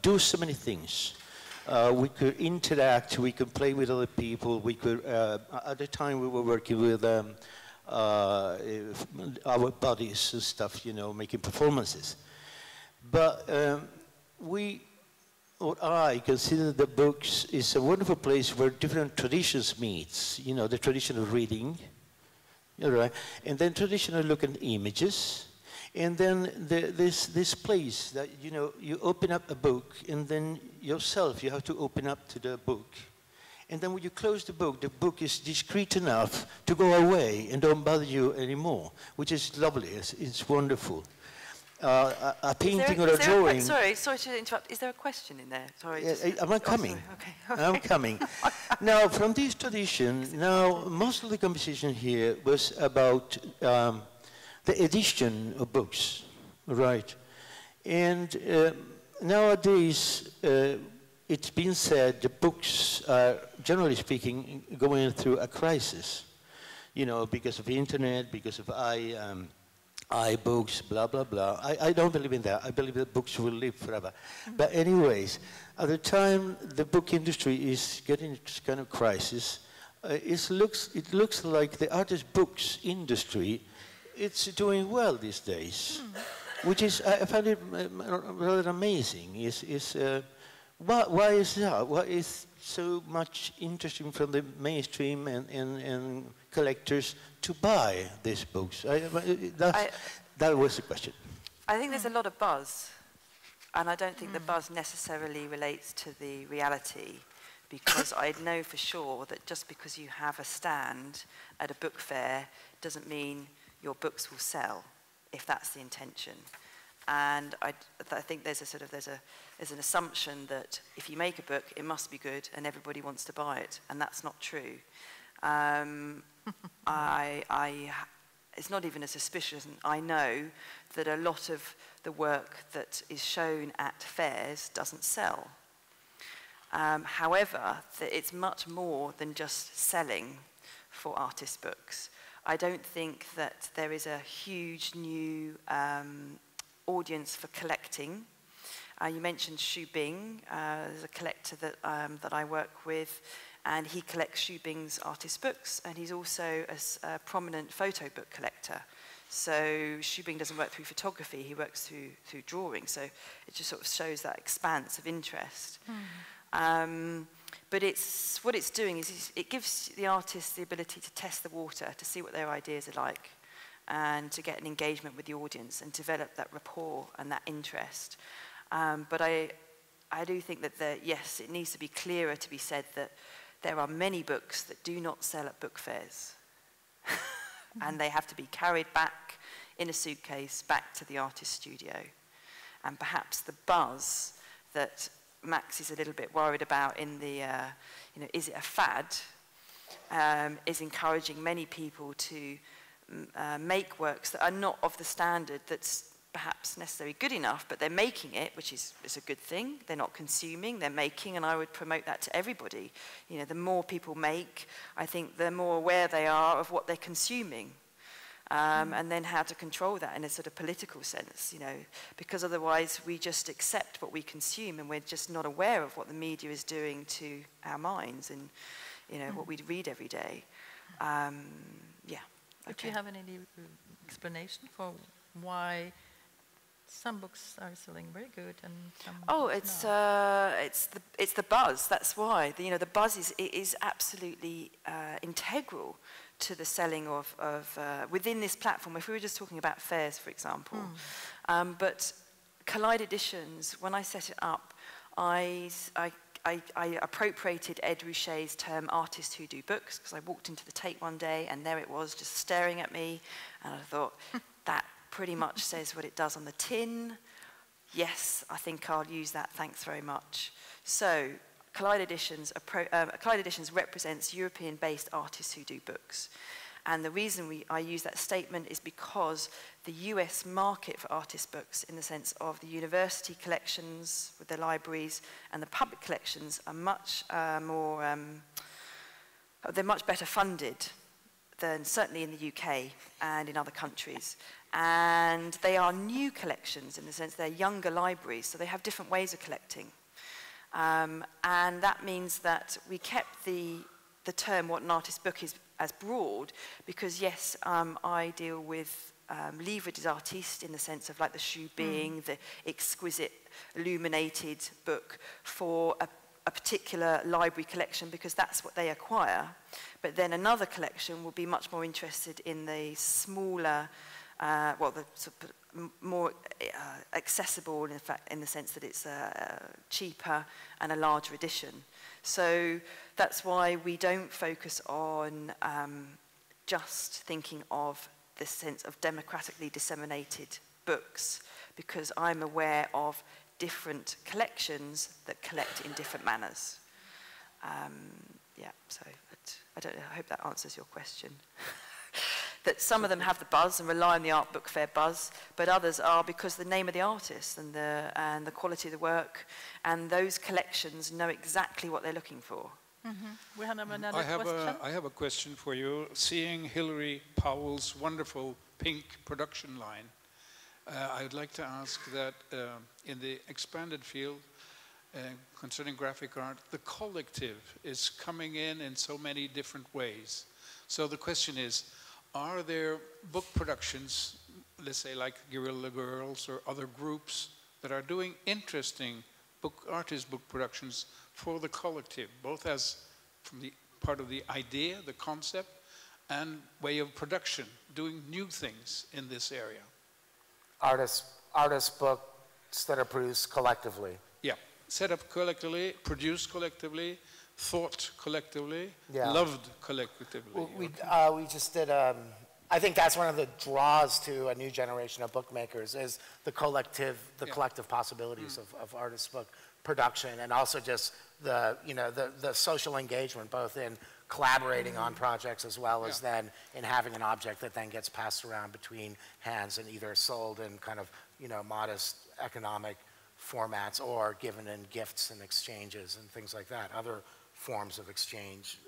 do so many things. We could interact, we could play with other people, we could, at the time we were working with our bodies and stuff, you know, making performances. But I consider the books is a wonderful place where different traditions meet. You know, the tradition of reading, right? And then traditional look at images. And then this place that, you know, you open up a book and then yourself, you have to open up to the book. And then when you close the book is discreet enough to go away and don't bother you anymore, which is lovely, it's wonderful. A painting or a drawing. Sorry to interrupt. Is there a question in there? Sorry. I'm coming. Okay. I'm coming. Now, from this tradition, most of the conversation here was about the edition of books, right? And nowadays, it's been said the books are, generally speaking, going through a crisis, you know, because of the internet, because of iBooks, blah, blah, blah. I don't believe in that. I believe that books will live forever. But anyways, at the time the book industry is getting this kind of crisis, it looks like the artist books industry, it's doing well these days, which is, I find it rather amazing. Why is that? Why is so much interesting from the mainstream and collectors to buy these books? That was the question. I think there's a lot of buzz, and I don't think the buzz necessarily relates to the reality, because I know for sure that just because you have a stand at a book fair doesn't mean your books will sell, if that's the intention. And I think there's an assumption that if you make a book, it must be good and everybody wants to buy it, and that's not true. It's not even a suspicion. I know that a lot of the work that is shown at fairs doesn't sell. However, it's much more than just selling for artist books. I don't think that there is a huge new audience for collecting. You mentioned Xu Bing, there's a collector that I work with, and he collects Xu Bing's artist books, and he's also a prominent photo book collector. So Xu Bing doesn't work through photography, he works through drawing, so it just sort of shows that expanse of interest. But what it's doing is it gives the artist the ability to test the water, to see what their ideas are like, and to get an engagement with the audience and develop that rapport and that interest. But I do think that, yes, it needs to be clearer to be said that there are many books that do not sell at book fairs. And they have to be carried back in a suitcase back to the artist studio. And perhaps the buzz that Max is a little bit worried about in the, is it a fad, is encouraging many people to make works that are not of the standard that's perhaps necessarily good enough, but they're making it, which is a good thing. They're not consuming, they're making, and I would promote that to everybody. You know, the more people make, I think the more aware they are of what they're consuming. And then how to control that in a sort of political sense, you know, because otherwise we just accept what we consume and we're just not aware of what the media is doing to our minds and, you know, what we read every day. Yeah. Okay. Do you have any explanation for why some books are selling very good and some it's the buzz. That's why you know the buzz is absolutely integral to the selling of within this platform. If we were just talking about fairs, for example, but Collide Editions, when I set it up, I appropriated Ed Ruscha's term "artists who do books" because I walked into the Tate one day and there it was, just staring at me, and I thought that pretty much says what it does on the tin. Yes, I think I'll use that, thanks very much. So, Collide Editions represents European-based artists who do books. And the reason I use that statement is because the US market for artist books, in the sense of the university collections with the libraries and the public collections, are much they're much better funded than certainly in the UK and in other countries. And they are new collections in the sense they're younger libraries, so they have different ways of collecting. And that means that we kept the term what an artist book is as broad, because yes, I deal with livre des artistes in the sense of like the Schmedling, the exquisite illuminated book for a particular library collection because that's what they acquire. But then another collection will be much more interested in the smaller, the sort of more accessible, in fact, in the sense that it's cheaper and a larger edition. So that's why we don't focus on just thinking of the sense of democratically disseminated books, because I'm aware of different collections that collect in different manners. So I hope that answers your question. That some of them have the buzz and rely on the art book fair buzz, but others are because the name of the artist and the quality of the work, and those collections know exactly what they're looking for. We have another question. I have a question for you. Seeing Hilary Powell's wonderful pink production line, I would like to ask that in the expanded field concerning graphic art, the collective is coming in so many different ways. So the question is, are there book productions, let's say like Guerrilla Girls or other groups that are doing interesting artist book productions for the collective, both as from the part of the idea, the concept, and way of production, doing new things in this area? Artist books that are produced collectively. Yeah, set up collectively, produced collectively, thought collectively, yeah. Loved collectively. We just did, I think that's one of the draws to a new generation of bookmakers is the collective possibilities of artist book production, and also just the social engagement, both in collaborating on projects as well as then in having an object that then gets passed around between hands and either sold in kind of, modest economic formats or given in gifts and exchanges and things like that. Other forms of exchange,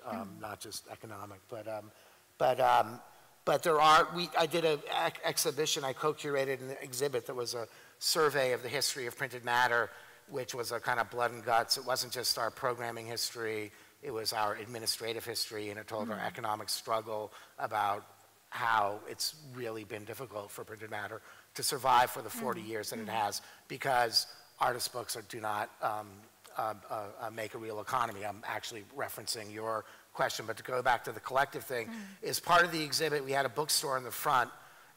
not just economic, but there are. I did an exhibition. I co-curated an exhibit that was a survey of the history of printed matter, which was a kind of blood and guts. It wasn't just our programming history. It was our administrative history, and it told our economic struggle about how it's really been difficult for printed matter to survive for the 40 years that it has, because artist books do not make a real economy. I'm actually referencing your question, but to go back to the collective thing, is part of the exhibit, we had a bookstore in the front,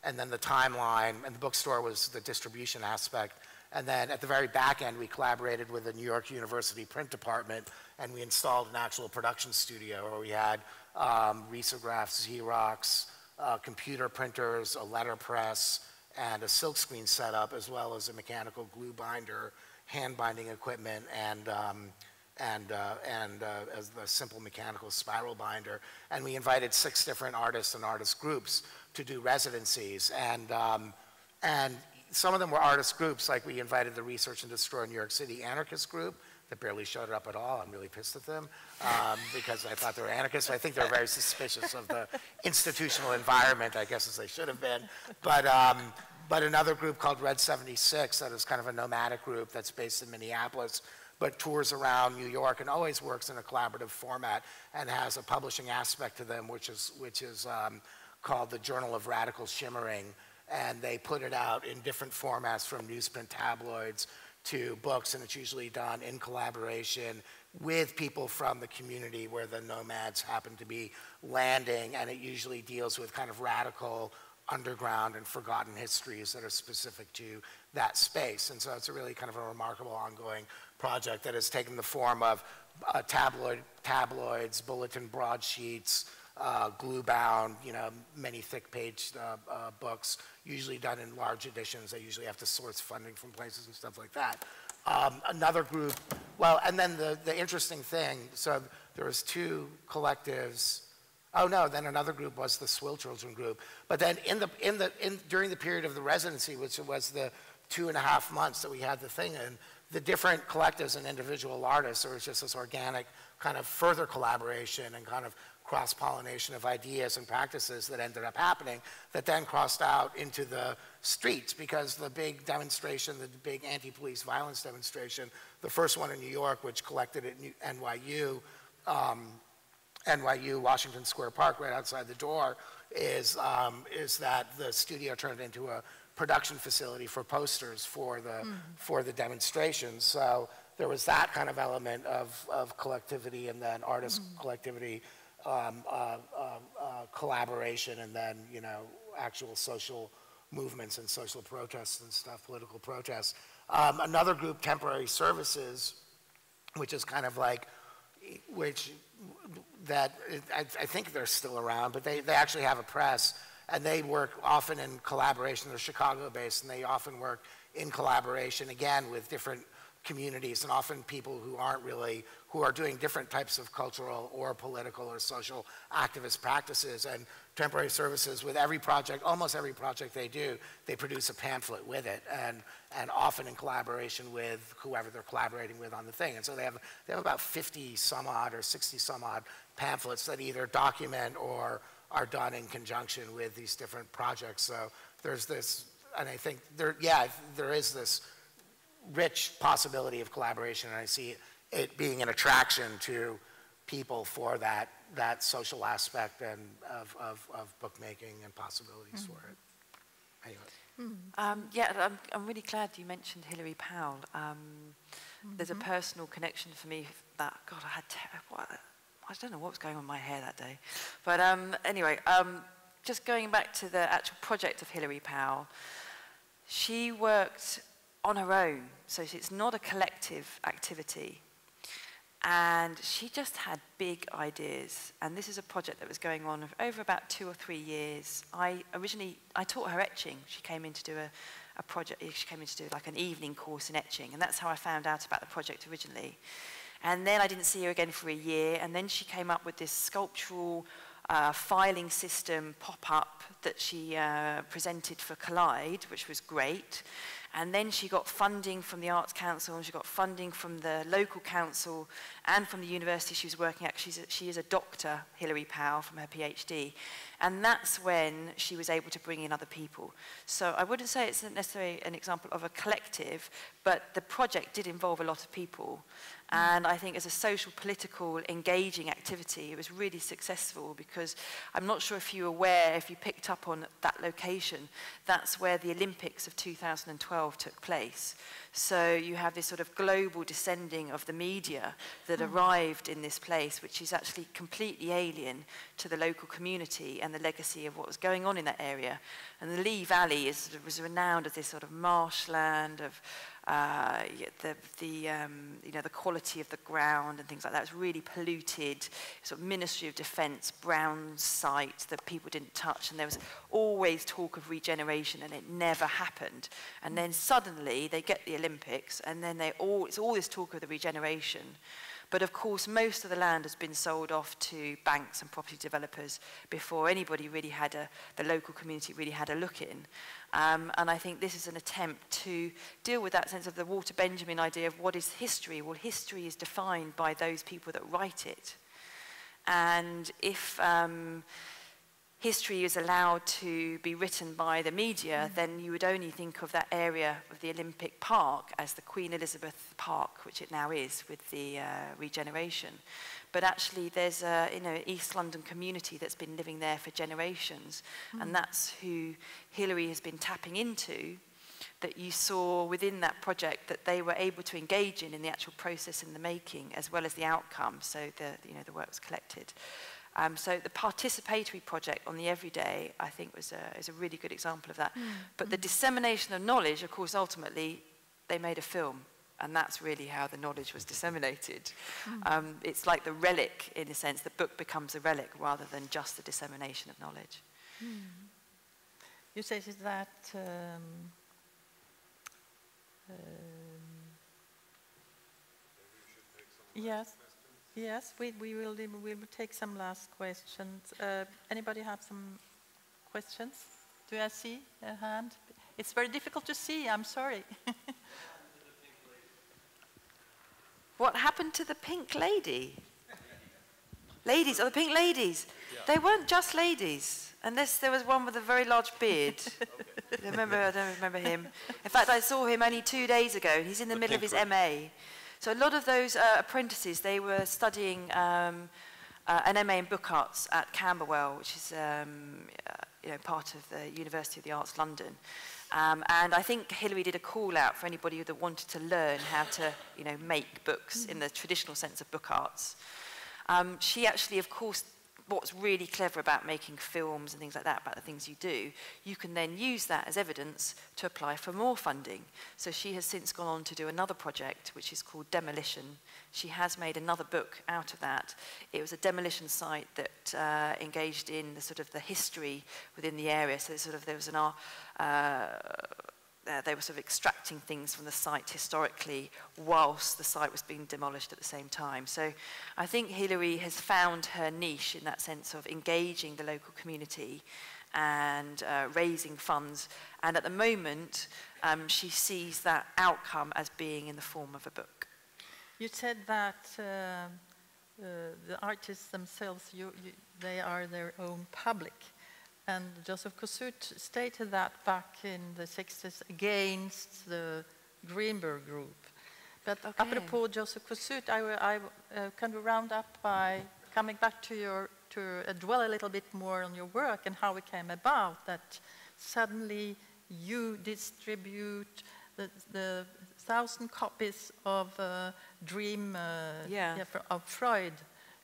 and then the timeline, and the bookstore was the distribution aspect. And then at the very back end, we collaborated with the New York University print department, and we installed an actual production studio where we had risographs, Xerox, computer printers, a letterpress, and a silkscreen setup, as well as a mechanical glue binder, hand binding equipment, and as the simple mechanical spiral binder. And we invited 6 different artists and artist groups to do residencies. And some of them were artist groups, like we invited the Research and Destroy New York City anarchist group that barely showed up at all. I'm really pissed at them because I thought they were anarchists. I think they're very suspicious of the institutional environment, I guess, as they should have been. But another group called Red 76, that is kind of a nomadic group that's based in Minneapolis, but tours around New York and always works in a collaborative format and has a publishing aspect to them, which is called the Journal of Radical Shimmering. And they put it out in different formats, from newsprint tabloids to books, and it's usually done in collaboration with people from the community where the nomads happen to be landing, and it usually deals with kind of radical underground and forgotten histories that are specific to that space. And so it's a really kind of a remarkable ongoing project that has taken the form of tabloids, bulletin broadsheets, glue-bound, many thick-paged books, usually done in large editions. They usually have to source funding from places and stuff like that. Another group, well, and then the interesting thing, so there was 2 collectives. Oh no, then another group was the Swill Children group. But then during the period of the residency, which was the 2.5 months that we had the thing in, the different collectives and individual artists, there was just this organic kind of further collaboration and kind of cross-pollination of ideas and practices that ended up happening that then crossed out into the streets, because the big demonstration, the big anti-police violence demonstration, the first one in New York, which collected at NYU, Washington Square Park, right outside the door, is that the studio turned into a production facility for posters for the demonstrations. So there was that kind of element of collectivity, and then artist collectivity, collaboration, and then actual social movements and social protests and stuff, political protests. Another group, Temporary Services, which is kind of like, I think they're still around, but they actually have a press, and they work often in collaboration. They're Chicago-based, and they often work in collaboration, again, with different communities, and often people who are doing different types of cultural or political or social activist practices. And Temporary Services, with every project, almost every project they do, they produce a pamphlet with it, and often in collaboration with whoever they're collaborating with on the thing. And so they have about 50 some odd or 60 some odd pamphlets that either document or are done in conjunction with these different projects. So there's this, and I think there is this rich possibility of collaboration, and I see it being an attraction to people for that social aspect and of bookmaking and possibilities for it. Anyway. I'm really glad you mentioned Hilary Powell. There's a personal connection for me that, God, I don't know what was going on in my hair that day. But anyway, just going back to the actual project of Hilary Powell, she worked on her own, so it's not a collective activity. And she just had big ideas. And this is a project that was going on over about 2 or 3 years. I taught her etching. She came in to do a project, she came in to do like an evening course in etching. And that's how I found out about the project originally. And then I didn't see her again for a year. And then she came up with this sculptural filing system pop-up that she presented for Collide, which was great. And then she got funding from the Arts Council, and she got funding from the local council and from the university she was working at. She is a doctor, Hilary Powell, from her PhD. And that's when she was able to bring in other people. So I wouldn't say it's necessarily an example of a collective, but the project did involve a lot of people. And I think as a social, political, engaging activity, it was really successful, because I'm not sure if you're aware, if you picked up on that location, that's where the Olympics of 2012 took place. So you have this sort of global descending of the media that arrived in this place, which is actually completely alien to the local community and the legacy of what was going on in that area. And the Lee Valley was renowned as this sort of marshland of the quality of the ground and things like that. It was really polluted, sort of Ministry of Defence, brown site that people didn't touch, and there was always talk of regeneration, and it never happened. And then suddenly they get the Olympics, and then it's all this talk of the regeneration. But of course, most of the land has been sold off to banks and property developers before anybody really had the local community really had a look in. And I think this is an attempt to deal with that sense of the Walter Benjamin idea of what is history. Well, history is defined by those people that write it. And if history is allowed to be written by the media, then you would only think of that area of the Olympic Park as the Queen Elizabeth Park, which it now is with the regeneration. But actually there's a East London community that's been living there for generations, and that's who Hilary has been tapping into, that you saw within that project that they were able to engage in the actual process and the making, as well as the outcome, so the works collected. So the participatory project on the everyday, I think, is a really good example of that. But the dissemination of knowledge, of course, ultimately, they made a film, and that's really how the knowledge was disseminated. It's like the relic, in a sense. The book becomes a relic rather than just the dissemination of knowledge. You say that yes, we will take some last questions. Anybody have some questions? Do I see a hand? It's very difficult to see, I'm sorry. What happened to the pink lady? Ladies, the pink ladies. Yeah. They weren't just ladies, unless there was one with a very large beard. I don't remember him. In fact, I saw him only 2 days ago. He's in the middle of his MA. So a lot of those apprentices, they were studying an MA in Book Arts at Camberwell, which is part of the University of the Arts London. And I think Hilary did a call out for anybody that wanted to learn how to make books in the traditional sense of book arts. She actually, of course, what's really clever about making films and things like that, about the things you do, you can then use that as evidence to apply for more funding. So she has since gone on to do another project, which is called Demolition. She has made another book out of that. It was a demolition site that engaged in the history within the area. So there was they were sort of extracting things from the site historically whilst the site was being demolished at the same time. So I think Hilary has found her niche in that sense of engaging the local community and raising funds. And at the moment, she sees that outcome as being in the form of a book. You said that the artists themselves, they are their own public. And Joseph Kossut stated that back in the 60s against the Greenberg group. But apropos Joseph Kossut, I can round up by coming back to dwell a little bit more on your work and how it came about that suddenly you distribute the 1,000 copies of Dream of Freud.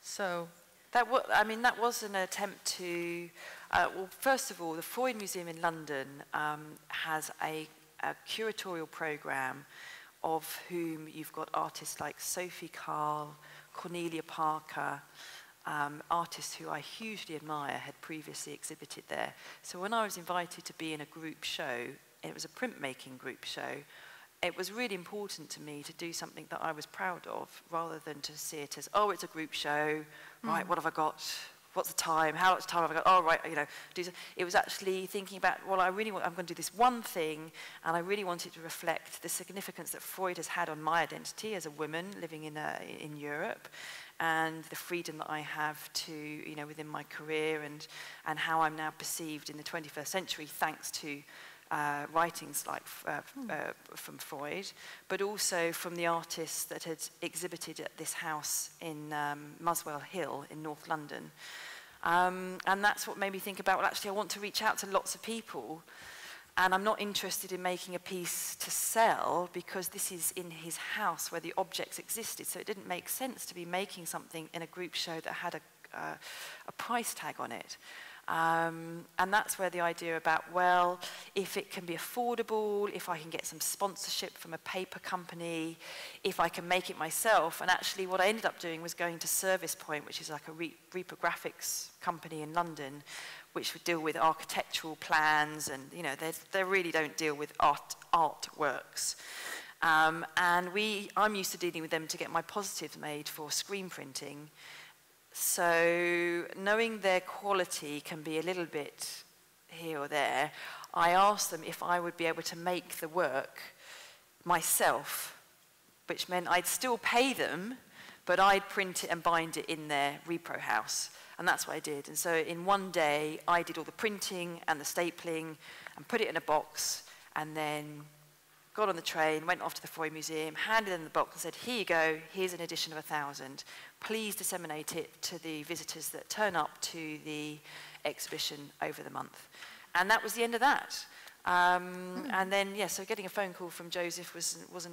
So that was an attempt to. Well, first of all, the Freud Museum in London has a curatorial program of whom you've got artists like Sophie Calle, Cornelia Parker, artists who I hugely admire had previously exhibited there. So when I was invited to be in a group show, it was a printmaking group show, it was really important to me to do something that I was proud of, rather than to see it as, oh, it's a group show, right, what have I got? What's the time? How much time have I got? Oh, right, it was actually thinking about, well, I'm going to do this one thing, and I really wanted to reflect the significance that Freud has had on my identity as a woman living in Europe, and the freedom that I have to, within my career, and how I'm now perceived in the 21st century, thanks to writings like from Freud, but also from the artists that had exhibited at this house in Muswell Hill in North London. And that's what made me think about, well, actually, I want to reach out to lots of people, and I'm not interested in making a piece to sell, because this is in his house where the objects existed, so it didn't make sense to be making something in a group show that had a price tag on it. And that's where the idea about, well, if it can be affordable, if I can get some sponsorship from a paper company, if I can make it myself. And actually what I ended up doing was going to Service Point, which is like a reprographics company in London, which would deal with architectural plans, and they really don't deal with artworks. And I'm used to dealing with them to get my positives made for screen printing. So knowing their quality can be a little bit here or there, I asked them if I would be able to make the work myself, which meant I'd still pay them, but I'd print it and bind it in their repro house. And that's what I did. And so in one day, I did all the printing and the stapling and put it in a box, and then got on the train, went off to the Freud Museum, handed them the box and said, here you go, here's an edition of 1,000. Please disseminate it to the visitors that turn up to the exhibition over the month. And that was the end of that. And then, yeah, so getting a phone call from Joseph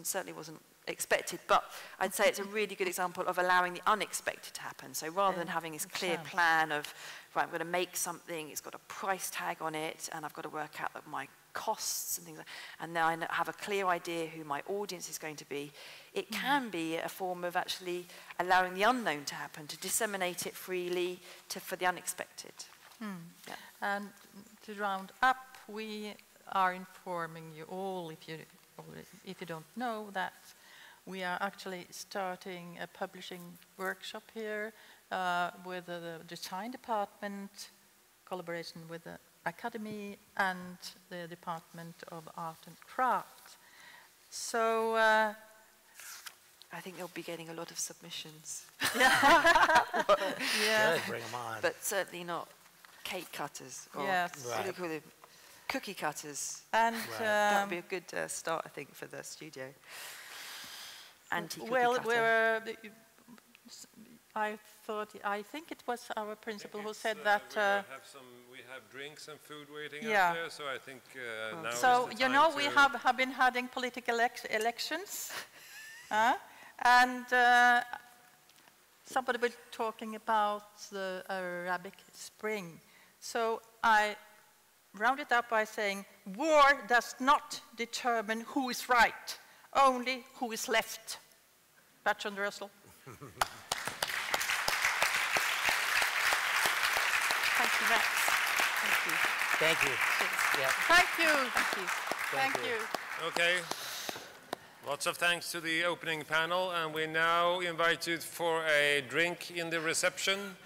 certainly wasn't expected, but I'd say it's a really good example of allowing the unexpected to happen. So rather than having this clear plan of, right, I'm going to make something, it's got a price tag on it, and I've got to work out my costs and things like that, and now I have a clear idea who my audience is going to be, it can be a form of actually allowing the unknown to happen, to disseminate it freely for the unexpected. Yeah. And to round up, we are informing you all, if you don't know, that we are actually starting a publishing workshop here with the design department, collaboration with the Academy and the Department of Art and Craft. So I think they'll be getting a lot of submissions. Yeah. Yeah. Bring them on. But certainly not cake cutters or what do you call them? Cookie cutters. And that would be a good start, I think, for the studio. Anti-cookie well, cutter. I think it was our principal who said that. We have drinks and food waiting yeah. out there, so I think now so, is the you time know, to we have been having political elections, and somebody was talking about the Arabic Spring. So I rounded up by saying, war does not determine who is right, only who is left. Bertrand Russell. Thank you, Max. Thank you. Thank you. Yeah. Thank you. Thank you. Thank you. Okay. Lots of thanks to the opening panel, and we now invite you for a drink in the reception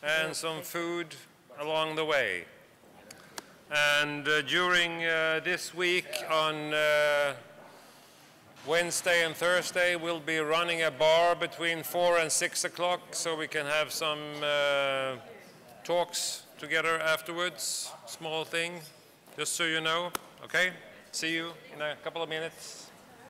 and some food along the way. And during this week on Wednesday and Thursday, we'll be running a bar between 4 and 6 o'clock, so we can have some talks together afterwards. Small thing, just so you know. Okay? See you in a couple of minutes.